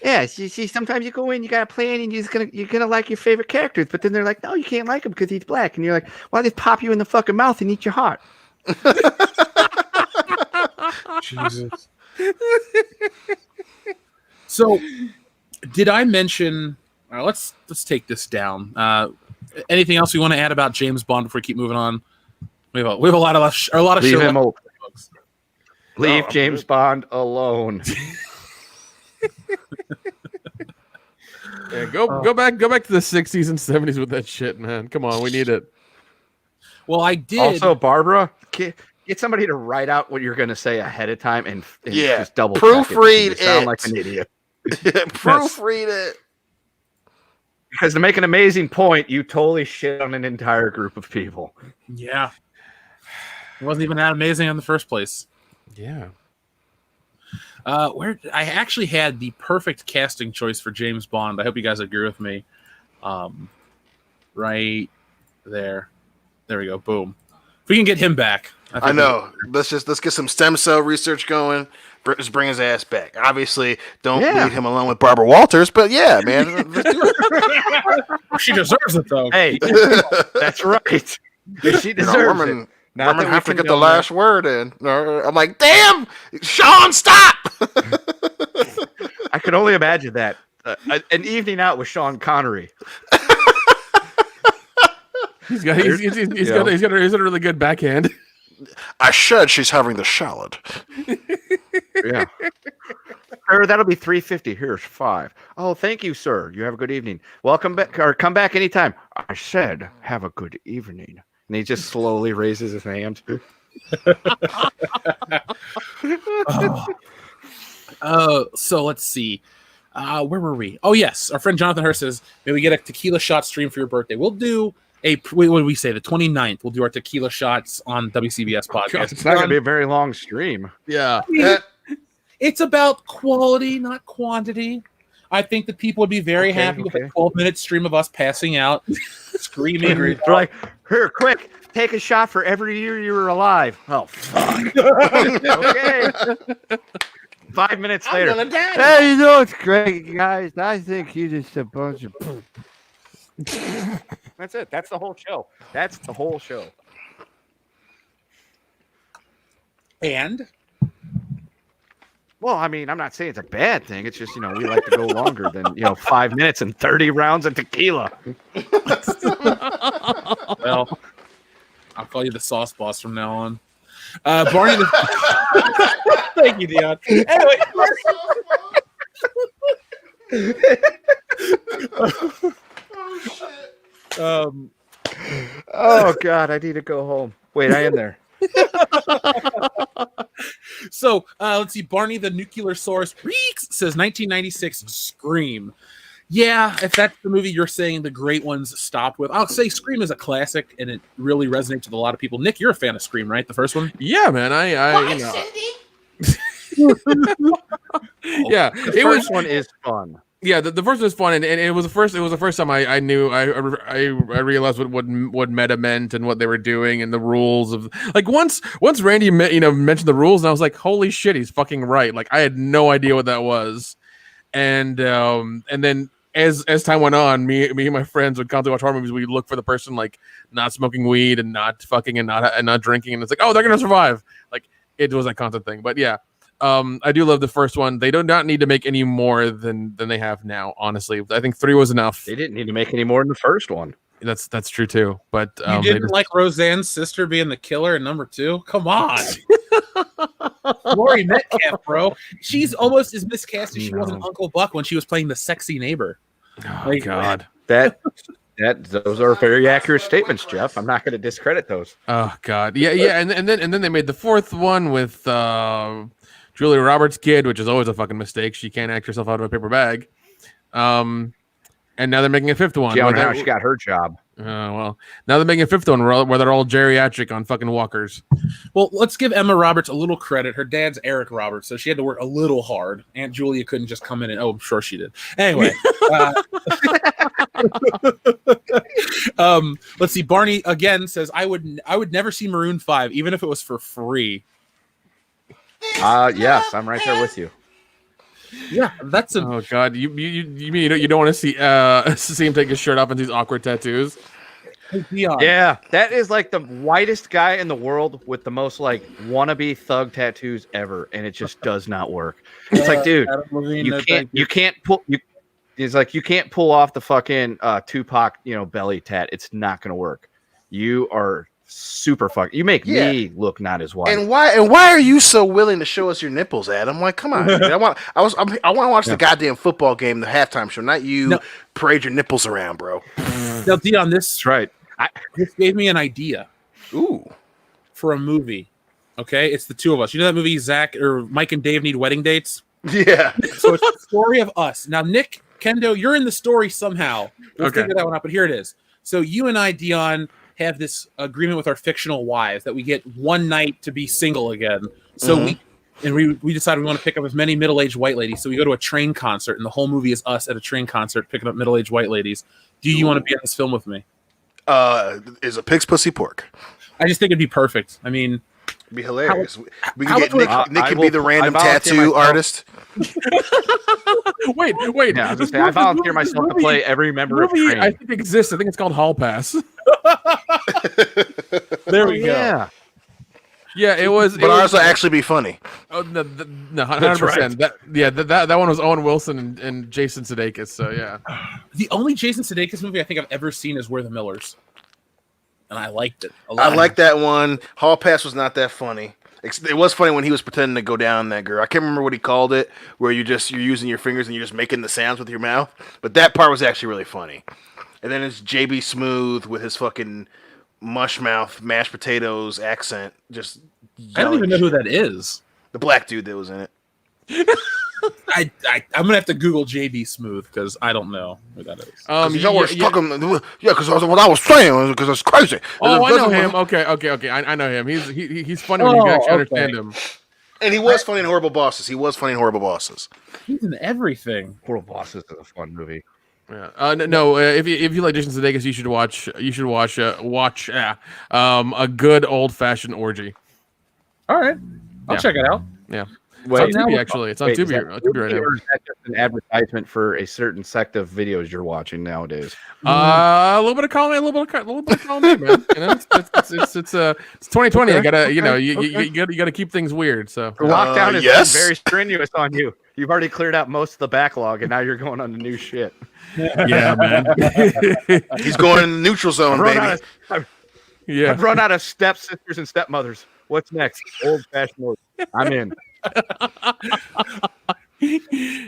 Yeah, see, sometimes you go in, you got a plan, and you're gonna like your favorite characters, but then they're like, no, you can't like him because he's black, and you're like, why they pop you in the fucking mouth and eat your heart? Jesus. So, did I mention? Let's take this down. Anything else we want to add about James Bond before we keep moving on? We have a lot of Leave him open. Leave James Bond alone. Yeah, go back to the 60s and 70s with that shit, man. Come on, we need it. Well, I did. Also, Barbara, get somebody to write out what you're going to say ahead of time and just double proofread it. Sound like an idiot. Proofread it. Because to make an amazing point, you totally shit on an entire group of people. Yeah. It wasn't even that amazing in the first place. Yeah. Where I actually had the perfect casting choice for James Bond. I hope you guys agree with me. Right there. There we go. Boom. If we can get him back. I know. Let's get some stem cell research going. Just bring his ass back. Obviously, don't leave him alone with Barbara Walters, but yeah, man. Let's do it. She deserves it, though. Hey, that's right. She deserves it. Women have to get the last word in. I'm like, damn, Sean, stop. I could only imagine that. An evening out with Sean Connery. He's got a really good backhand. I should. She's having the salad. Yeah. Sir, that'll be $3.50. Here's $5. Oh, thank you, sir. You have a good evening. Welcome back, or come back anytime. I said, have a good evening. And he just slowly raises his hand. So let's see. Where were we? Oh, yes. Our friend Jonathan Hurst says, may we get a tequila shot stream for your birthday? We'll do what did we say? The 29th. We'll do our tequila shots on WCBS podcast. God, it's not going to be a very long stream. Yeah. It's about quality, not quantity. I think that people would be very happy with a 12-minute stream of us passing out, screaming. They're like, here, quick, take a shot for every year you were alive. Oh, fuck. Okay. 5 minutes later. Hey, you know it's great, guys. I think you just a bunch of. That's it. That's the whole show. That's the whole show. And? Well, I mean, I'm not saying it's a bad thing. It's just, we like to go longer than, 5 minutes and 30 rounds of tequila. Well, I'll call you the sauce boss from now on. Barney Thank you, Dion. Anyway, Oh God, I need to go home. Wait, I am there. So let's see. Barney the Nuclear Source Reeks says 1996 Scream. Yeah, if that's the movie you're saying the great ones stopped with, I'll say Scream is a classic and it really resonates with a lot of people. Nick, you're a fan of Scream, right? The first one? Yeah, man. Yeah, The first one is fun. Yeah, the first was fun, and it was the first. It was the first time I knew I realized what meta meant and what they were doing and the rules of like once Randy mentioned the rules and I was like, holy shit, he's fucking right. Like I had no idea what that was, and then as time went on, me and my friends would constantly watch horror movies. We'd look for the person like not smoking weed and not fucking and not drinking, and it's like, oh, they're gonna survive. Like it was a constant thing, but yeah. I do love the first one. They do not need to make any more than they have now. Honestly, I think 3 was enough. They didn't need to make any more than the first one. That's true too. But you didn't like Roseanne's sister being the killer in number 2? Come on, Lori Metcalf, bro. She's almost as miscast as she was in Uncle Buck when she was playing the sexy neighbor. Oh God, those are very accurate statements, Jeff. I'm not going to discredit those. Oh God, yeah, and then they made the 4th one with Julia Roberts' kid, which is always a fucking mistake. She can't act herself out of a paper bag. And now they're making a 5th one. Yeah, how she got her job. Well, now they're making a 5th one where they're all geriatric on fucking walkers. Well, let's give Emma Roberts a little credit. Her dad's Eric Roberts, so she had to work a little hard. Aunt Julia couldn't just come in and, I'm sure she did. Anyway. Let's see. Barney again says, I would never see Maroon 5, even if it was for free. Yes, I'm right there with you. Yeah, that's oh God, you mean you don't want to see him take his shirt off and these awkward tattoos? Yeah, that is like the whitest guy in the world with the most like wannabe thug tattoos ever, and it just does not work. It's like, dude, you can't pull. It's like you can't pull off the fucking Tupac, belly tat. It's not gonna work. You are super fuck. You make me look not as white. And why are you so willing to show us your nipples, Adam? Like, come on, dude. I want to watch the goddamn football game, the halftime show, not you parade your nipples around, bro. Now, Dion, That's right. This gave me an idea. Ooh, for a movie. Okay, it's the two of us. You know that movie, Mike and Dave Need Wedding Dates? Yeah. So it's the story of us. Now, Nick, Kendo, you're in the story somehow. We'll figure that one out. But here it is. So you and I, Dion, have this agreement with our fictional wives that we get one night to be single again. So we decide we want to pick up as many middle-aged white ladies. So we go to a train concert, and the whole movie is us at a train concert picking up middle-aged white ladies. Do you want to be in this film with me? Is a pig's pussy pork? I just think it'd be perfect. I mean, it'd be hilarious. We can get Nick can be the random tattoo myself. Artist. Wait. Yeah, I volunteer myself to play every member of Train. I think exists. I think it's called Hall Pass. There we go. Yeah, it was. But also actually be funny. Oh no, 100%. That one was Owen Wilson and Jason Sudeikis. So yeah, the only Jason Sudeikis movie I think I've ever seen is We're the Millers, and I liked it a lot. I like that one. Hall Pass was not that funny. It was funny when he was pretending to go down on that girl. I can't remember what he called it, where you're using your fingers and you're just making the sounds with your mouth. But that part was actually really funny. And then it's JB Smooth with his fucking mush mouth, mashed potatoes accent. Just I don't even know who that is. The black dude that was in it. I'm gonna have to Google JB Smooth because I don't know who that is. Because what I was saying because it's crazy. Oh, I know him. Okay. I know him. He's funny when you can actually understand him. And he was funny in Horrible Bosses. He's in everything. Horrible Bosses is a fun movie. Yeah. If you like Jason Sudeikis, you should watch a good old fashioned orgy. All right, I'll check it out. Yeah. Wait, it's on Tubi, actually. It's on Tubi right now. Or is that just an advertisement for a certain sect of videos you're watching nowadays? A little bit of column A, a little bit of column B, man. It's 2020. Okay. You gotta keep things weird. So the lockdown has been very strenuous on you. You've already cleared out most of the backlog, and now you're going on the new shit. Yeah, man. He's going in the neutral zone, baby. I've run out of stepsisters and stepmothers. What's next? Old fashioned. I'm in.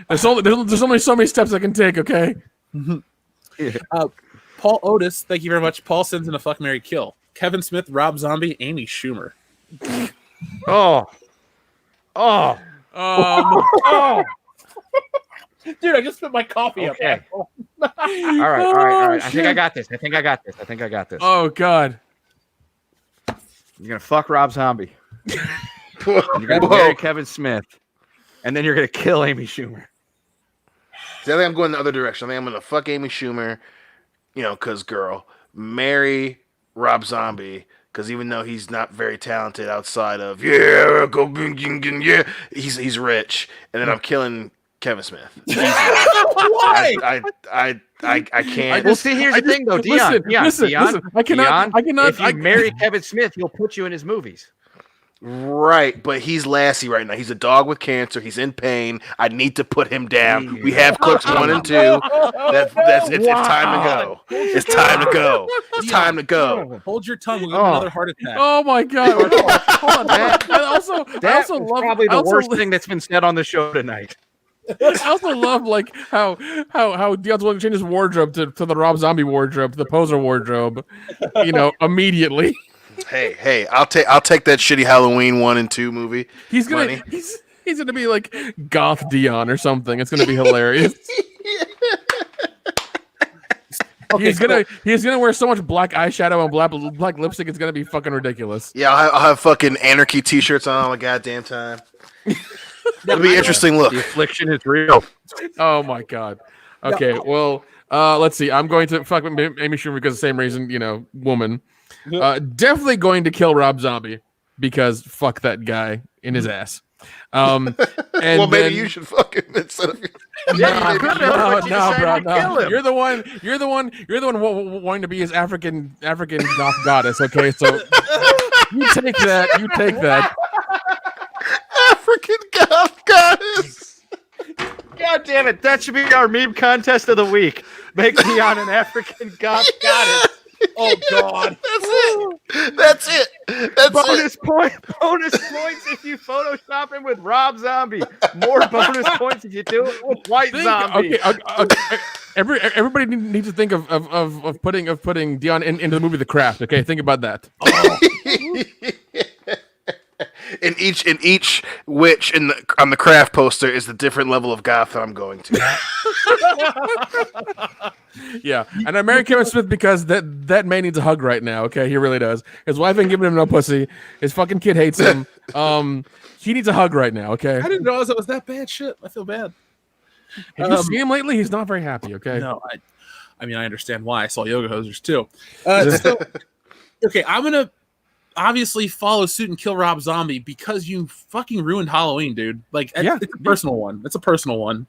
There's only so many steps I can take. Okay. Paul Otis, thank you very much. Paul sends in a fuck, marry, kill. Kevin Smith, Rob Zombie, Amy Schumer. Oh. Dude, I just put my coffee Okay. up. All right. I think shit. I got this. Oh God. You're gonna fuck Rob Zombie. Whoa. You're gonna marry Kevin Smith, and then you're gonna kill Amy Schumer. See, I think I'm going the other direction. I think I'm going to fuck Amy Schumer, because girl. Marry Rob Zombie, because even though he's not very talented outside of, he's rich. And then I'm killing Kevin Smith. Why? I can't. Well, see, here's the thing, though, Dion. Listen, I cannot. If you marry Kevin Smith, he'll put you in his movies. Right, but he's Lassie right now. He's a dog with cancer. He's in pain. I need to put him down. We have clips 1 and 2. That's it's time to go. It's time to go. It's time to go. Hold your tongue. We'll get another heart attack. Oh my God. Hold on. I also love probably the worst thing that's been said on the show tonight. I also love like how Dion's willing to change his wardrobe to the Rob Zombie wardrobe, to the poser wardrobe, immediately. Hey, I'll take that shitty Halloween 1 and 2 movie. He's gonna be like goth Dion or something. It's gonna be hilarious. Okay, he's gonna wear so much black eyeshadow and black lipstick. It's gonna be fucking ridiculous. Yeah, I'll have fucking anarchy t-shirts on all the goddamn time. It'll be an interesting look. The affliction is real. Oh my God. Okay, well, let's see. I'm going to fuck Amy Schumer because of the same reason, woman. Definitely going to kill Rob Zombie because fuck that guy in his ass. And well, maybe you should fuck him instead of. No, bro. You're the one wanting to be his African goth goddess. Okay, so you take that. African goth goddess. God damn it! That should be our meme contest of the week. Make Dion an African goth goddess. Oh God! That's it. Bonus points if you Photoshop him with Rob Zombie. More bonus points if you do it with White Zombie. Okay. Everybody needs to think of putting Dion into the movie The Craft. Okay, think about that. In each witch on the Craft poster is the different level of goth that I'm going to. Yeah, and I married Kevin Smith because that man needs a hug right now. Okay, he really does. His wife ain't giving him no pussy. His fucking kid hates him. He needs a hug right now. Okay. I didn't realize it was that bad. Shit, I feel bad. Have you seen him lately? He's not very happy. Okay. No, I mean I understand why. I saw Yoga Hosers too. Okay, I'm gonna obviously follow suit and kill Rob Zombie because you fucking ruined Halloween, dude. Like, it's a personal one. It's a personal one.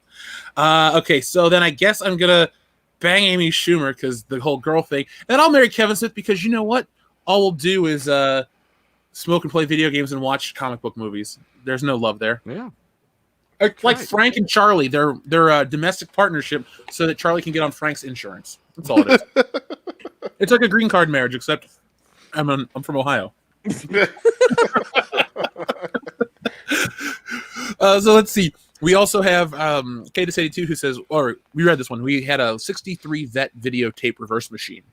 Okay, so then I guess I'm gonna bang Amy Schumer because the whole girl thing, and I'll marry Kevin Smith because you know what? All we'll do is smoke and play video games and watch comic book movies. There's no love there. Yeah. Like Frank and Charlie, they're a domestic partnership so that Charlie can get on Frank's insurance. That's all it is. It's like a green card marriage, except I'm from Ohio. So let's see. We also have K282 who says, or we read this one. We had a 63 vet videotape reverse machine.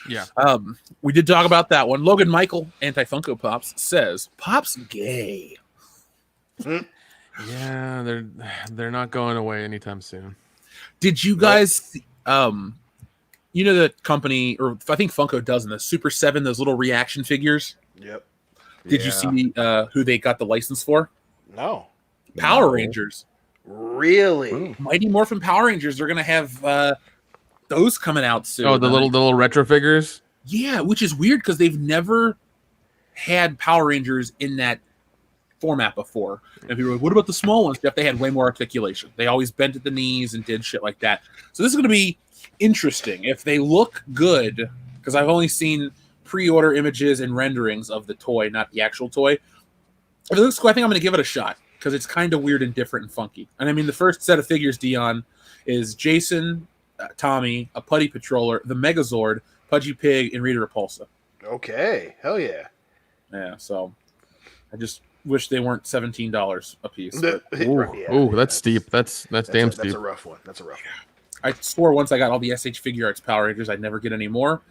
Yeah. We did talk about that one. Logan Michael, anti-Funko Pops, says, Pop's gay. Yeah, they're not going away anytime soon. Did you guys you know the company, or I think Funko does in the Super 7, those little reaction figures? Yep. Did you see who they got the license for? No. Power Rangers. Really? Mighty Morphin Power Rangers. They're going to have those coming out soon. Oh, the little retro figures? Yeah, which is weird because they've never had Power Rangers in that format before. And people were like, what about the small ones? Jeff, they had way more articulation. They always bent at the knees and did shit like that. So this is going to be interesting. If they look good, because I've only seen pre-order images and renderings of the toy, not the actual toy. If it looks cool, I think I'm going to give it a shot because it's kind of weird and different and funky. And I mean, the first set of figures, Dion, is Jason, Tommy, a Putty Patroller, the Megazord, Pudgy Pig, and Rita Repulsa. Okay. Hell yeah. Yeah, so wish they weren't $17 a piece. But That's steep. That's damn steep. That's a rough one. I swore once I got all the SH Figure Arts Power Rangers, I'd never get any more.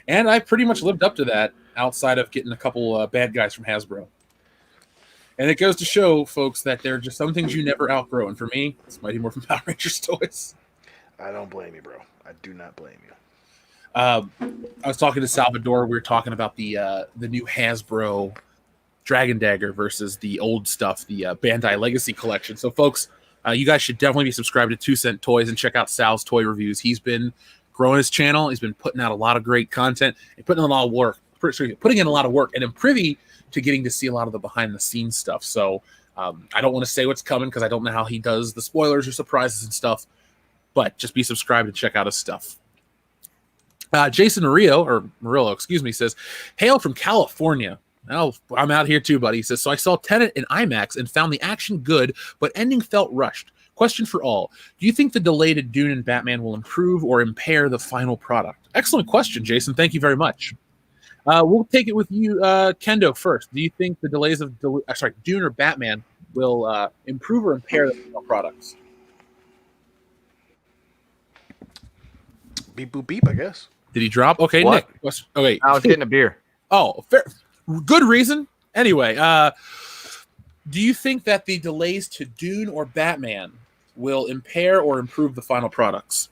And I pretty much lived up to that outside of getting a couple bad guys from Hasbro. And it goes to show, folks, that there are just some things you never outgrow. And for me, it's Mighty Morphin Power Rangers toys. I don't blame you, bro. I do not blame you. I was talking to Salvador. We were talking about the new Hasbro Dragon Dagger versus the old stuff, the Bandai Legacy Collection. So, folks, you guys should definitely be subscribed to 2 Cent Toys and check out Sal's toy reviews. He's been growing his channel. He's been putting out a lot of great content and putting in a lot of work. And I'm privy to getting to see a lot of the behind-the-scenes stuff. So I don't want to say what's coming because I don't know how he does the spoilers or surprises and stuff. But just be subscribed and check out his stuff. Jason Murillo, says, hail from California. Oh, I'm out here too, buddy. He says, so I saw Tenet in IMAX and found the action good, but ending felt rushed. Question for all. Do you think the delay to Dune and Batman will improve or impair the final product? Excellent question, Jason. Thank you very much. We'll take it with you, Kendo, first. Do you think the delays of Dune or Batman will improve or impair the final products? Beep, boop, beep, I guess. Did he drop? Okay, What? Nick. Oh, wait. I was getting a beer. Oh, fair. Good reason. Anyway, do you think that the delays to Dune or Batman will impair or improve the final products?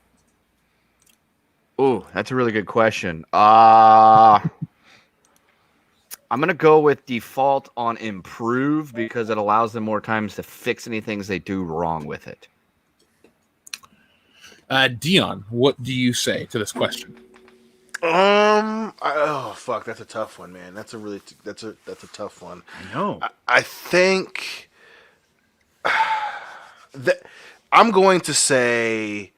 Ooh, that's a really good question. I'm going to go with default on improve because it allows them more times to fix any things they do wrong with it. Dion, what do you say to this question? Fuck, that's a tough one, man. That's a tough one. I know. I think that I'm going to say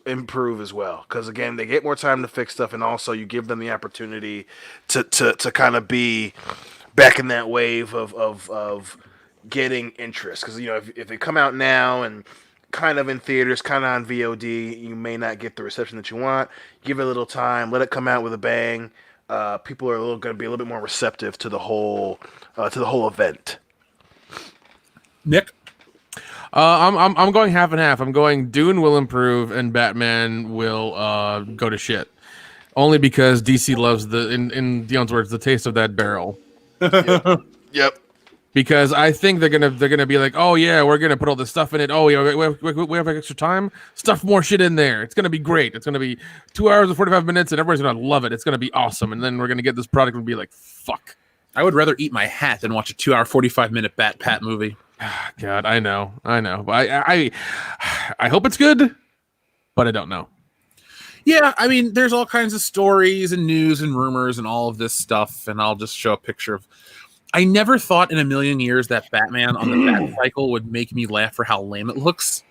improve as well, because again, they get more time to fix stuff, and also you give them the opportunity to kind of be back in that wave of getting interest, because if they come out now and kind of in theaters, kind of on VOD, you may not get the reception that you want. Give it a little time, let it come out with a bang. People are going to be a little bit more receptive to the whole event. Nick? I'm going half and half. I'm going Dune will improve and Batman will go to shit. Only because DC loves in Dion's words, the taste of that barrel. Yep. Because I think they're gonna be like, oh yeah, we're gonna put all this stuff in it. Oh yeah, we have extra time. Stuff more shit in there. It's gonna be great. It's gonna be 2 hours and 45 minutes, and everybody's gonna love it. It's gonna be awesome. And then we're gonna get this product and be like, fuck. I would rather eat my hat than watch a 2 hour 45-minute Bat movie. God, I know. But I hope it's good, but I don't know. Yeah, I mean, there's all kinds of stories and news and rumors and all of this stuff, and I'll just show a picture of. I never thought in a million years that Batman on the Batcycle would make me laugh for how lame it looks.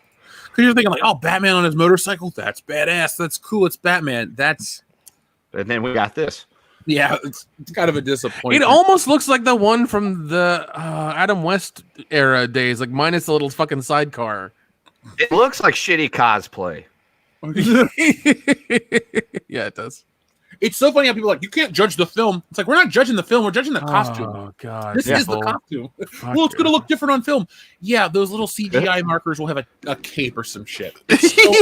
Because you're thinking like, oh, Batman on his motorcycle, that's badass, that's cool, it's Batman. And then we got this. Yeah, it's kind of a disappointment. It almost looks like the one from the Adam West era days, like minus the little fucking sidecar. It looks like shitty cosplay. Yeah, it does. It's so funny how people are like, you can't judge the film. It's like, we're not judging the film, we're judging the costume. Oh, God. This is the costume. Well, it's going to look different on film. Yeah, those little CGI markers will have a cape or some shit. It's still,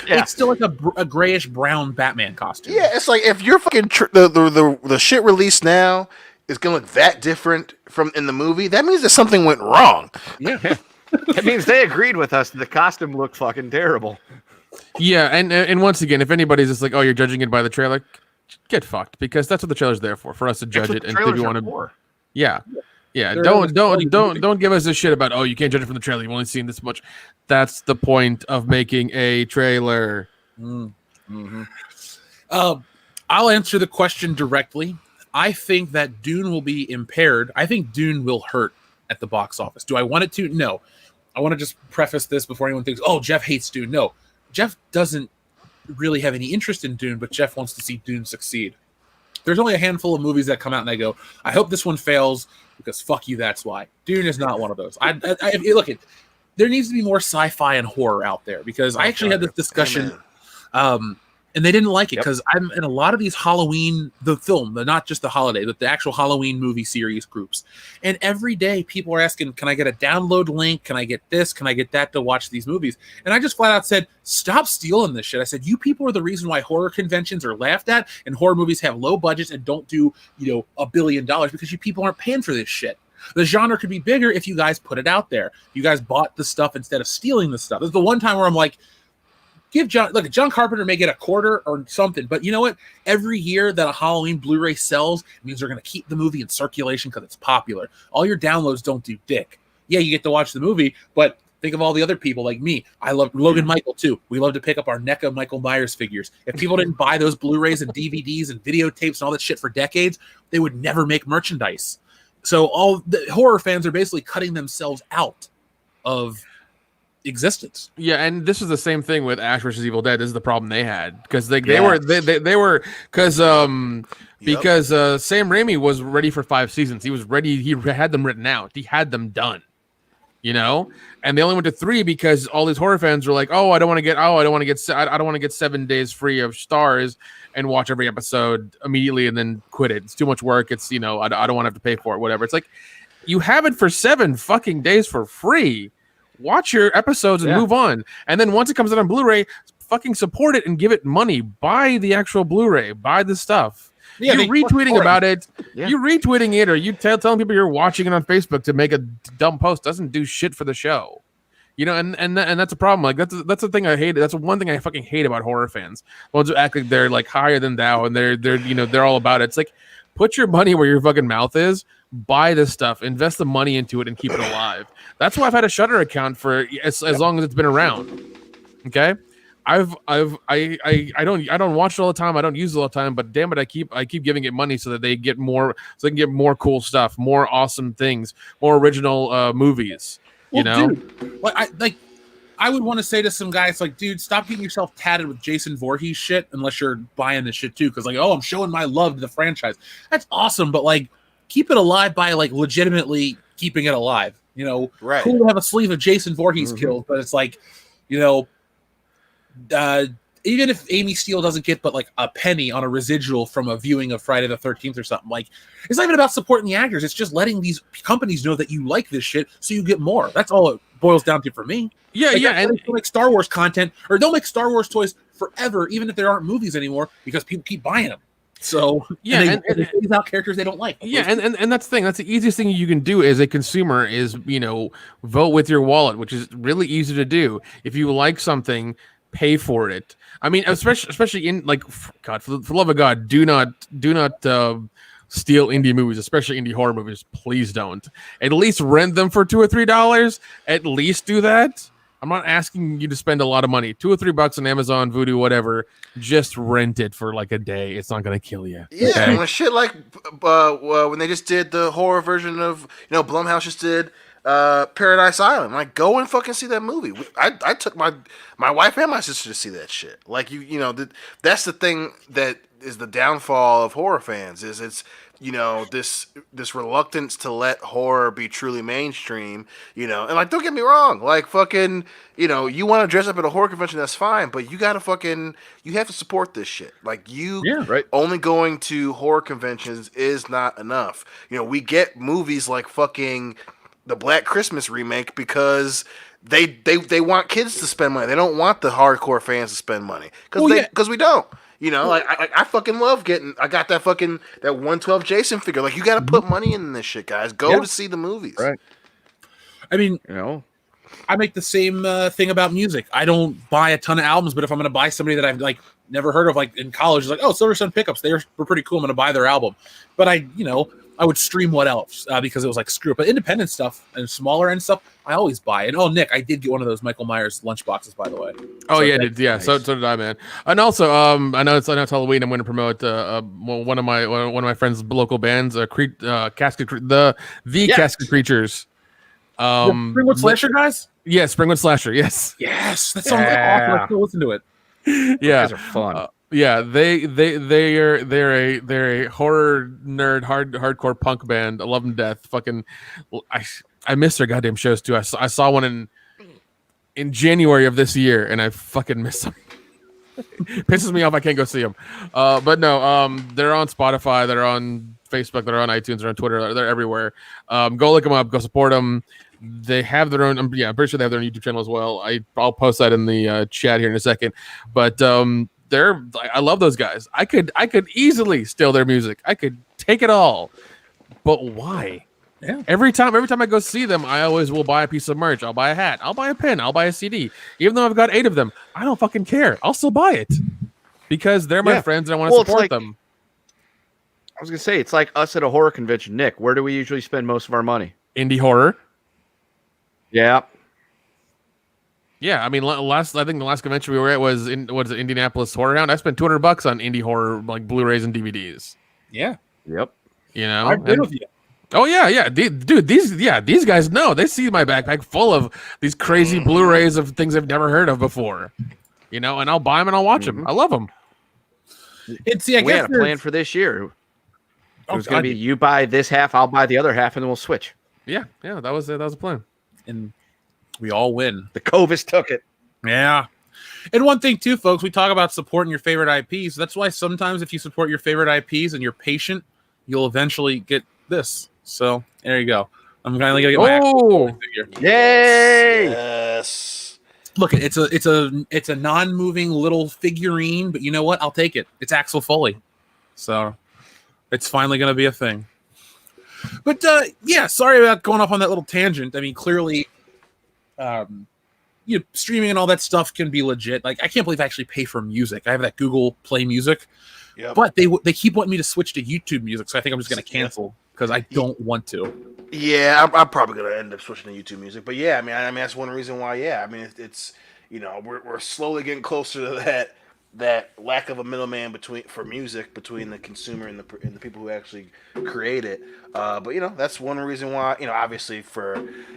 It's still like a grayish brown Batman costume. Yeah, it's like if you're fucking the shit released now is going to look that different from in the movie, that means that something went wrong. Yeah. It means they agreed with us that the costume looked fucking terrible. Yeah, and once again, if anybody's just like, oh, you're judging it by the trailer, get fucked, because that's what the trailer's there for us to judge it. And if you want to, yeah. Don't give us this shit about, oh, you can't judge it from the trailer. You've only seen this much. That's the point of making a trailer. Mm-hmm. I'll answer the question directly. I think that Dune will be impaired. I think Dune will hurt at the box office. Do I want it to? No. I want to just preface this before anyone thinks, oh, Jeff hates Dune. No. Jeff doesn't really have any interest in Dune, but Jeff wants to see Dune succeed. There's only a handful of movies that come out and I go, I hope this one fails because fuck you, that's why. Dune is not one of those. Look, there needs to be more sci-fi and horror out there, because I actually had this discussion, and And they didn't like it because I'm in a lot of these Halloween, the film, not just the holiday, but the actual Halloween movie series groups. And every day people are asking, can I get a download link? Can I get this? Can I get that to watch these movies? And I just flat out said, stop stealing this shit. I said, you people are the reason why horror conventions are laughed at and horror movies have low budgets and don't do, $1 billion because you people aren't paying for this shit. The genre could be bigger if you guys put it out there. You guys bought the stuff instead of stealing the stuff. There's the one time where I'm like, John Carpenter may get a quarter or something, but you know what? Every year that a Halloween Blu-ray sells means they're going to keep the movie in circulation because it's popular. All your downloads don't do dick. Yeah, you get to watch the movie, but think of all the other people like me. I love Logan Michael too. We love to pick up our NECA Michael Myers figures. If people didn't buy those Blu-rays and DVDs and videotapes and all that shit for decades, they would never make merchandise. So all the horror fans are basically cutting themselves out of existence. Yeah, and this is the same thing with Ash vs. Evil Dead. This is the problem they had because they were because Sam Raimi was ready for 5 seasons. He was ready. He had them written out. He had them done. And they only went to 3 because all these horror fans were like, I don't want to get 7 days free of Stars and watch every episode immediately and then quit it. It's too much work. It's I don't want to have to pay for it. Whatever. It's like you have it for 7 fucking days for free. Watch your episodes and move on. And then once it comes out on Blu-ray, fucking support it and give it money. Buy the actual Blu-ray. Buy the stuff. Yeah, you're retweeting about it. Yeah. You're retweeting it, or you telling people you're watching it on Facebook to make a dumb post doesn't do shit for the show. And that's a problem. Like that's the thing I hate. That's one thing I fucking hate about horror fans. Ones who act like they're like higher than thou and they're all about it. It's like put your money where your fucking mouth is. Buy this stuff, invest the money into it, and keep it alive. That's why I've had a Shudder account for as long as it's been around. Okay, I don't watch it all the time. I don't use it all the time, but damn it, I keep giving it money so that they get more, so they can get more cool stuff, more awesome things, more original movies. Dude, I would want to say to some guys like, dude, stop getting yourself tatted with Jason Voorhees shit unless you're buying this shit too, because I'm showing my love to the franchise. That's awesome, but keep it alive by legitimately keeping it alive. Right. Cool to have a sleeve of Jason Voorhees kills, but it's even if Amy Steele doesn't get but a penny on a residual from a viewing of Friday the 13th or something, it's not even about supporting the actors. It's just letting these companies know that you like this shit so you get more. That's all it boils down to for me. Yeah, and they'll make Star Wars content, or they'll make Star Wars toys forever, even if there aren't movies anymore, because people keep buying them. So and they phase out characters they don't like. Yeah, and that's the thing. That's the easiest thing you can do as a consumer is vote with your wallet, which is really easy to do. If you like something, pay for it. I mean, especially in God, for the love of God, do not steal indie movies, especially indie horror movies. Please don't. At least rent them for $2 or $3. At least do that. I'm not asking you to spend a lot of money. $2 or $3 on Amazon, Vudu, whatever. Just rent it for a day. It's not gonna kill you. Yeah, okay? When shit when they just did the horror version of Blumhouse just did Paradise Island. Go and fucking see that movie. I took my wife and my sister to see that shit. That's the thing that is the downfall of horror fans. Is it's this reluctance to let horror be truly mainstream, and don't get me wrong, you want to dress up at a horror convention, that's fine, but you have to support this shit. Only going to horror conventions is not enough. We get movies like fucking the Black Christmas remake because they want kids to spend money. They don't want the hardcore fans to spend money because we don't. I fucking love I got that 112 Jason figure. You got to put money in this shit, guys. Go to see the movies. Right. I mean, I make the same thing about music. I don't buy a ton of albums, but if I'm going to buy somebody that I've never heard of, in college, it's Silver Sun Pickups. They were pretty cool. I'm going to buy their album. But I would stream what else because it was screw it. But independent stuff and smaller end stuff, I always buy. And Nick, I did get one of those Michael Myers lunchboxes, by the way. Oh, so yeah, nice. So did I, man. And also, I know it's Halloween. I'm going to promote one of my friends' local bands, Casket Creatures. Springwood Slasher guys. Yeah, Springwood Slasher. Yes, that sounds awesome. I still listen to it. Yeah, those guys are fun. Yeah, they're a horror nerd, hardcore punk band. I love them to death. Fucking, I miss their goddamn shows too. I saw one in January of this year, and I fucking miss them. Pisses me off. I can't go see them. But no, they're on Spotify. They're on Facebook. They're on iTunes. They're on Twitter. They're everywhere. Go look them up. Go support them. They have their own. I'm pretty sure they have their own YouTube channel as well. I'll post that in the chat here in a second. But I love those guys. I could easily steal their music. I could take it all. But why? Yeah. Every time I go see them, I always will buy a piece of merch. I'll buy a hat. I'll buy a pen. I'll buy a CD. Even though I've got 8 of them, I don't fucking care. I'll still buy it because they're my friends and I want to support them. I was gonna say it's like us at a horror convention. Nick, where do we usually spend most of our money? Indie horror. Yeah. Yeah, I mean, I think the last convention we were at was Indianapolis Horror Hound. I spent $200 on indie horror like Blu-rays and DVDs. Yeah. Yep. You know. I've been with you. Oh yeah. Dude, these guys know. They see my backpack full of these crazy Blu-rays of things I've never heard of before. You know, and I'll buy them and I'll watch them. I love them. We had a plan for this year. It was going to be you buy this half, I'll buy the other half, and then we'll switch. Yeah, that was a plan. And we all win. The Covis took it. Yeah. And one thing too, folks, we talk about supporting your favorite IPs. That's why sometimes if you support your favorite IPs and you're patient, you'll eventually get this. So there you go. I'm finally gonna get my actual figure. Yay! Yes. Look, it's a non-moving little figurine, but you know what? I'll take it. It's Axel Foley. So it's finally gonna be a thing. But yeah, sorry about going off on that little tangent. I mean, clearly streaming and all that stuff can be legit. Like, I can't believe I actually pay for music. I have that Google Play Music. Yep. But they keep wanting me to switch to YouTube Music, so I think I'm just going to cancel because I don't want to. Yeah, I'm probably going to end up switching to YouTube Music. But yeah, I mean that's one reason why. Yeah, I mean it's we're slowly getting closer to that lack of a middleman between the consumer and the people who actually create it. But that's one reason why. Obviously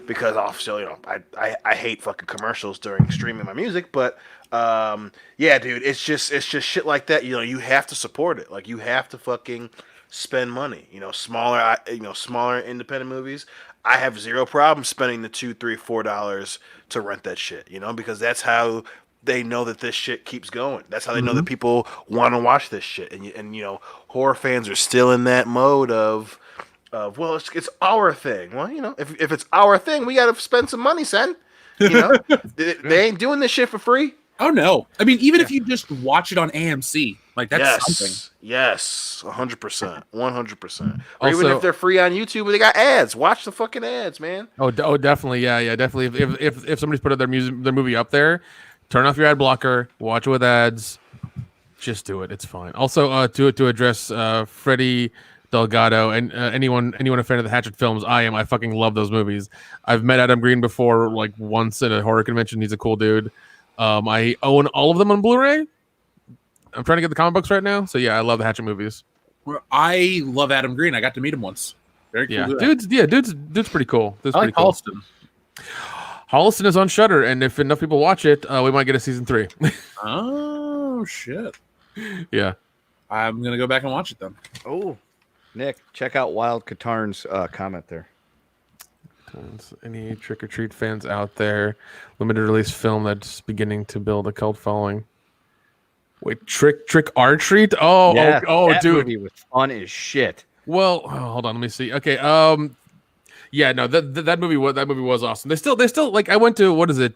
because also I hate fucking commercials during streaming my music, but. Yeah, dude, it's just shit like that. You have to support it. Like, you have to fucking spend money. Smaller independent movies. I have zero problem spending the $2, $3, $4 to rent that shit. Because that's how they know that this shit keeps going. That's how they know that people want to watch this shit. And horror fans are still in that mode of well, it's our thing. Well, if it's our thing, we got to spend some money, son. They ain't doing this shit for free. Oh no! I mean, even if you just watch it on AMC, like that's something. Yes, 100%, 100%. Or even if they're free on YouTube, they got ads. Watch the fucking ads, man. Oh, definitely, yeah, definitely. If somebody's put their movie up there, turn off your ad blocker. Watch it with ads. Just do it. It's fine. Also, to address Freddie Delgado and anyone a fan of the Hatchet films, I fucking love those movies. I've met Adam Green before, like once at a horror convention. He's a cool dude. I own all of them on Blu-ray. I'm trying to get the comic books right now. So yeah, I love the Hatchet movies. I love Adam Green. I got to meet him once. Very cool. Dude's pretty cool. I like Holliston. Holliston is on Shudder, and if enough people watch it, we might get a season 3. Oh shit! Yeah, I'm gonna go back and watch it then. Oh, Nick, check out Wild Katarn's comment there. Any Trick or Treat fans out there? Limited release film that's beginning to build a cult following. Wait, Trick or Treat? Oh, yeah, that dude, movie was fun as shit. Well, hold on, let me see. Okay, yeah, no, that movie was awesome. They still like, I went to, what is it?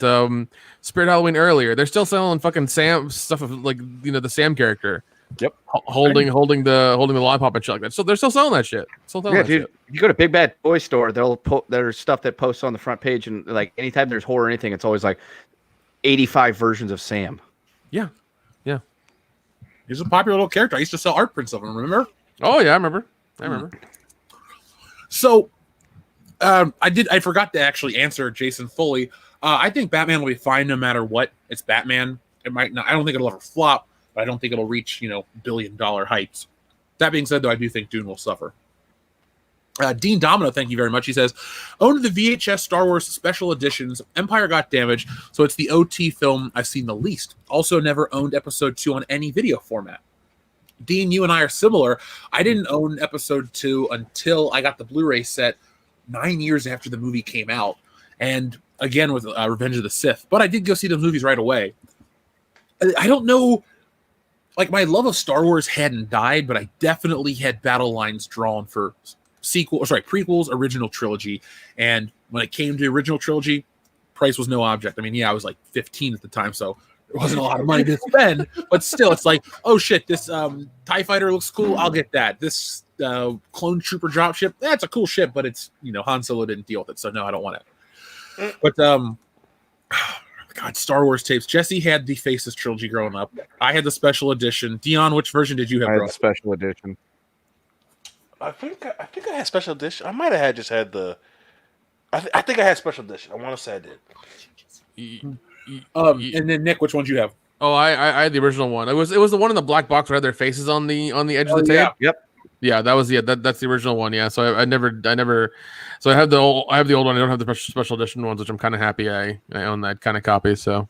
Spirit Halloween earlier. They're still selling fucking Sam stuff of, like, the Sam character. Yep. Holding the lollipop and shit like that. So they're still selling that shit. Dude. Shit. You go to Big Bad Toy Store, there's stuff that posts on the front page, and like anytime there's horror or anything, it's always like 85 versions of Sam. Yeah. He's a popular little character. I used to sell art prints of him. Remember? Oh yeah, I remember. So, I forgot to actually answer Jason Foley. I think Batman will be fine no matter what. It's Batman. It might not. I don't think it'll ever flop. But I don't think it'll reach, $1 billion heights. That being said, though, I do think Dune will suffer. Dean Domino, thank you very much. He says, owned the VHS Star Wars special editions. Empire got damaged, so it's the OT film I've seen the least. Also never owned Episode 2 on any video format. Dean, you and I are similar. I didn't own Episode 2 until I got the Blu-ray set 9 years after the movie came out. And again with Revenge of the Sith. But I did go see the movies right away. I don't know like my love of Star Wars hadn't died, but I definitely had battle lines drawn for prequels, original trilogy. And when it came to original trilogy, price was no object. I mean, yeah, I was like 15 at the time, so there wasn't a lot of money to spend, but still, it's like, oh shit, this TIE fighter looks cool, I'll get that. This clone trooper dropship, that's a cool ship, but it's, Han Solo didn't deal with it, so no, I don't want it. But God, Star Wars tapes. Jesse had the Faces trilogy growing up. I had the special edition. Dion, which version did you have? I had the special edition. I think I had special edition. I might have had the. I think I had special edition. I want to say I did. And then Nick, which one did you have? Oh, I had the original one. It was the one in the black box where had their faces on the edge of the tape. Yeah. Yep. Yeah, that's the original one. Yeah, so I never. So I have the old one. I don't have the special edition ones, which I'm kind of happy I own that kind of copy. So,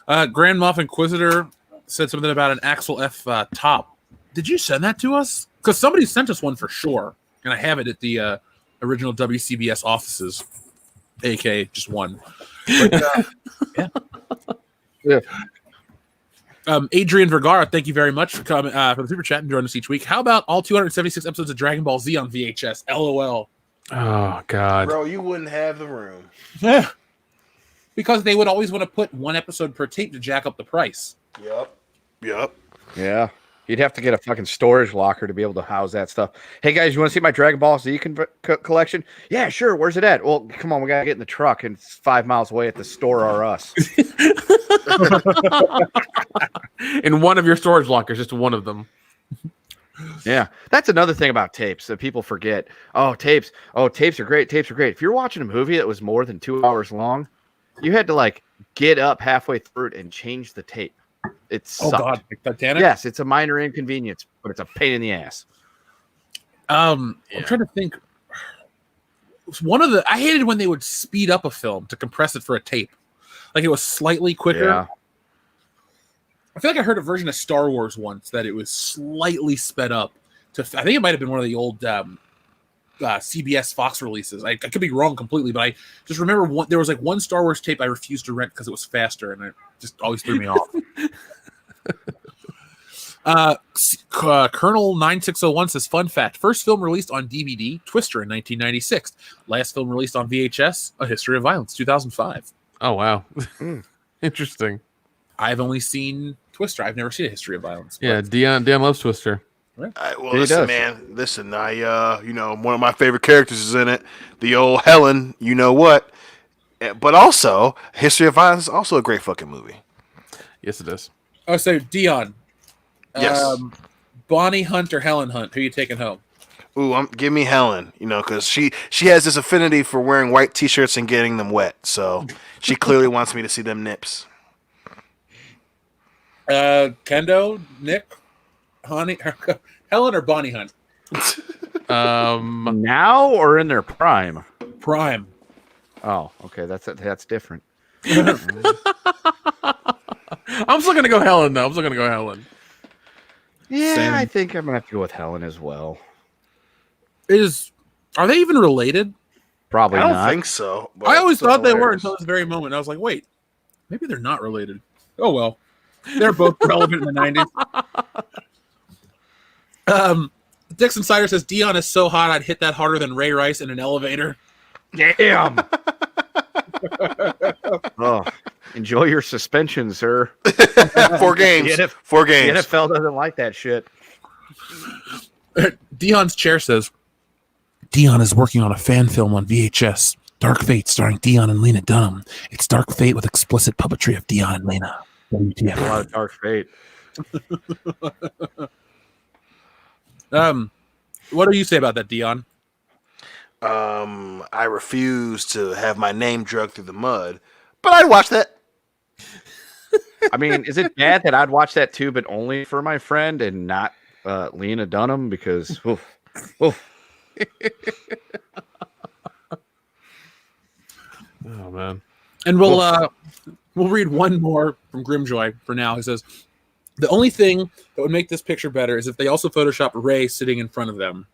Grand Moff Inquisitor said something about an Axel F top. Did you send that to us? Because somebody sent us one for sure, and I have it at the original WCBS offices, aka just one. But, yeah. Adrian Vergara, thank you very much for coming for the super chat and joining us each week. How about all 276 episodes of Dragon Ball Z on VHS? LOL. Oh God, Bro, you wouldn't have the room. Yeah. Because they would always want to put one episode per tape to jack up the price. Yep. Yeah. You'd have to get a fucking storage locker to be able to house that stuff. Hey guys, you want to see my Dragon Ball Z collection? Yeah, sure. Where's it at? Well, come on, we gotta get in the truck, and it's 5 miles away at the Store R Us. in one of your storage lockers, just one of them. Yeah, that's another thing about tapes that people forget. Oh, tapes are great. Tapes are great. If you're watching a movie that was more than 2 hours long, you had to like get up halfway through it and change the tape. It sucked. Oh God, like Titanic. Yes, it's a minor inconvenience, but it's a pain in the ass. I'm trying to think. I hated when they would speed up a film to compress it for a tape, like it was slightly quicker. Yeah. I feel like I heard a version of Star Wars once that it was slightly sped up. I think it might have been one of the old CBS Fox releases. I could be wrong completely, but I just remember there was like one Star Wars tape I refused to rent because it was faster, and it just always threw me off. Colonel 9601 says, fun fact, first film released on DVD, Twister in 1996. Last film released on VHS, A History of Violence, 2005. Oh wow, interesting. I've only seen Twister. I've never seen A History of Violence. Yeah, Dion loves Twister. Well, listen, man. Listen, one of my favorite characters is in it. The old Helen, you know what? But also, History of Violence is also a great fucking movie. Yes, it is. Oh, so Dion. Yes. Bonnie Hunt or Helen Hunt? Who are you taking home? Ooh, give me Helen. Because she has this affinity for wearing white T-shirts and getting them wet. So she clearly wants me to see them nips. Kendo, Nick, Honey, Helen or Bonnie Hunt? Now or in their prime? Prime. Oh, okay. That's different. I'm still gonna go Helen though. Yeah, Same. I think I'm gonna have to go with Helen as well. Are they even related? Probably I don't not. think so. But I always it's thought they were hilarious. until this very moment. I was like, wait, maybe they're not related. Oh well, they're both relevant in the 90s. Dixon Sider says Dion is so hot I'd hit that harder than Ray Rice in an elevator. Damn. Oh, enjoy your suspension, sir. 4 games. The 4 games. The NFL doesn't like that shit. Dion's chair says Dion is working on a fan film on VHS. Dark Fate starring Dion and Lena Dunham. It's Dark Fate with explicit puppetry of Dion and Lena. WTF. A lot of Dark Fate. What do you say about that, Dion? I refuse to have my name drugged through the mud, but I'd watch that. I mean, is it bad that I'd watch that too, but only for my friend and not Lena Dunham? Because, oof. Oh man. And we'll read one more from Grimjoy for now. He says, the only thing that would make this picture better is if they also Photoshop Rey sitting in front of them.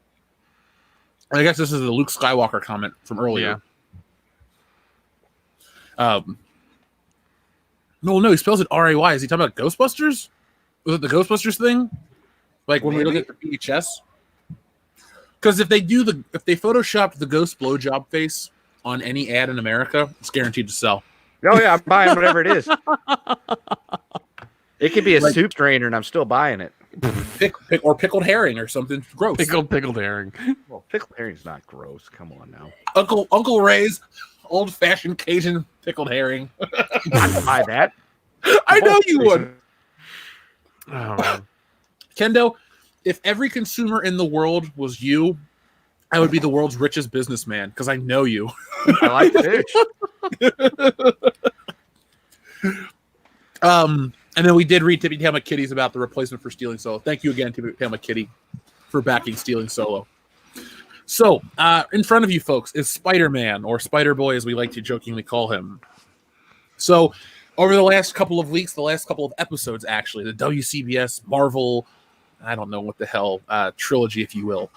And I guess this is the Luke Skywalker comment from earlier. No, he spells it R-A-Y. Is he talking about Ghostbusters? Was it the Ghostbusters thing? Like when we look at the VHS? Because if they photoshopped the ghost blowjob face on any ad in America, it's guaranteed to sell. Oh yeah, I'm buying whatever it is. It could be a soup strainer, and I'm still buying it. Or pickled herring or something gross. Pickled herring. Well, pickled herring's not gross. Come on now. Uncle Ray's old-fashioned Cajun pickled herring. I'd buy that. I know you would. Oh, man. Kendo, if every consumer in the world was you, I would be the world's richest businessman because I know you. I like fish. And then we did read Tippy Tama Kitties about the replacement for Stealing Solo. Thank you again, Tippy Tama Kitty, for backing Stealing Solo. So, in front of you folks is Spider-Man, or Spider-Boy as we like to jokingly call him. So, over the last couple of weeks, the last couple of episodes, actually, the WCBS Marvel, I don't know what the hell, trilogy, if you will.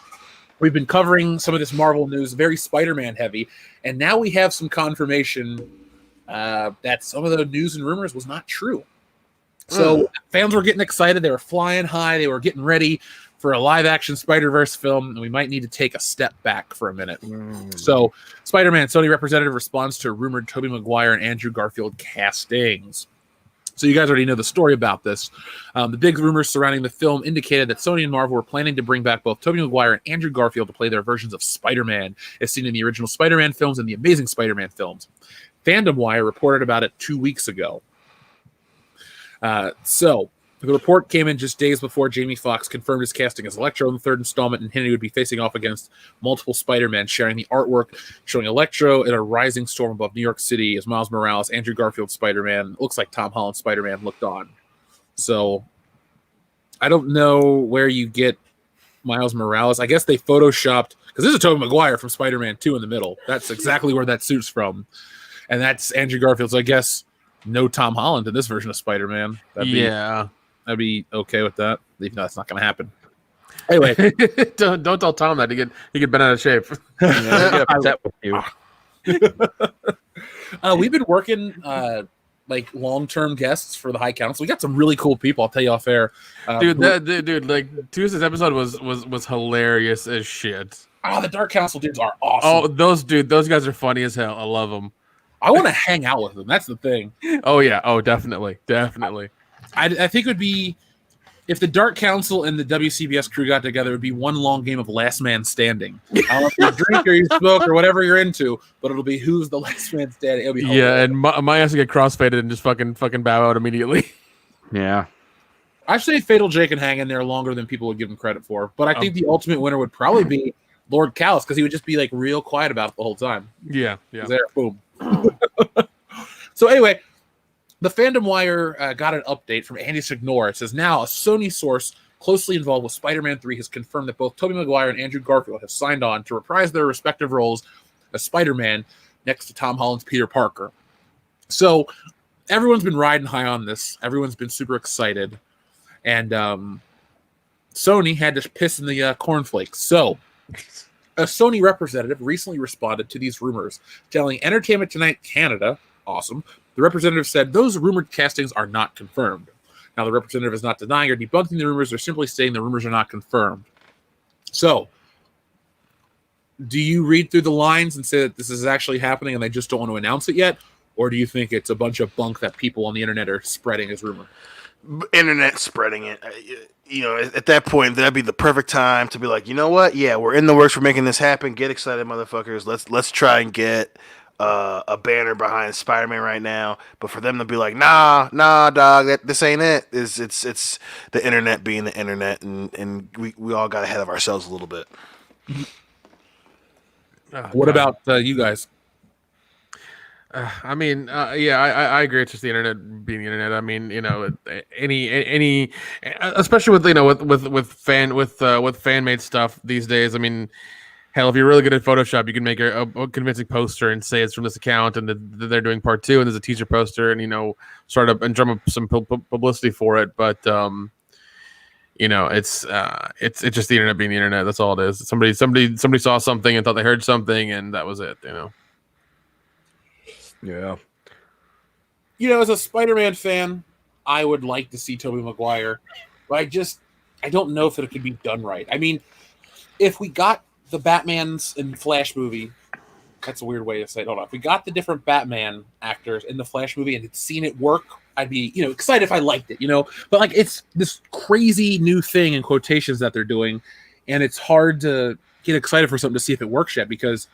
We've been covering some of this Marvel news, very Spider-Man heavy, and now we have some confirmation that some of the news and rumors was not true. So fans were getting excited. They were flying high. They were getting ready for a live-action Spider-Verse film, and we might need to take a step back for a minute. So Spider-Man Sony representative responds to rumored Tobey Maguire and Andrew Garfield castings. So you guys already know the story about this. The big rumors surrounding the film indicated that Sony and Marvel were planning to bring back both Tobey Maguire and Andrew Garfield to play their versions of Spider-Man, as seen in the original Spider-Man films and the Amazing Spider-Man films. Fandom Wire reported about it 2 weeks ago. So the report came in just days before Jamie Foxx confirmed his casting as Electro in the third installment, and hinted he would be facing off against multiple Spider-Men, sharing the artwork showing Electro in a rising storm above New York City as Miles Morales, Andrew Garfield Spider-Man. Looks like Tom Holland Spider-Man looked on. So I don't know where you get Miles Morales. I guess they photoshopped, because this is Tobey Maguire from Spider-Man 2 in the middle. That's exactly where that suit's from. And that's Andrew Garfield. So I guess no Tom Holland in this version of Spider-Man. I'd be okay with that, even though that's not going to happen. Anyway, don't tell Tom that he get bent out of shape. Get upset with you. We've been working like long-term guests for the High Council. We got some really cool people. I'll tell you off air, dude. Like Tuesday's episode was hilarious as shit. Oh, the Dark Council dudes are awesome. Oh, those guys are funny as hell. I love them. I want to hang out with them. That's the thing. Oh yeah. Oh, definitely. I think it would be, if the Dark Council and the WCBS crew got together, it would be one long game of Last Man Standing. I don't know if you drink or you smoke or whatever you're into, but it'll be who's the last man standing. It'll be and my ass to get crossfaded and just fucking bow out immediately. Yeah. I'd say Fatal Jake can hang in there longer than people would give him credit for, but I think the ultimate winner would probably be Lord Callus, because he would just be like real quiet about it the whole time. Yeah. There, boom. So anyway, the Fandom Wire got an update from Andy Signore. It says, now a Sony source closely involved with Spider-Man 3 has confirmed that both Tobey Maguire and Andrew Garfield have signed on to reprise their respective roles as Spider-Man next to Tom Holland's Peter Parker. So everyone's been riding high on this. Everyone's been super excited. And Sony had to piss in the cornflakes. So a Sony representative recently responded to these rumors, telling Entertainment Tonight Canada, awesome, the representative said those rumored castings are not confirmed. Now, the representative is not denying or debunking the rumors. They're simply saying the rumors are not confirmed. So, do you read through the lines and say that this is actually happening and they just don't want to announce it yet? Or do you think it's a bunch of bunk that people on the internet are spreading as rumor? Internet spreading it. At that point, that'd be the perfect time to be like, you know what? Yeah, we're in the works for making this happen. Get excited, motherfuckers. Let's try and get a banner behind Spider-Man right now. But for them to be like, nah, dog, this ain't it. It's the internet being the internet, and we all got ahead of ourselves a little bit. What about you guys? I agree. It's just the internet being the internet. I mean, any, especially with fan made stuff these days. I mean, hell, if you're really good at Photoshop, you can make a convincing poster and say it's from this account, and that they're doing part 2, and there's a teaser poster, and start up and drum up some publicity for it. But it's just the internet being the internet. That's all it is. Somebody saw something and thought they heard something, and that was it. Yeah. As a Spider-Man fan, I would like to see Tobey Maguire, but I don't know if it could be done right. I mean, if we got the Batman's and Flash movie, that's a weird way to say it. Hold on. If we got the different Batman actors in the Flash movie and had seen it work, I'd be, excited if I liked it, But like, it's this crazy new thing in quotations that they're doing, and it's hard to get excited for something to see if it works yet, because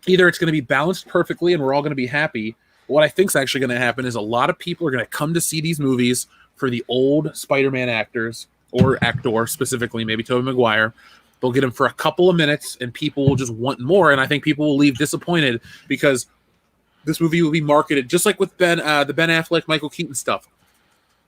either it's going to be balanced perfectly and we're all going to be happy. What I think is actually going to happen is a lot of people are going to come to see these movies for the old Spider-Man actors, or actor specifically, maybe Tobey Maguire. They'll get him for a couple of minutes, and people will just want more. And I think people will leave disappointed, because this movie will be marketed just like with the Ben Affleck, Michael Keaton stuff.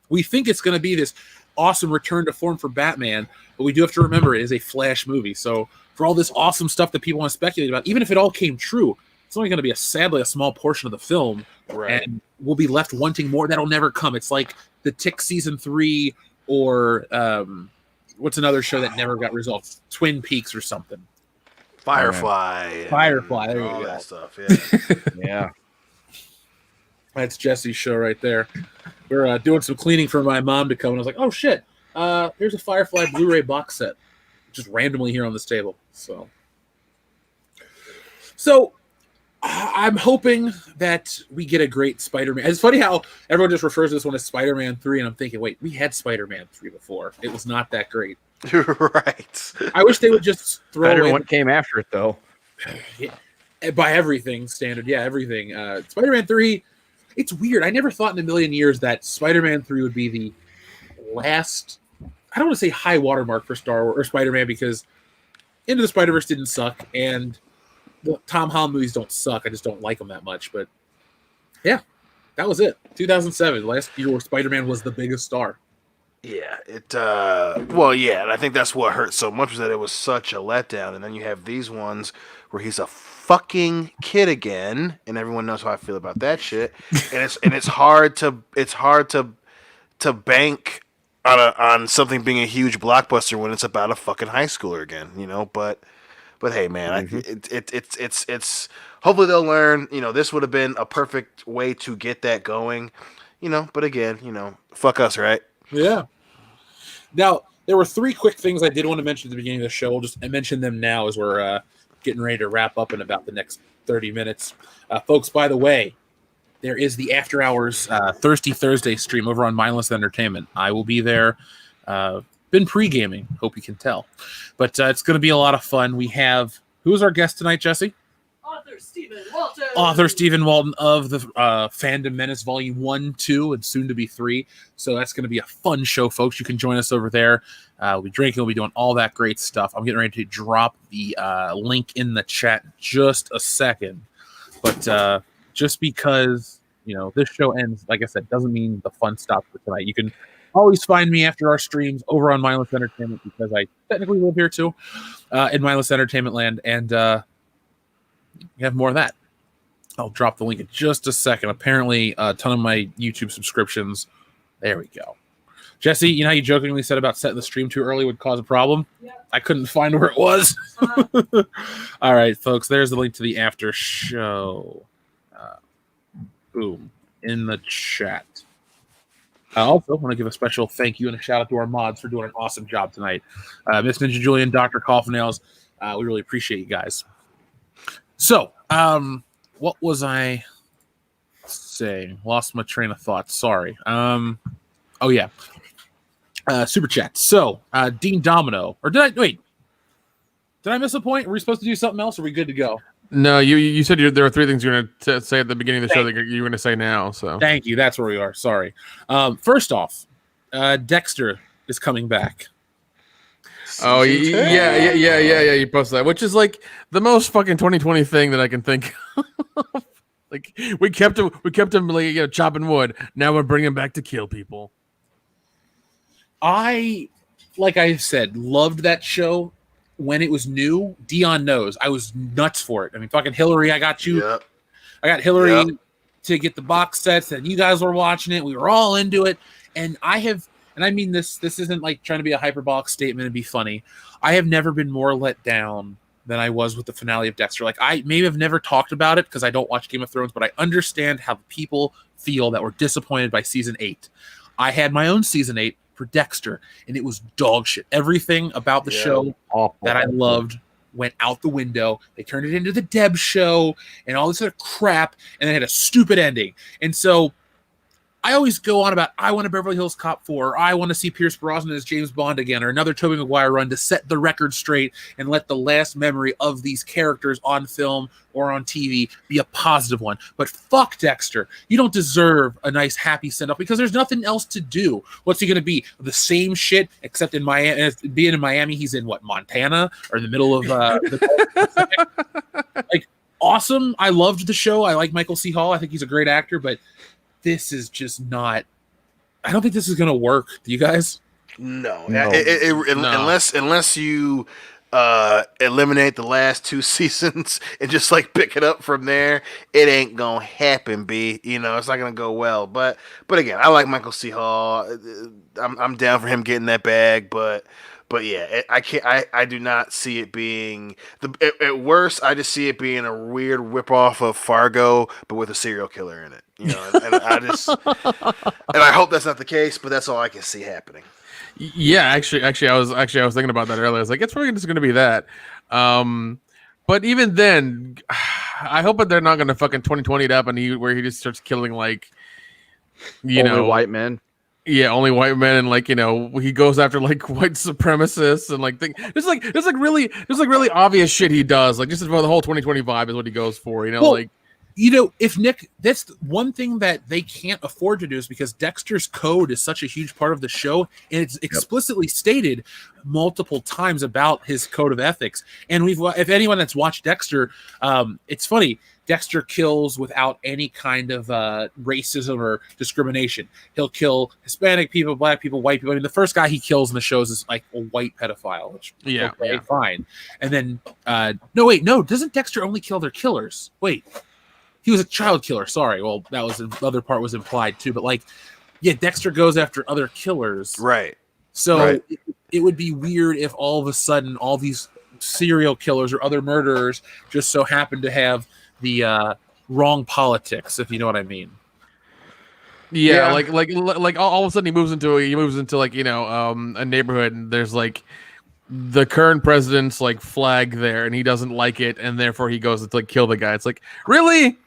We think it's going to be this awesome return to form for Batman, but we do have to remember it is a Flash movie. So for all this awesome stuff that people want to speculate about, even if it all came true, it's only going to be sadly a small portion of the film, Right. and we'll be left wanting more. That'll never come. It's like the Tick season 3, or what's another show that never got resolved? Twin Peaks or something. Firefly. Firefly. There all you that go. stuff. Yeah. Yeah. That's Jesse's show right there. We're doing some cleaning for my mom to come, and I was like, oh shit, here's a Firefly Blu-ray box set, just randomly here on this table. So I'm hoping that we get a great Spider-Man. It's funny how everyone just refers to this one as Spider-Man 3, and I'm thinking, wait, we had Spider-Man 3 before. It was not that great. Right. I wish they would just throw Better away than what came after it, though. by everything standard. Yeah, everything. Spider-Man 3, it's weird. I never thought in a million years that Spider-Man 3 would be the last, I don't want to say high watermark for Star Wars or Spider-Man, because Into the Spider-Verse didn't suck, and the Tom Holland movies don't suck. I just don't like them that much. But yeah, that was it. 2007, last year where Spider-Man was the biggest star. Yeah, and I think that's what hurt so much, was that it was such a letdown. And then you have these ones where he's a fucking kid again, and everyone knows how I feel about that shit. And it's hard to bank on something being a huge blockbuster when it's about a fucking high schooler again, But hey, man, it's hopefully they'll learn. This would have been a perfect way to get that going. But again, fuck us, right? Yeah. Now, there were 3 quick things I did want to mention at the beginning of the show. We'll just mention them now as we're getting ready to wrap up in about the next 30 minutes. Folks, by the way, there is the After Hours Thirsty Thursday stream over on Mindless Entertainment. I will be there. Been pre-gaming, hope you can tell. But it's going to be a lot of fun. We have, who's our guest tonight, Jesse? Author Stephen Walton of the Fandom Menace Volume 1, 2, and soon to be 3. So that's going to be a fun show, folks. You can join us over there. We'll be drinking. We'll be doing all that great stuff. I'm getting ready to drop the link in the chat in just a second. But just because, this show ends, like I said, doesn't mean the fun stops for tonight. You can always find me after our streams over on Mindless Entertainment, because I technically live here too, in Mindless Entertainment land, and you have more of that. I'll drop the link in just a second. Apparently, a ton of my YouTube subscriptions. There we go. Jesse, you know how you jokingly said about setting the stream too early would cause a problem? Yeah. I couldn't find where it was. All right, folks, there's the link to the after show. Boom. In the chat. I also want to give a special thank you and a shout out to our mods for doing an awesome job tonight. Miss Ninja Julian, Dr. Coffinails, we really appreciate you guys. So, what was I saying? Lost my train of thought. Sorry. Oh, yeah. Super chat. So, Dean Domino. Or did I miss a point? Were we supposed to do something else? Or are we good to go? No, you said there were 3 things you were going to say at the beginning of the show that you were going to say now. So Thank you. That's where we are. Sorry. First off, Dexter is coming back. Oh yeah. You posted that, which is like the most fucking 2020 thing that I can think of. Like we kept him like, chopping wood. Now we're bringing him back to kill people. Like I said, loved that show when it was new. Dion knows I was nuts for it. I mean, fucking Hillary, I got you. Yep. I got Hillary to get the box sets, and you guys were watching it. We were all into it, and I mean this isn't like trying to be a hyperbolic statement and be funny. I have never been more let down than I was with the finale of Dexter. Like, I maybe have never talked about it because I don't watch Game of Thrones, but I understand how people feel that were disappointed by season 8. I had my own season 8 for Dexter, and it was dog shit. Everything about the show that I loved went out the window. They turned it into the Deb show and all this other crap, and they had a stupid ending. And so I always go on about, I want a Beverly Hills Cop 4, or I want to see Pierce Brosnan as James Bond again, or another Tobey Maguire run to set the record straight and let the last memory of these characters on film or on TV be a positive one. But fuck Dexter. You don't deserve a nice, happy send-off because there's nothing else to do. What's he going to be? The same shit, except in Miami. Being in Miami, he's in what, Montana? Or in the middle of like, awesome. I loved the show. I like Michael C. Hall. I think he's a great actor, but this is just not. I don't think this is going to work. Do you guys? No. Unless you eliminate the last 2 seasons and just like pick it up from there, it ain't gonna happen. It's not gonna go well. But again, I like Michael C. Hall. I'm down for him getting that bag. But yeah, I can't. I do not see it being at worst. I just see it being a weird whip-off of Fargo, but with a serial killer in it. And I hope that's not the case, but that's all I can see happening. Yeah, actually, I was thinking about that earlier. I was like, it's probably just going to be that. But even then, I hope that they're not going to fucking 2020 it up and where he just starts killing like, only white men. Yeah, only white men, and he goes after like white supremacists and like there's really obvious shit he does. Like just about the whole 2020 vibe is what he goes for. If Nick, that's one thing that they can't afford to do is because Dexter's code is such a huge part of the show, and it's explicitly stated multiple times about his code of ethics. And if anyone that's watched Dexter, it's funny. Dexter kills without any kind of racism or discrimination. He'll kill Hispanic people, black people, white people. I mean, the first guy he kills in the shows is like a white pedophile, which fine. And then doesn't Dexter only kill their killers? Wait. He was a child killer. Sorry. Well, that was the other part was implied too. But Dexter goes after other killers. Right. So it would be weird if all of a sudden all these serial killers or other murderers just so happen to have the wrong politics, if you know what I mean. Yeah. Like all of a sudden he moves into a neighborhood and there's like the current president's like flag there and he doesn't like it and therefore he goes to like kill the guy. It's like, really?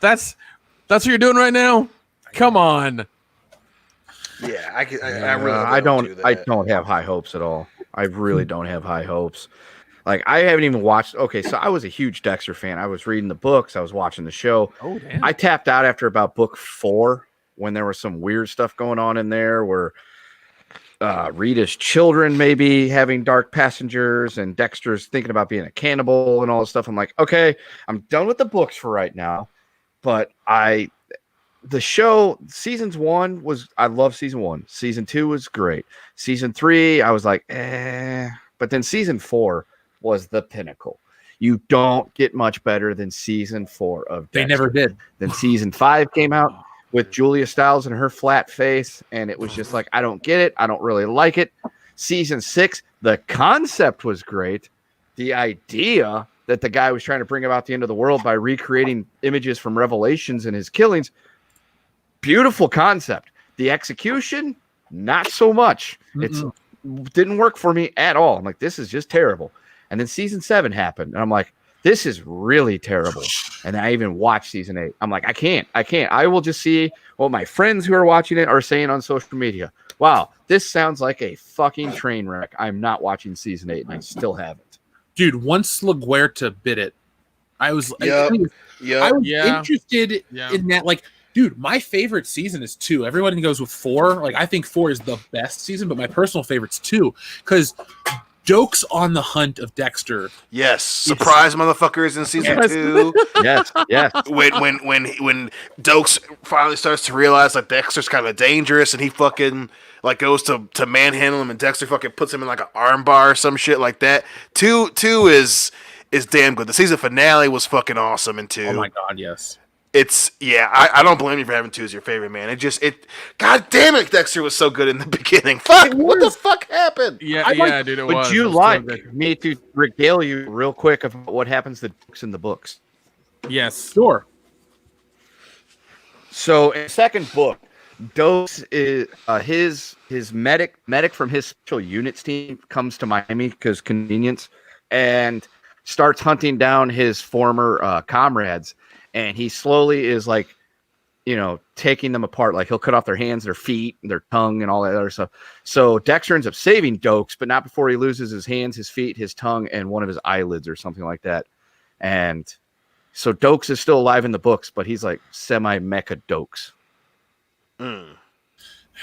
That's what you're doing right now? Come on. Yeah, I don't have high hopes at all. I really don't have high hopes. Like I haven't even watched. Okay, so I was a huge Dexter fan. I was reading the books. I was watching the show. Oh, damn. I tapped out after about book 4 when there was some weird stuff going on in there where Rita's children maybe having dark passengers and Dexter's thinking about being a cannibal and all this stuff. I'm like, okay, I'm done with the books for right now. But the show, seasons 1 I love season 1. Season 2 was great. Season 3, I was like, But then season 4 was the pinnacle. You don't get much better than season 4 of Dexter. They never did. Then season 5 came out with Julia Stiles and her flat face, and it was just like, I don't get it. I don't really like it. Season 6, the concept was great. The idea that the guy was trying to bring about the end of the world by recreating images from Revelations and his killings, beautiful concept. The execution, not so much. It didn't work for me at all. I'm like, this is just terrible. And then season 7 happened, and I'm like, this is really terrible. And I even watched season 8. I'm like, I can't. I will just see what my friends who are watching it are saying on social media. Wow, this sounds like a fucking train wreck. I'm not watching season 8, and I still haven't. Dude, once LaGuerta bit it, I was interested in that. Like, dude, my favorite season is 2. Everyone goes with 4. Like, I think 4 is the best season, but my personal favorite's 2 because Doak's on the hunt of Dexter. Yes, surprise motherfuckers in season 2. Yes. When Doak's finally starts to realize like Dexter's kind of dangerous, and he fucking like goes to manhandle him, and Dexter fucking puts him in like an arm bar or some shit like that. 2 is damn good. The season finale was fucking awesome in 2. Oh my god, yes. I don't blame you for having 2 as your favorite, man. God damn it, Dexter was so good in the beginning. Fuck, what the fuck happened? Yeah, dude, it was. Would you like me to regale you real quick of what happens to Dukes in the books? Yes. Sure. So in the second book, Dose is his medic from his special units team comes to Miami because convenience, and starts hunting down his former comrades, and he slowly is like, taking them apart. Like he'll cut off their hands, their feet, their tongue, and all that other stuff. So Dexter ends up saving Dokes, but not before he loses his hands, his feet, his tongue, and one of his eyelids or something like that. And so Dokes is still alive in the books, but he's like semi-mecha Dokes. Mm.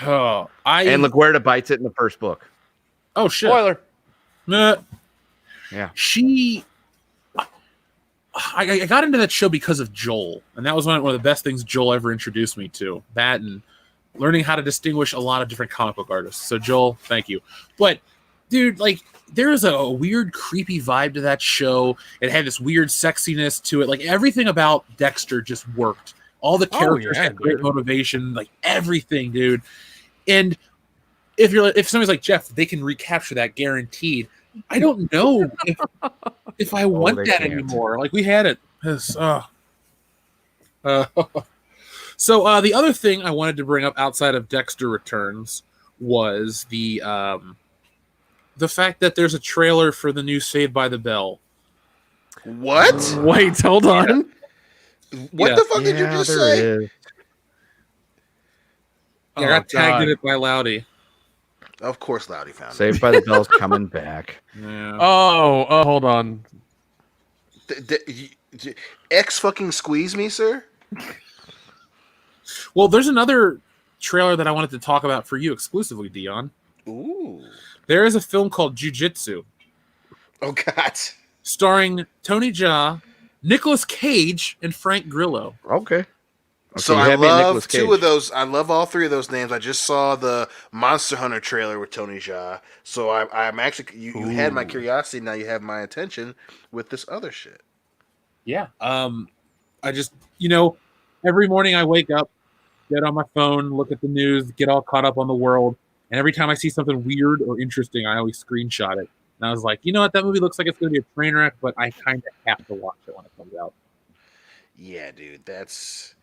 Oh, And LaGuardia bites it in the first book. Oh shit! Spoiler. Nah. Yeah. I got into that show because of Joel, and that was one of the best things Joel ever introduced me to. That and learning how to distinguish a lot of different comic book artists. So Joel, thank you. But dude, like, there is a weird, creepy vibe to that show. It had this weird sexiness to it. Like everything about Dexter just worked. All the characters had great motivation, like everything, dude. And if somebody's like, Jeff, they can recapture that guaranteed. I don't know if I want that anymore. Like we had it. So the other thing I wanted to bring up outside of Dexter Returns was the fact that there's a trailer for the new Saved by the Bell. What? Wait, hold on. What the fuck did you just say? I got tagged in it by Loudy. Of course, Loudy found Saved by the Bell's coming back. Yeah. Oh, hold on. X fucking squeeze me, sir? Well, there's another trailer that I wanted to talk about for you exclusively, Dion. Ooh. There is a film called Jiu-Jitsu. Oh, God. Starring Tony Jaa, Nicolas Cage, and Frank Grillo. Okay. So I love two of those. I love all three of those names. I just saw the Monster Hunter trailer with Tony Jaa. So I'm actually you had my curiosity. Now you have my attention with this other shit. Yeah. I just every morning I wake up, get on my phone, look at the news, get all caught up on the world, and every time I see something weird or interesting, I always screenshot it. And I was like, you know what? That movie looks like it's going to be a train wreck, but I kind of have to watch it when it comes out. Yeah, dude, that's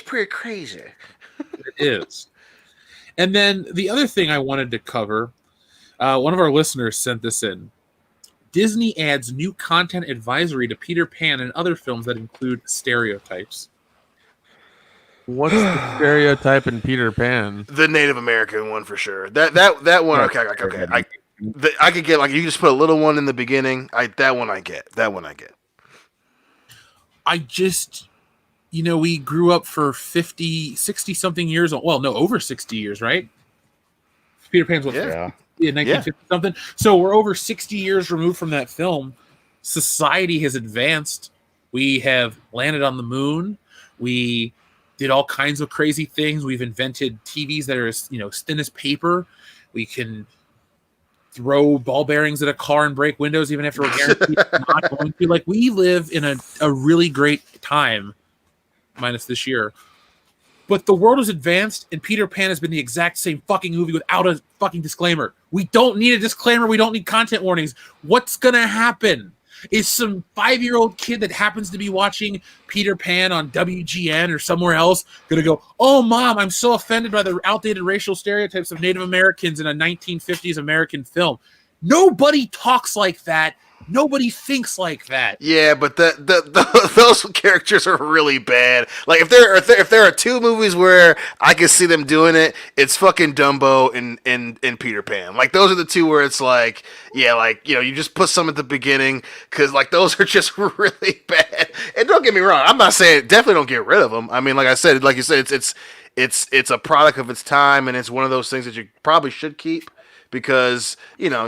pretty crazy. It is. And then the other thing I wanted to cover, one of our listeners sent this in. Disney adds new content advisory to Peter Pan and other films that include stereotypes. What's the stereotype in Peter Pan? The Native American one for sure. That one. Okay. I could get, like, you just put a little one in the beginning. That one I get. I just, we grew up for 50, 60 something years. Well, no, over 60 years, right? Peter Pan's what? Yeah. 1950 something. So we're over 60 years removed from that film. Society has advanced. We have landed on the moon. We did all kinds of crazy things. We've invented TVs that are as thin as paper. We can throw ball bearings at a car and break windows even after we're guaranteed not going to. Like, we live in a really great time, minus this year. But the world has advanced, and Peter Pan has been the exact same fucking movie without a fucking disclaimer. We don't need a disclaimer. We don't need content warnings. What's going to happen? Is some 5-year-old kid that happens to be watching Peter Pan on WGN or somewhere else going to go, oh, Mom, I'm so offended by the outdated racial stereotypes of Native Americans in a 1950s American film? Nobody talks like that. Nobody thinks like that. Yeah, but those characters are really bad. Like, if there are two movies where I can see them doing it, it's fucking Dumbo and Peter Pan. Like, those are the two where it's like, yeah, like, you just put some at the beginning because, like, those are just really bad. And don't get me wrong, I'm not saying definitely don't get rid of them. I mean, like you said, it's a product of its time, and it's one of those things that you probably should keep. Because,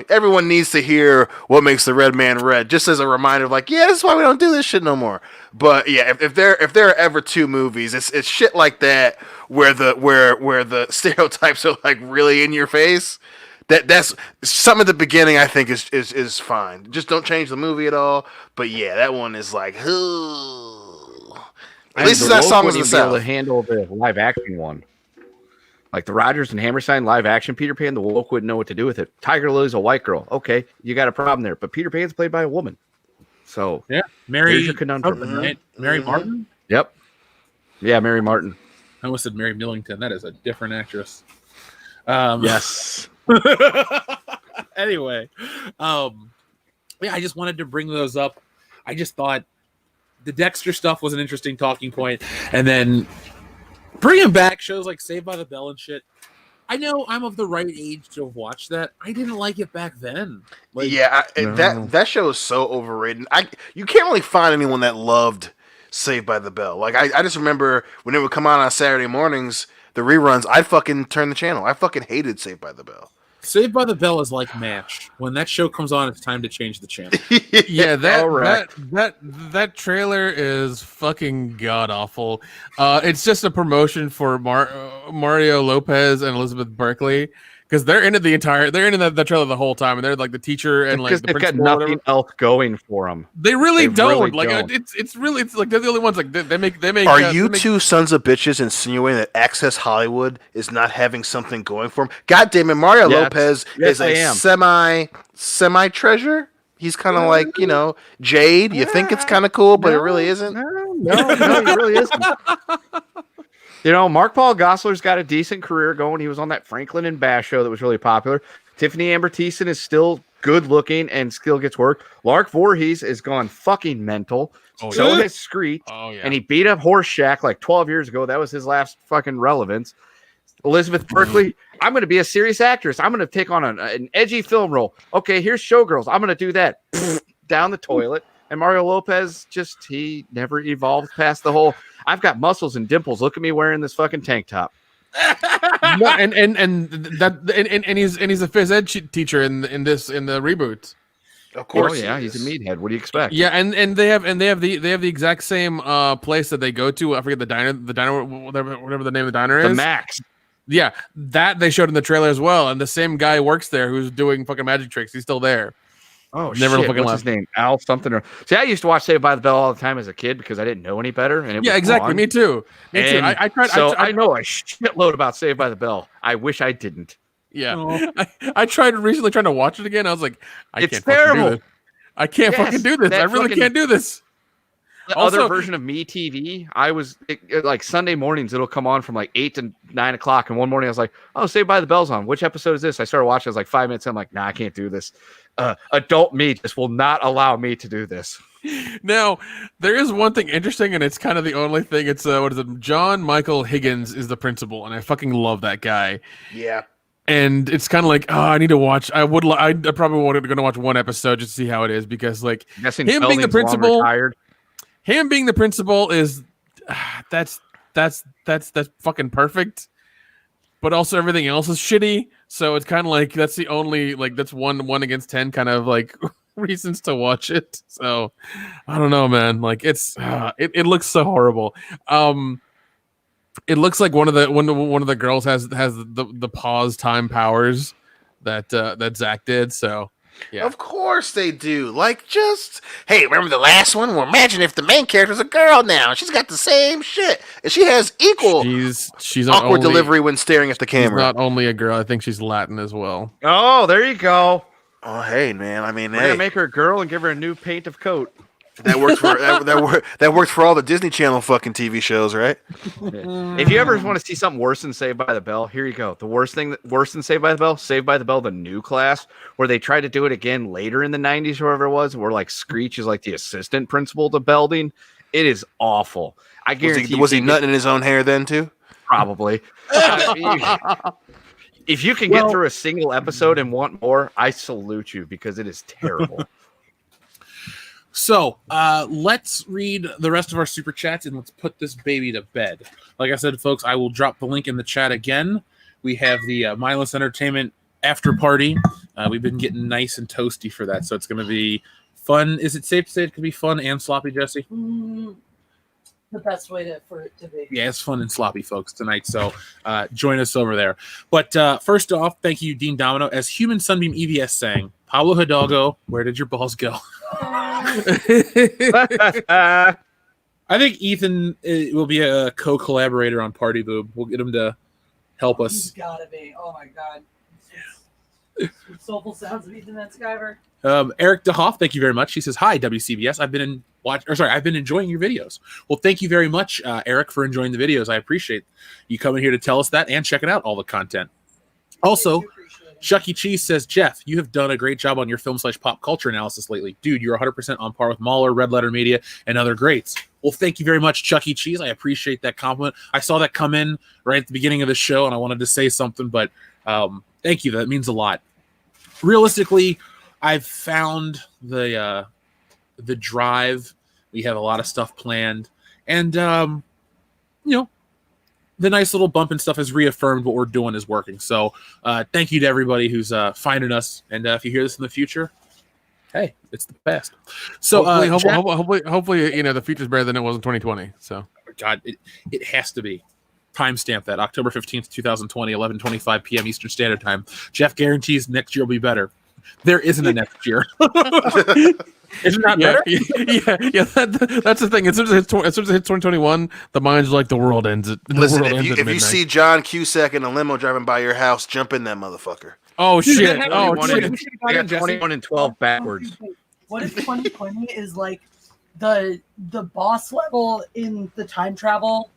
everyone needs to hear what makes the red man red, just as a reminder of, like, yeah, that's why we don't do this shit no more. But yeah, if there are ever two movies, it's shit like that where the stereotypes are, like, really in your face. That's some at the beginning I think is fine. Just don't change the movie at all. But yeah, that one is like, at least it's not Songs of the South. To handle the live action one. Like the Rodgers and Hammerstein live action Peter Pan, the woke wouldn't know what to do with it. Tiger Lily's a white girl. Okay, you got a problem there. But Peter Pan's played by a woman. So yeah, Mary conundrum. Mary Martin? Yep. Yeah, Mary Martin. I almost said Mary Millington. That is a different actress. Yes. Anyway, yeah, I just wanted to bring those up. I just thought the Dexter stuff was an interesting talking point, and then bringing back shows like Saved by the Bell and shit. I know I'm of the right age to have watched that. I didn't like it back then. That show is so overrated. You can't really find anyone that loved Saved by the Bell. Like I just remember when it would come on Saturday mornings, the reruns. I'd fucking turn the channel. I fucking hated Saved by the Bell. Saved by the Bell is like MASH. When that show comes on, it's time to change the channel. Yeah, that trailer is fucking god awful. It's just a promotion for Mario Lopez and Elizabeth Berkley because they're in the trailer the whole time, and they're like the teacher and like the they've got principal. nothing else going for them. They really don't. Really like don't. it's like they're the only ones. Like they make. Are you two sons of bitches insinuating that Access Hollywood is not having something going for him? God damn it, Mario Lopez is a semi treasure. He's kind of like, Jade. You think it's kind of cool, but it really isn't. No, he really isn't. Mark Paul Gosselaar's got a decent career going. He was on that Franklin and Bash show that was really popular. Tiffany Amber Thiessen is still good looking and still gets work. Lark Voorhees is gone fucking mental. So has Screech. Oh, yeah. And he beat up Horseshack like 12 years ago. That was his last fucking relevance. Elizabeth Berkley, I'm going to be a serious actress. I'm going to take on an edgy film role. Okay, here's Showgirls. I'm going to do that. Down the toilet. And Mario Lopez, he never evolved past the whole, I've got muscles and dimples. Look at me wearing this fucking tank top. and he's a phys ed teacher in the reboot. Of course, he's a meathead. What do you expect? Yeah, and they have the exact same place that they go to. I forget the diner, whatever the name of the diner is. The Max. Yeah, that they showed in the trailer as well, and the same guy works there who's doing fucking magic tricks. He's still there. Oh, never shit. fucking What's left. his name? Al something. See, I used to watch Saved by the Bell all the time as a kid because I didn't know any better. And exactly. Me too. I tried. So I know a shitload about Saved by the Bell. I wish I didn't. Yeah, I tried recently trying to watch it again. I was like, it's terrible. I can't fucking do this. I really can't do this. The other version of Me TV, I was like Sunday mornings. It'll come on from like 8 to 9 o'clock. And one morning I was like, "Oh, Saved by the Bell's on. Which episode is this?" I started watching. I was like 5 minutes. I'm like, "Nah, I can't do this. Adult me just will not allow me to do this." Now, there is one thing interesting, and it's kind of the only thing. It's what is it? John Michael Higgins is the principal, and I fucking love that guy. Yeah. And it's kind of like, I need to watch. I probably wanted to watch one episode just to see how it is because, like, him being the principal is that's fucking perfect. But also everything else is shitty. So it's kind of like that's the only that's 1 against 10 kind of like reasons to watch it. So I don't know, man. Like it looks so horrible. It looks like one of the girls has the pause time powers that Zach did. So yeah, of course they do. Like, hey, remember the last one? Well, imagine if the main character's a girl now. She's got the same shit, and she has equal. She's awkward delivery when staring at the camera. She's not only a girl. I think she's Latin as well. Oh, there you go. Oh, hey, man. I mean, we're gonna make her a girl and give her a new paint of coat. That works for that works for all the Disney Channel fucking TV shows, right? If you ever want to see something worse than Saved by the Bell, here you go. The worst than Saved by the Bell, the new class, where they tried to do it again later in the 90s or whatever it was, where like Screech is like the assistant principal to Belding. It is awful. I guarantee. Was he nutting in his own hair then too? Probably. If you can get through a single episode and want more, I salute you because it is terrible. So let's read the rest of our super chats and let's put this baby to bed. Like I said, folks, I will drop the link in the chat again. We have the Mindless Entertainment after party. We've been getting nice and toasty for that, so it's going to be fun. Is it safe to say it could be fun and sloppy, Jesse? The best way for it to be. Yeah, it's fun and sloppy, folks, tonight. So join us over there. But first off, thank you, Dean Domino. As Human Sunbeam EVS sang, Pablo Hidalgo, where did your balls go? I think Ethan will be a co-collaborator on Party Boob. We'll get him to help us. He's gotta be. Oh my god. Soulful sounds of Ethan Van Skyver. Eric DeHoff, thank you very much. He says, "Hi, WCBS. I've been I've been enjoying your videos. Well, thank you very much, Eric, for enjoying the videos. I appreciate you coming here to tell us that and checking out all the content. Also, Chuck E. Cheese says, Jeff, you have done a great job on your film/pop culture analysis lately. Dude, you're 100% on par with Mahler, Red Letter Media, and other greats. Well, thank you very much, Chuck E. Cheese. I appreciate that compliment. I saw that come in right at the beginning of the show, and I wanted to say something, but thank you. That means a lot. Realistically, I've found the drive. We have a lot of stuff planned, and the nice little bump and stuff has reaffirmed what we're doing is working. So thank you to everybody who's finding us. And if you hear this in the future, hey, it's the past. So hopefully, the future's better than it was in 2020. So God, it has to be. Timestamp that October 15th, 2020, 11:25 p.m. Eastern Standard Time. Jeff guarantees next year will be better. There isn't a next year. Is it not better? Yeah. That's the thing. As soon as it hits 2021, the mind's like the world ends. Listen, if you see John Cusack in a limo driving by your house, jump in that motherfucker. Oh shit! I got 21 and 12 backwards. What if 2020 is like the boss level in the time travel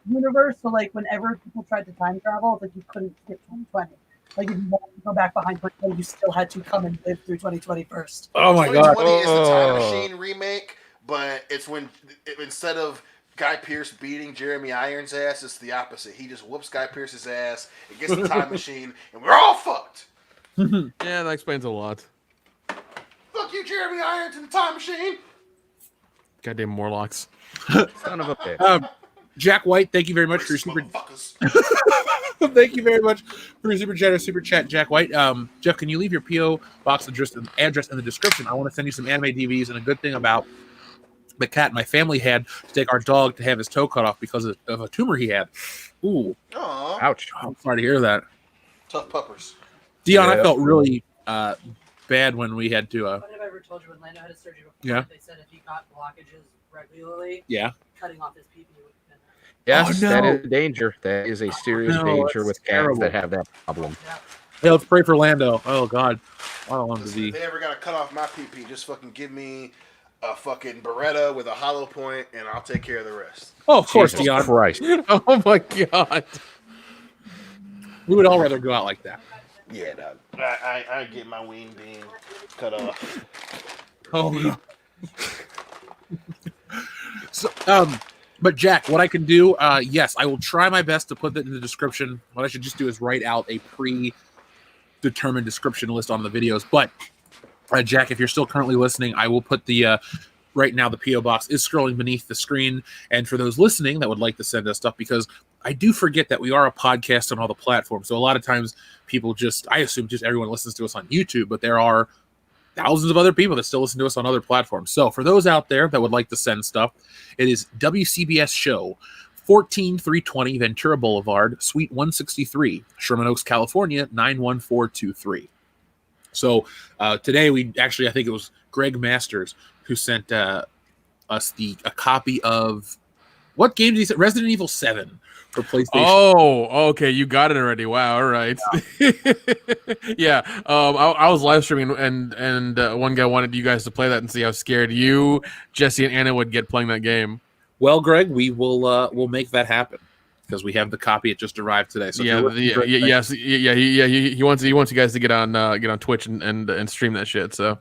universe? So like whenever people tried to time travel, it's like you couldn't skip 2020. Like if you wanted to go back behind 2020, you still had to come and live through 2020 first. Oh my god! 2020 is the Time Machine remake, but it's when instead of Guy Pearce beating Jeremy Irons' ass, it's the opposite. He just whoops Guy Pearce's ass, it gets the time machine, and we're all fucked. Yeah, that explains a lot. Fuck you, Jeremy Irons, and the time machine. Goddamn Morlocks. Son of a bitch. Jack White, thank you very much for your super. Thank you very much for your super chat, Jack White. Jeff, can you leave your PO box address in the description? I want to send you some anime DVDs. And a good thing about the cat my family had to take our dog to have his toe cut off because of a tumor he had. Ooh, Aww. Ouch! I'm sorry to hear that. Tough puppers. Dion, I felt really bad when we had to. What have I ever told you when Lando had his surgery before? Yeah. They said if he got blockages regularly, cutting off his pee would have been. Yes, no. that is a danger. That is a serious danger with cats that have that problem. Yeah, let's pray for Lando. Oh God, I don't want him to Listen, be. if they ever gotta cut off my pee, just fucking give me a fucking Beretta with a hollow point, and I'll take care of the rest. Oh, of course, Jesus Dion. Christ. Oh my god. We would all rather go out like that. Yeah, dog. I get my wing being cut off. Oh no. So, but Jack, what I can do, yes, I will try my best to put that in the description. What I should just do is write out a predetermined description list on the videos. But Jack, if you're still currently listening, I will put the right now the PO box is scrolling beneath the screen. And for those listening that would like to send us stuff, because I do forget that we are a podcast on all the platforms. So a lot of times people I assume just everyone listens to us on YouTube, but there are thousands of other people that still listen to us on other platforms. So for those out there that would like to send stuff, it is WCBS Show, 14320 Ventura Boulevard, Suite 163, Sherman Oaks, California, 91423. So today I think it was Greg Masters who sent us a copy of, what game did he say? Resident Evil 7 for PlayStation. Oh, okay, you got it already. Wow, all right. Yeah, I was live streaming, and one guy wanted you guys to play that and see how scared you, Jesse, and Anna would get playing that game. Well, Greg, we will we'll make that happen because we have the copy. It just arrived today. So he wants you guys to get on Twitch and stream that shit. So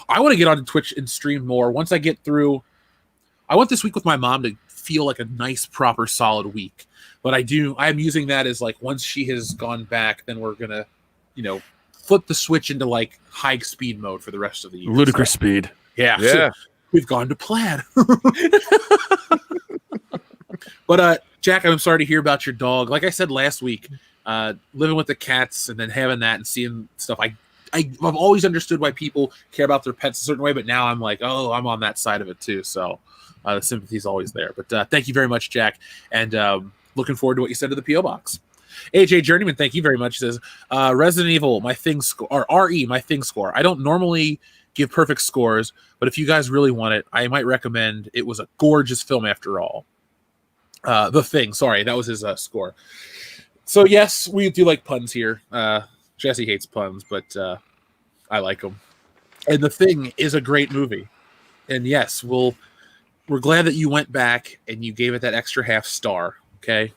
I want to get on Twitch and stream more. Once I get through, I want this week with my mom to feel like a nice, proper, solid week. But I'm using that as like once she has gone back, then we're gonna, flip the switch into like high speed mode for the rest of the year. Ludicrous speed. Yeah. So we've gone to plaid. But Jack, I'm sorry to hear about your dog. Like I said last week, living with the cats and then having that and seeing stuff, I've always understood why people care about their pets a certain way, but now I'm like, oh, I'm on that side of it too. So the sympathy's always there. But thank you very much, Jack, and looking forward to what you said to the P.O. Box. AJ Journeyman, thank you very much. He says, Resident Evil, my thing score, or RE, my thing score. I don't normally give perfect scores, but if you guys really want it, I might recommend. It was a gorgeous film after all. The Thing, sorry, that was his score. So yes, we do like puns here. Jesse hates puns, but I like them. And The Thing is a great movie. And yes, we're glad that you went back and you gave it that extra half star. Okay.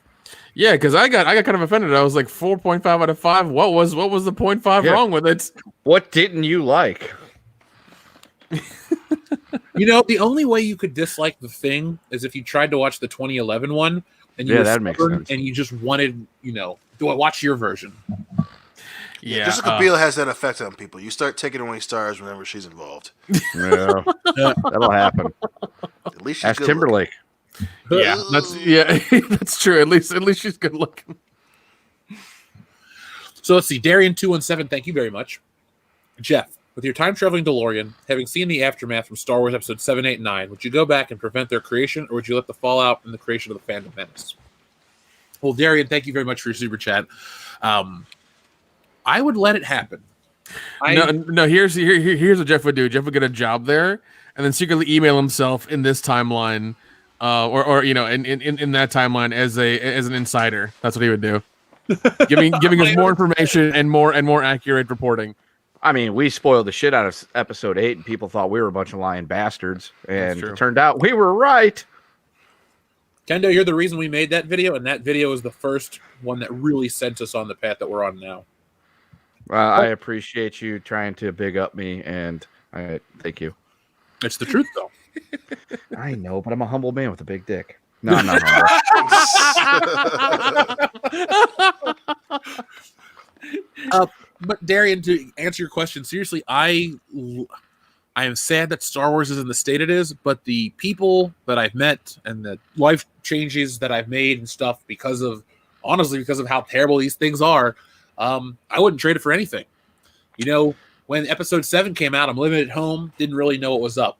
Yeah, because I got kind of offended. I was like 4.5 out of 5. What was the 0.5 wrong with it? What didn't you like? The only way you could dislike The Thing is if you tried to watch the 2011 one and you were that makes sense. and you just wanted, do I watch your version? Yeah, Jessica Biel has that effect on people. You start taking away stars whenever she's involved. Yeah, that'll happen. At least she's Ask good Timberlake. yeah, that's true. At least she's good looking. So let's see. Darian217, thank you very much. Jeff, with your time traveling DeLorean, having seen the aftermath from Star Wars Episode 7, 8, and 9, would you go back and prevent their creation, or would you let the fallout and the creation of the Phantom Menace? Well, Darian, thank you very much for your super chat. I would let it happen. No. Here's what Jeff would do. Jeff would get a job there, and then secretly email himself in this timeline, or in that timeline as an insider. That's what he would do. giving us more information and more accurate reporting. I mean, we spoiled the shit out of episode 8, and people thought we were a bunch of lying bastards, and it turned out we were right. Kendo, you're the reason we made that video, and that video is the first one that really sent us on the path that we're on now. I appreciate you trying to big up me, and I thank you. It's the truth, though. I know, but I'm a humble man with a big dick. No, I'm not humble. But Darian, to answer your question seriously, I am sad that Star Wars is in the state it is, but the people that I've met and the life changes that I've made and stuff because of how terrible these things are, I wouldn't trade it for anything. When Episode 7 came out, I'm living at home, didn't really know what was up.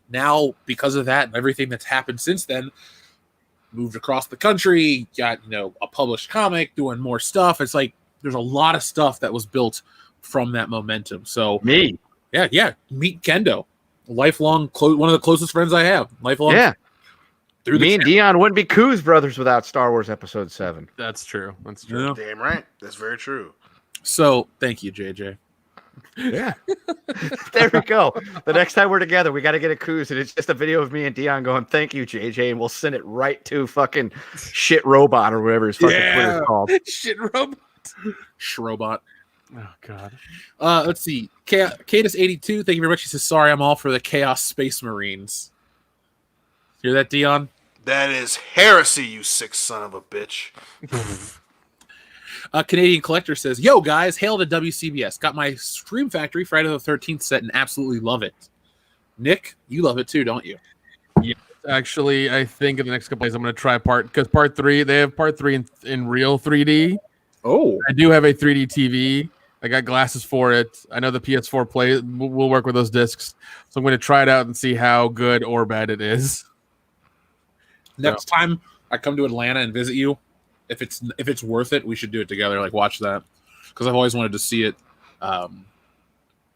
Now, because of that and everything that's happened since then, moved across the country, got a published comic, doing more stuff. It's like there's a lot of stuff that was built from that momentum. So me, yeah, meet Kendo, lifelong one of the closest friends I have. Lifelong, yeah. Me and Dion wouldn't be Coos brothers without Star Wars Episode 7. That's true. That's true. Yeah. Damn right. That's very true. So thank you, JJ. Yeah. There we go. The next time we're together, we got to get a Coos, and it's just a video of me and Dion going, "Thank you, JJ," and we'll send it right to fucking shit robot or whatever his fucking Twitter's called. Shit robot. Shrobot. Oh God. Let's see. Cadus82, thank you very much. He says, "Sorry, I'm all for the Chaos Space Marines." Hear that, Dion? That is heresy, you sick son of a bitch. Canadian Collector says, "Yo, guys, hail to WCBS. Got my Scream Factory Friday the 13th set and absolutely love it." Nick, you love it too, don't you? Yeah, actually, I think in the next couple days I'm going to try part 3. They have part 3 in real 3D. Oh, I do have a 3D TV. I got glasses for it. I know the PS4 will work with those discs, so I'm going to try it out and see how good or bad it is. Next time I come to Atlanta and visit you, if it's worth it, we should do it together. Like watch that, because I've always wanted to see it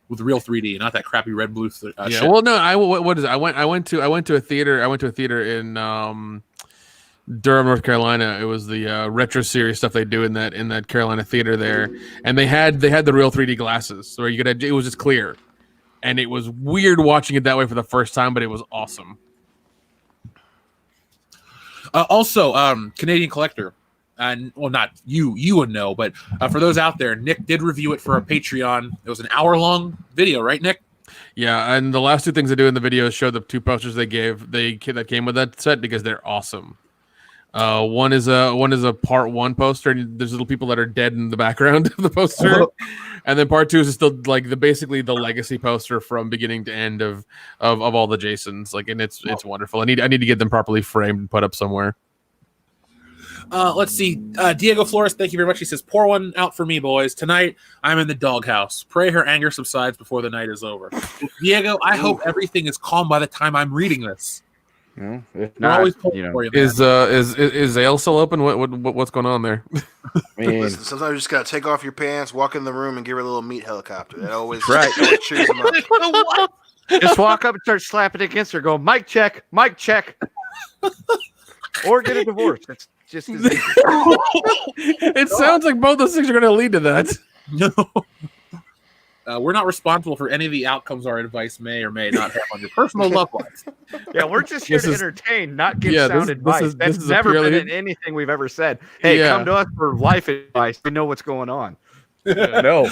with real 3D, not that crappy red blue. Shit. Well, no, what is it? I went to a theater. I went to a theater in Durham, North Carolina. It was the retro series stuff they do in that Carolina theater there, and they had the real 3D glasses, where it was just clear, and it was weird watching it that way for the first time, but it was awesome. Also, Canadian Collector, well, not you would know, but for those out there, Nick did review it for our Patreon. It was an hour-long video, right, Nick? Yeah, and the last 2 things they do in the video is show the 2 posters that came with that set because they're awesome. One is a part 1 poster, and there's little people that are dead in the background of the poster, and then part 2 is still like basically the legacy poster from beginning to end of all the Jasons. Like, and it's wonderful. I need to get them properly framed and put up somewhere. Let's see. Diego Flores, thank you very much. He says, "Pour one out for me, boys. Tonight, I'm in the doghouse. Pray her anger subsides before the night is over." Diego, I hope everything is calm by the time I'm reading this. If We're not, always pulling for you, man. Is Ale still open? What's going on there? I mean, Listen, sometimes you just gotta take off your pants, walk in the room, and give her a little meat helicopter. That always Right. cheers them up. just walk up and start slapping against her, go, "Mic check, or get a divorce." It's just as easy. It sounds like both those things are going to lead to that. No. We're not responsible for any of the outcomes our advice may or may not have on your personal loved ones. Yeah, we're just here This to is- entertain, not give Yeah, sound this advice. is That's a never been purely- in anything we've ever said. Hey, Yeah. come to us for life advice. We know what's going on. Yeah. No.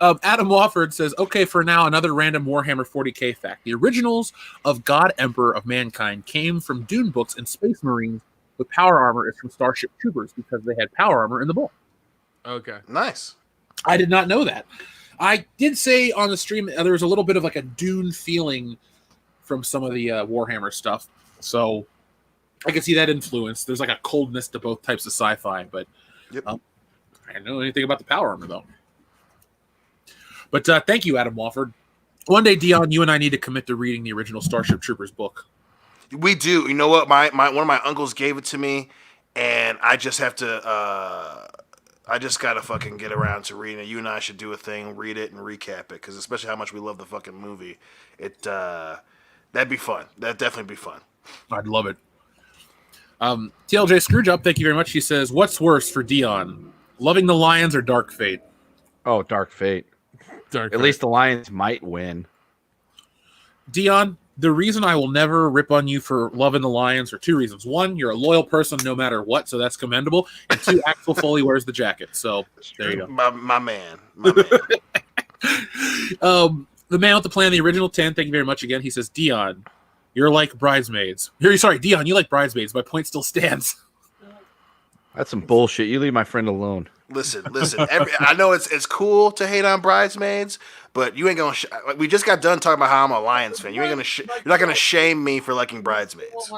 Adam Wofford says, okay, for now, another random Warhammer 40k fact. The originals of God Emperor of Mankind came from Dune books, and Space Marines with power armor is from Starship Troopers because they had power armor in the book. Okay. Nice. I did not know that. I did say on the stream there was a little bit of like a Dune feeling from some of the Warhammer stuff. So I can see that influence. There's like a coldness to both types of sci-fi, but Yep. I didn't know anything about the power armor, though. But thank you, Adam Wofford. One day, Dion, you and I need to commit to reading the original Starship Troopers book. We do. You know what? My one of my uncles gave it to me, and I just have to. I just gotta fucking get around to reading it. You and I should do a thing, read it, and recap it, because especially how much we love the fucking movie. That'd be fun. That'd definitely be fun. I'd love it. TLJ Screwjob, thank you very much. He says, what's worse for Dion, Loving the Lions or Dark Fate? Oh, Dark Fate. Dark At least the Lions might win. Dion, the reason I will never rip on you for loving the Lions are two reasons. One, you're a loyal person no matter what, so that's commendable. And two, Axel Foley wears the jacket. So there you go. My man. My man. The man with the plan, the original 10, thank you very much again. He says, Dion, you're like Bridesmaids. Sorry, Dion, you like Bridesmaids. My point still stands. That's some bullshit. You leave my friend alone. Listen. I know it's cool to hate on Bridesmaids, but you ain't gonna. Like, we just got done talking about how I'm a Lions fan. You ain't gonna. You're not gonna shame me for liking Bridesmaids.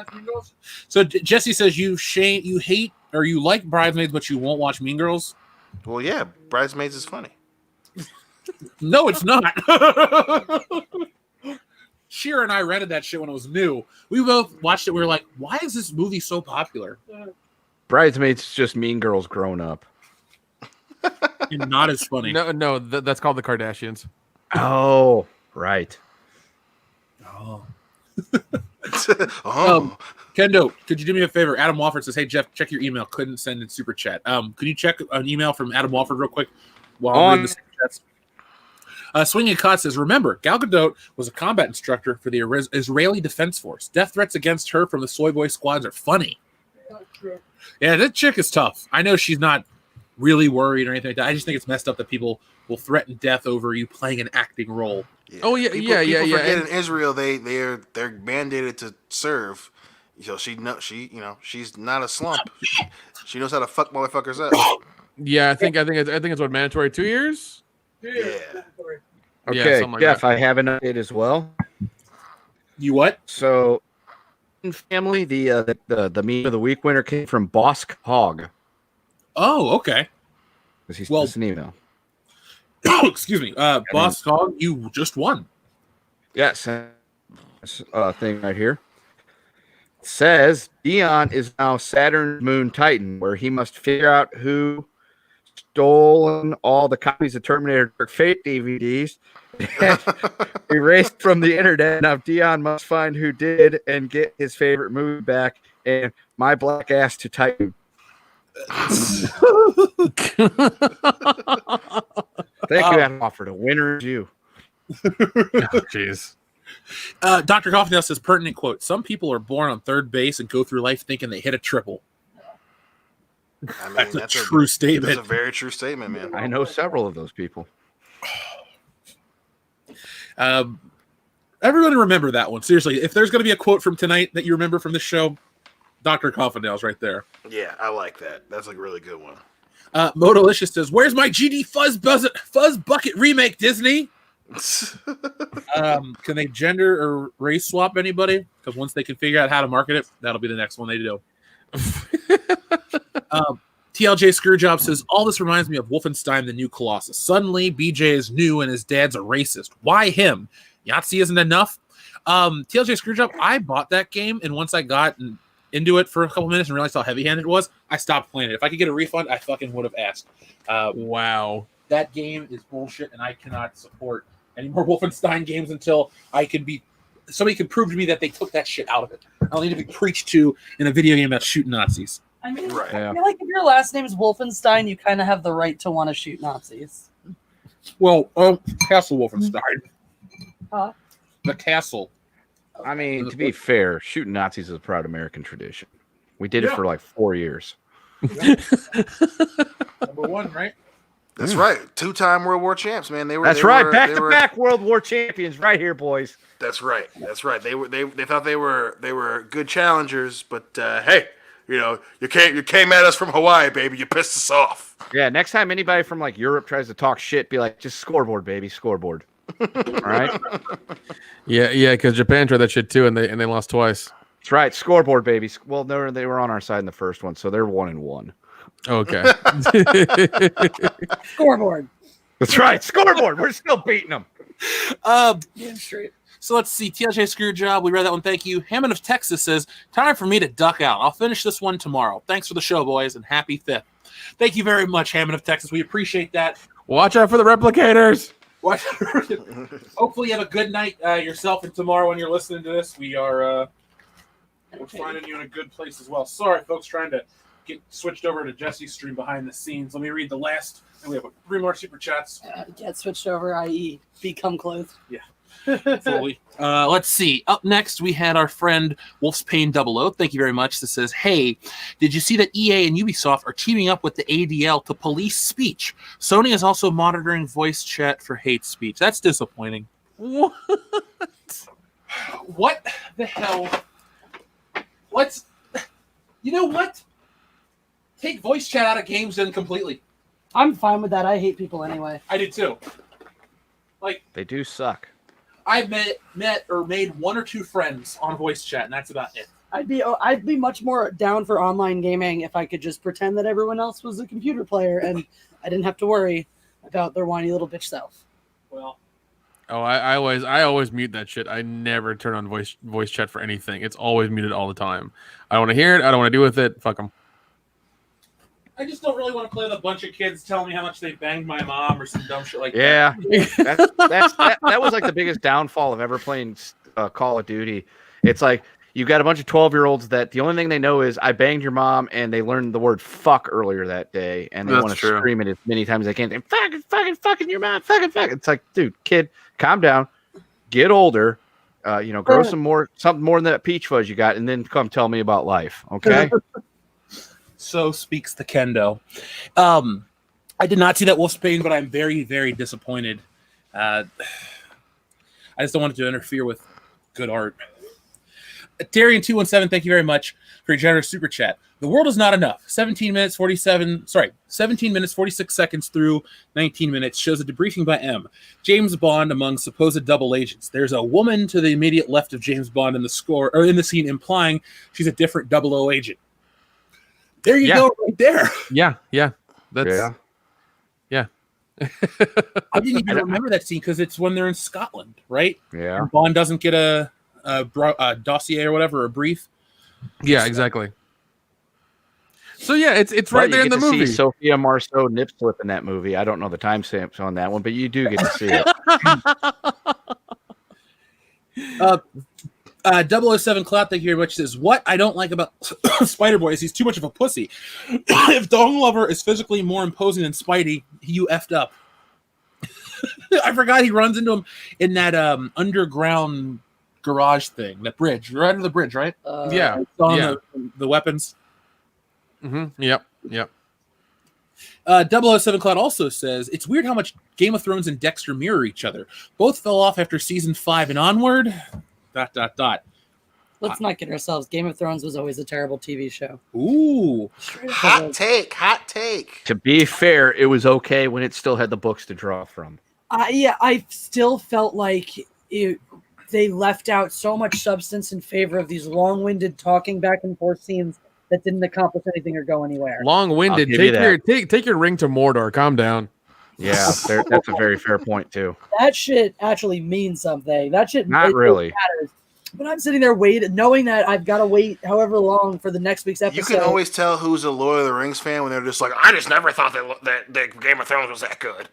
So Jesse says you hate or you like Bridesmaids, but you won't watch Mean Girls. Well, yeah, Bridesmaids is funny. No, it's not. Sheer and I rented that shit when it was new. We both watched it. We were like, why is this movie so popular? Bridesmaids is just Mean Girls grown up. And not as funny. No, that's called the Kardashians. Oh, right. Oh. Oh, Kendo, could you do me a favor? Adam Wofford says, hey, Jeff, check your email. Couldn't send in super chat. Can you check an email from Adam Wofford real quick? While I'm reading the super chats? Swinging Cod says, remember, Gal Gadot was a combat instructor for the Israeli Defense Force. Death threats against her from the Soy Boy squads are funny. Yeah, that chick is tough. I know she's not really worried or anything like that. I just think it's messed up that people will threaten death over you playing an acting role. yeah. Oh, yeah, People forget in Israel they're mandated to serve. She's not a slump. She knows how to fuck motherfuckers up. Yeah, I think it's what, mandatory 2 years? Yeah. Okay, something like Jeff, that. I have an update as well. You what? So, family, the meme of the week winner came from Bosk Hog. Oh, okay. Because he's Well- just an email. Excuse me. Boss Hog, you just won. Yes, this thing right here. It says Dion is now Saturn's Moon Titan, where he must figure out who stolen all the copies of Terminator Dark Fate DVDs and erased from the internet. Now Dion must find who did and get his favorite movie back and my black ass to Titan. Thank you, Adam Wofford. A winner is you. Jeez. Dr. Coffindale says, pertinent quote, some people are born on third base and go through life thinking they hit a triple. I mean, That's a true statement. That's a very true statement, man. I know several of those people. Everyone remember that one. Seriously, if there's going to be a quote from tonight that you remember from this show, Dr. Coffindale's right there. Yeah, I like that. That's like a really good one. Modalicious says, where's my GD Fuzz Bucket remake, Disney? Can they gender or race swap anybody? Because once they can figure out how to market it, that'll be the next one they do. TLJ Screwjob says, all this reminds me of Wolfenstein, the New Colossus. Suddenly, BJ is new and his dad's a racist. Why him? Yahtzee isn't enough? TLJ Screwjob, I bought that game, and once I got into it for a couple minutes and realized how heavy-handed it was, I stopped playing it. If I could get a refund, I fucking would have asked. Wow. That game is bullshit, and I cannot support any more Wolfenstein games until somebody can prove to me that they took that shit out of it. I don't need to be preached to in a video game about shooting Nazis. I mean, Right. I feel like if your last name is Wolfenstein, you kind of have the right to want to shoot Nazis. Well, Castle Wolfenstein. Huh? The castle. I mean, to be fair, shooting Nazis is a proud American tradition. We did it for like 4 years. Number one, right? That's right. 2-time World War champs, man. That's right. Back to back World War champions, right here, boys. That's right. That's right. They thought they were good challengers, but hey, you came at us from Hawaii, baby. You pissed us off. Yeah. Next time anybody from like Europe tries to talk shit, be like, just scoreboard, baby, scoreboard. All right. Yeah, because Japan tried that shit too, and they lost twice. That's right. Scoreboard, baby. Well, no, they were on our side in the first one, so they're 1-1. Okay. Scoreboard. That's right. Scoreboard. We're still beating them. Damn straight. So let's see. TLJ Screwjob. We read that one. Thank you. Hammond of Texas says, time for me to duck out. I'll finish this one tomorrow. Thanks for the show, boys, and happy 5th. Thank you very much, Hammond of Texas. We appreciate that. Watch out for the replicators. Hopefully you have a good night yourself, and tomorrow when you're listening to this, we're finding you in a good place as well. Sorry, folks, trying to get switched over to Jesse's stream behind the scenes. Let me read the last, and we have 3 more super chats. Get switched over, i.e. become clothed. Yeah. Fully. Let's see. Up next, we had our friend Wolf's Pain 00. Thank you very much. That says, hey, did you see that EA and Ubisoft are teaming up with the ADL to police speech? Sony is also monitoring voice chat for hate speech. That's disappointing. What? What the hell? You know what? Take voice chat out of games then completely. I'm fine with that. I hate people anyway. I did too. They do suck. I've met or made 1 or 2 friends on voice chat, and that's about it. I'd be much more down for online gaming if I could just pretend that everyone else was a computer player and I didn't have to worry about their whiny little bitch self. Well, I always mute that shit. I never turn on voice chat for anything. It's always muted all the time. I don't want to hear it. I don't want to deal with it. Fuck them. I just don't really want to play with a bunch of kids telling me how much they banged my mom or some dumb shit like that. Yeah, that was like the biggest downfall of ever playing Call of Duty. It's like you got a bunch of 12-year-olds that the only thing they know is I banged your mom, and they learned the word fuck earlier that day, and they want to scream it as many times as they can. Fucking your mom, fucking. It's like, dude, kid, calm down, get older, grow something more than that peach fuzz you got, and then come tell me about life, okay? So speaks the kendo. I did not see that Wolf's Pain, but I'm very, very disappointed. I just don't want it to interfere with good art. Darian217, thank you very much for your generous super chat. The world is not enough. 17 minutes 46 seconds through 19 minutes shows a debriefing by M. James Bond among supposed double agents. There's a woman to the immediate left of James Bond in the score or in the scene, implying she's a different 00 agent. There you go, right there. Yeah. That's I didn't even remember that scene because it's when they're in Scotland, right? Yeah. And Bond doesn't get a dossier or whatever, a brief. Yeah, exactly. So yeah, it's right there in the movie. See Sophia Marceau nip slip in that movie. I don't know the timestamps on that one, but you do get to see it. 007 Cloud, thank you very much, says, what I don't like about Spider-Boy is he's too much of a pussy. If Dong Lover is physically more imposing than Spidey, you effed up. I forgot he runs into him in that underground garage thing, that bridge, right under the bridge, right? Yeah. The weapons. Mm-hmm. Yep. 007 Cloud also says, it's weird how much Game of Thrones and Dexter mirror each other. Both fell off after season 5 and onward. ... Let's not kid ourselves. Game of Thrones was always a terrible TV show. Ooh. Hot take. To be fair, it was okay when it still had the books to draw from. I still felt like they left out so much substance in favor of these long-winded talking back and forth scenes that didn't accomplish anything or go anywhere. Long-winded. Take your ring to Mordor. Calm down. Yeah, that's a very fair point too. That shit actually means something. That shit not really matters. But I'm sitting there waiting, knowing that I've got to wait however long for the next week's episode. You can always tell who's a Lord of the Rings fan when they're just like, I just never thought that Game of Thrones was that good.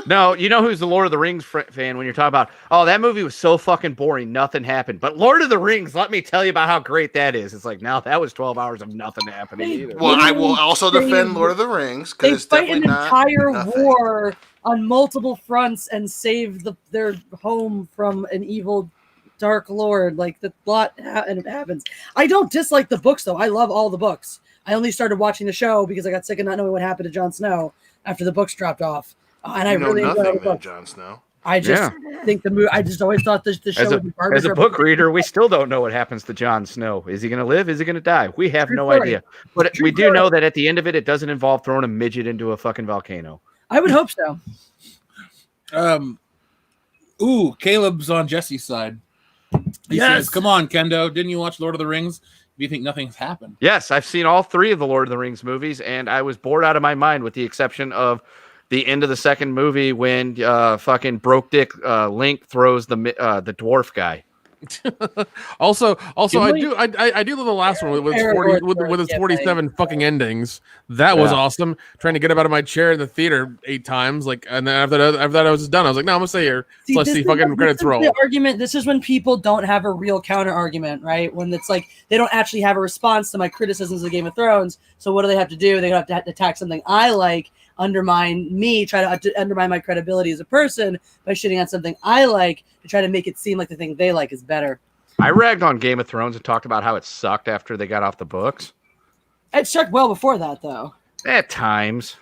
No, you know who's the Lord of the Rings fan when you're talking about, oh, that movie was so fucking boring, nothing happened. But Lord of the Rings, let me tell you about how great that is. It's like, now that was 12 hours of nothing happening either. Well, I will also defend Lord of the Rings because it's definitely not They fight an entire war on multiple fronts and save their home from an evil Dark Lord. Like, the plot and it happens. I don't dislike the books, though. I love all the books. I only started watching the show because I got sick of not knowing what happened to Jon Snow after the books dropped off. And I really enjoyed the Jon Snow. I just think the movie. I just always thought the show would be garbage. As a book reader, we still don't know what happens to Jon Snow. Is he going to live? Is he going to die? We have no idea. But we do know that at the end of it, it doesn't involve throwing a midget into a fucking volcano. I would hope so. Caleb's on Jesse's side. He says, "Come on, Kendo. Didn't you watch Lord of the Rings? Do you think nothing's happened?" Yes, I've seen all 3 of the Lord of the Rings movies, and I was bored out of my mind with the exception of the end of the second movie when fucking broke dick Link throws the dwarf guy. also, I do love the last one with its 47 fucking endings. That was awesome. Trying to get up out of my chair in the theater 8 times, and then after that I was just done. I was like, no, I'm gonna stay here. Let's see fucking credits roll. The argument. This is when people don't have a real counter argument, right? When it's like they don't actually have a response to my criticisms of Game of Thrones. So what do they have to do? They have to attack something I like, undermine me, try to undermine my credibility as a person by shitting on something I like to try to make it seem like the thing they like is better. I ragged on Game of Thrones and talked about how it sucked after they got off the books. It sucked well before that, though. At times.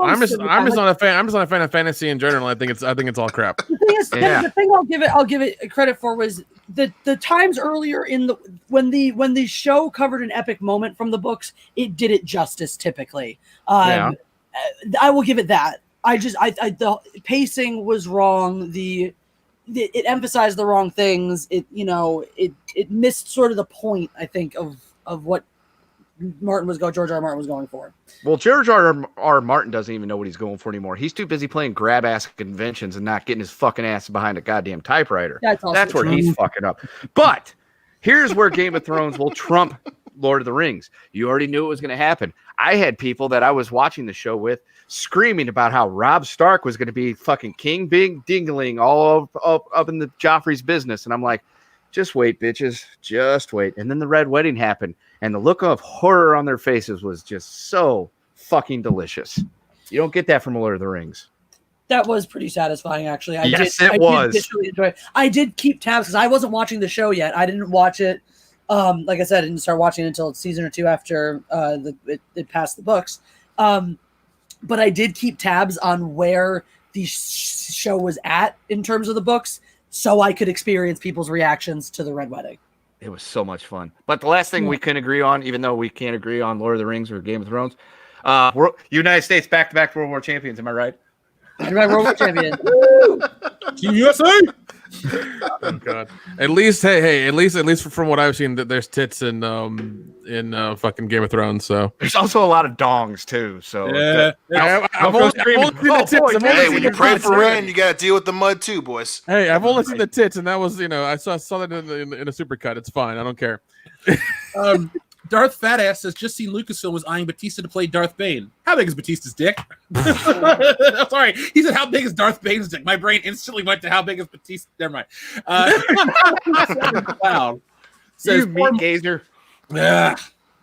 I'm just not a fan. I'm just not a fan of fantasy in general. I think it's all crap. The thing I'll give it credit for was the times earlier when the show covered an epic moment from the books, it did it justice typically. I will give it that. The pacing was wrong. It emphasized the wrong things. It missed sort of the point, I think, of what George R. Martin was going for. Well, George R. Martin doesn't even know what he's going for anymore. He's too busy playing grab-ass conventions and not getting his fucking ass behind a goddamn typewriter. That's where he's fucking up. But here's where Game of Thrones will trump Lord of the Rings. You already knew it was going to happen. I had people that I was watching the show with screaming about how Robb Stark was going to be fucking King Big Dingling all up in the Joffrey's business. And I'm like, just wait, bitches. Just wait. And then the Red Wedding happened. And the look of horror on their faces was just so fucking delicious. You don't get that from Lord of the Rings. That was pretty satisfying, actually. It was. Did really enjoy it. I did keep tabs because I wasn't watching the show yet. I didn't watch it. Like I said, I didn't start watching it until season or 2 after it passed the books. But I did keep tabs on where the show was at in terms of the books, so I could experience people's reactions to the Red Wedding. It was so much fun. But the last thing we couldn't agree on, even though we can't agree on Lord of the Rings or Game of Thrones, United States back-to-back World War champions. Am I right? Back-to-back World War champion. Team USA. Oh God. At least from what I've seen, that there's tits in fucking Game of Thrones. So there's also a lot of dongs too. So I've only seen the tits. Hey, when you pray for rain, you gotta deal with the mud too, boys. Hey, I've only seen the tits, and that was I saw that in a supercut. It's fine. I don't care. Darth Fatass says, just seen Lucasfilm was eyeing Batista to play Darth Bane. How big is Batista's dick? I'm sorry. He said, how big is Darth Bane's dick? My brain instantly went to how big is Batista. Never mind. Cloud says, you meat gazer. I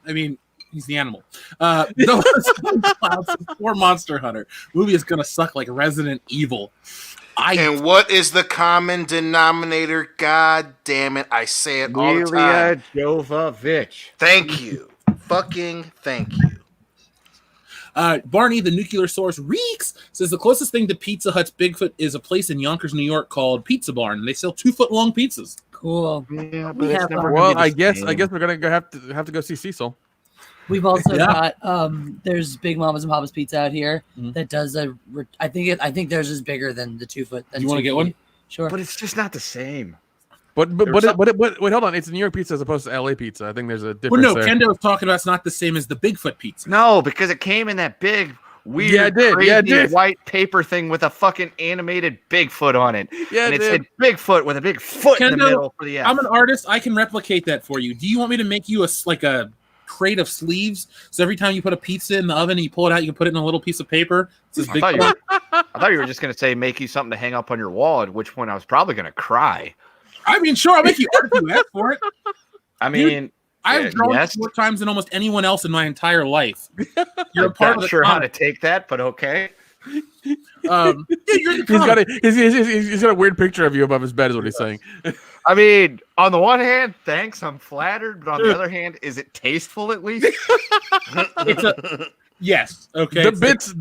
mean, he's the animal. Cloud says, poor Monster Hunter. Movie is going to suck like Resident Evil. And what is the common denominator? God damn it. I say it all the time. Jovovich. Thank you. Fucking thank you. Barney, the nuclear source, reeks, says the closest thing to Pizza Hut's Bigfoot is a place in Yonkers, New York called Pizza Barn, and they sell 2-foot-long pizzas. Cool. Yeah, well, I guess we're gonna have to go see Cecil. We've also got there's Big Mama's and Papa's Pizza out here that does I think theirs is bigger than the 2 foot. You want to get one? Sure. But it's just not the same. But wait, hold on. It's New York pizza as opposed to LA pizza. I think there's a difference. Well, no, there. Kendo was talking about it's not the same as the Bigfoot pizza. No, because it came in that big weird, it did. Yeah, it crazy did. white paper thing with a fucking animated Bigfoot on it. Yeah, and it it said did. Bigfoot with a big foot in the Kendo, middle for the F. I'm an artist. I can replicate that for you. Do you want me to make you a crate of sleeves? So every time you put a pizza in the oven and you pull it out, you can put it in a little piece of paper. It says I thought Bigfoot. you were just going to say make you something to hang up on your wall, at which point I was probably going to cry. I mean, sure, I'll make you art if you ask for it. I mean, I've drawn yes. more times than almost anyone else in my entire life. You're a part I'm of not the sure how comic. to take that, but okay. Yeah, you're the He's comic. he's got a weird picture of you above his bed, is what he's saying. I mean, on the one hand, thanks, I'm flattered, but on the other hand, is it tasteful at least? It's a yes. Okay. The bits,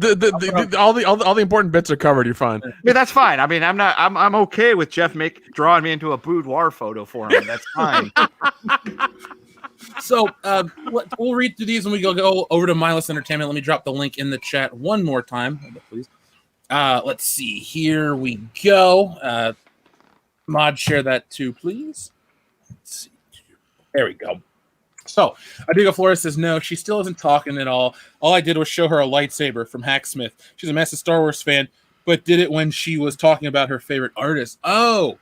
all the important bits are covered. You're fine. Yeah, that's fine. I mean, I'm okay with Jeff drawing me into a boudoir photo for him. That's fine. So we'll read through these and we go over to Mindless Entertainment. Let me drop the link in the chat one more time, please. Let's see. Here we go. Mod, share that too, please. Let's see. There we go. So, Adiga Flores says, no, she still isn't talking at all. All I did was show her a lightsaber from Hacksmith. She's a massive Star Wars fan, but did it when she was talking about her favorite artist. Oh,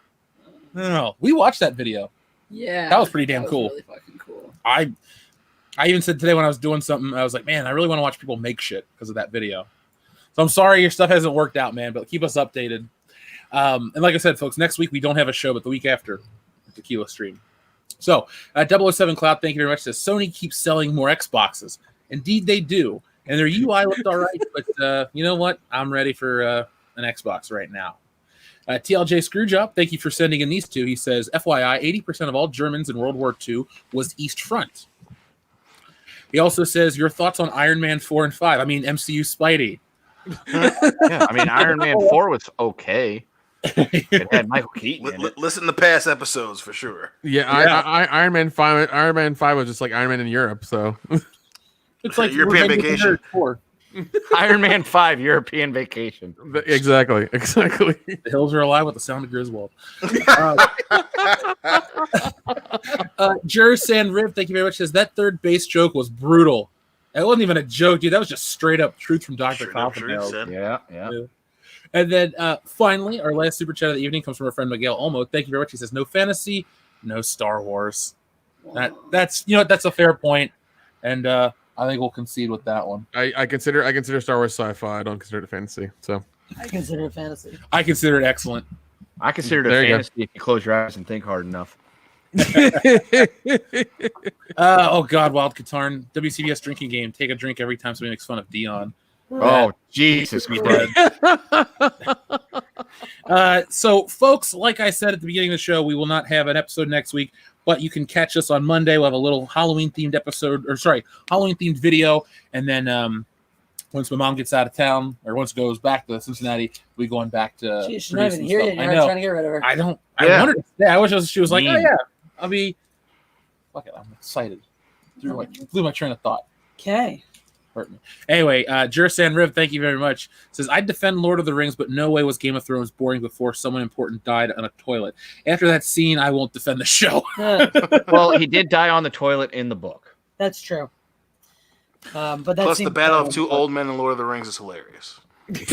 no. We watched that video. Yeah, That was pretty damn cool. Really fucking cool. I even said today when I was doing something, I was like, man, I really want to watch people make shit because of that video. So I'm sorry your stuff hasn't worked out, man, but keep us updated. And like I said, folks, next week we don't have a show, but the week after, Tequila stream. So 007 Cloud, thank you very much. Says Sony keeps selling more Xboxes. Indeed, they do, and their UI looked all right. But you know what? I'm ready for an Xbox right now. TLJ Screwjob, thank you for sending in these two. He says, FYI, 80% of all Germans in World War II was East Front. He also says, your thoughts on Iron Man 4 and 5? I mean, MCU Spidey. Yeah, I mean, Iron Man 4 was okay. It had Michael Keaton in it. Listen to past episodes for sure. Yeah, Iron Man 5. Iron Man 5 was just like Iron Man in Europe. So It's like European Vacation. Iron Man 5 European Vacation. exactly. The hills are alive with the sound of Griswold. Jersan Riv, thank you very much. Says that third base joke was brutal. That wasn't even a joke, dude. That was just straight up truth from Dr. Coffin. Yeah. And then finally, our last super chat of the evening comes from our friend Miguel Olmo. Thank you very much. He says, no fantasy, no Star Wars. That's a fair point. And I think we'll concede with that one. I consider Star Wars sci-fi. I don't consider it fantasy. So I consider it fantasy. I consider it excellent. I consider it There a you go. fantasy if you close your eyes and think hard enough. Oh God, Wild Katarn, WCBS drinking game. Take a drink every time somebody makes fun of Dion. Oh, Jesus Christ. So, folks, like I said at the beginning of the show, we will not have an episode next week, but you can catch us on Monday. We'll have a little Halloween-themed Halloween-themed video, and then once my mom gets out of town, or once goes back to Cincinnati, we're going back to. Jeez, she's not even producing here stuff. yet. I You're know. trying to get rid of her. I don't. Yeah. I wanted. Yeah, I wish she was like, Mean. oh yeah, I'll be. Fuck it, I'm excited. Blew my train of thought. Okay. Hurt me. Anyway, Jursan Riv, thank you very much. Says, I'd defend Lord of the Rings, but no way was Game of Thrones boring before someone important died on a toilet. After that scene, I won't defend the show. Well, he did die on the toilet in the book. That's true. But that Plus, seems the battle of two old men in Lord of the Rings is hilarious. Like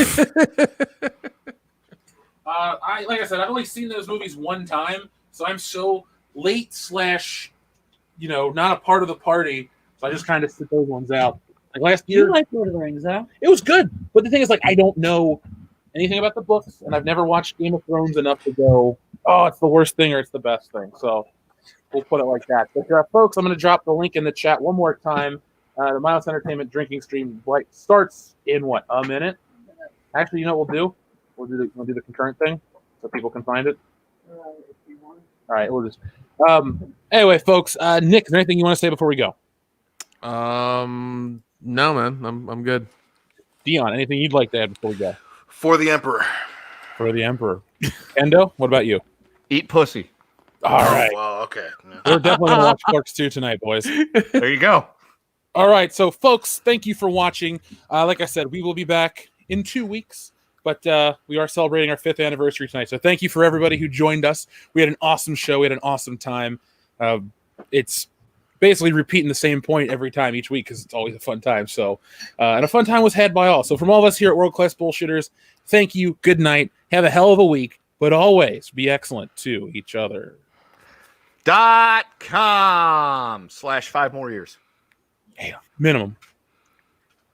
I said, I've only seen those movies one time, so I'm so late / not a part of the party. So I just kind of sit those ones out. Like last year, You like Lord of the Rings, though? it was good. But the thing is, like, I don't know anything about the books, and I've never watched Game of Thrones enough to go, oh, it's the worst thing or it's the best thing. So we'll put it like that. But folks, I'm going to drop the link in the chat one more time. The Mindless Entertainment drinking stream starts in what, a minute? Actually, you know what we'll do? We'll do the concurrent thing so people can find it. All right, we'll just. Anyway, folks, Nick, is there anything you want to say before we go? No, man, I'm good. Dion, anything you'd like to add before we go? For the Emperor. For the Emperor. Endo, what about you? Eat pussy. All right. Well, okay. Yeah. We're definitely going to watch Clerks 2 tonight, boys. There you go. All right. So, folks, thank you for watching. Like I said, we will be back in 2 weeks, but we are celebrating our 5th anniversary tonight. So thank you for everybody who joined us. We had an awesome show. We had an awesome time. It's basically repeating the same point every time each week because it's always a fun time. So, and a fun time was had by all. So from all of us here at World Class Bullshitters, thank you. Good night. Have a hell of a week, but always be excellent to each other. .com/5 more years. Hey, minimum.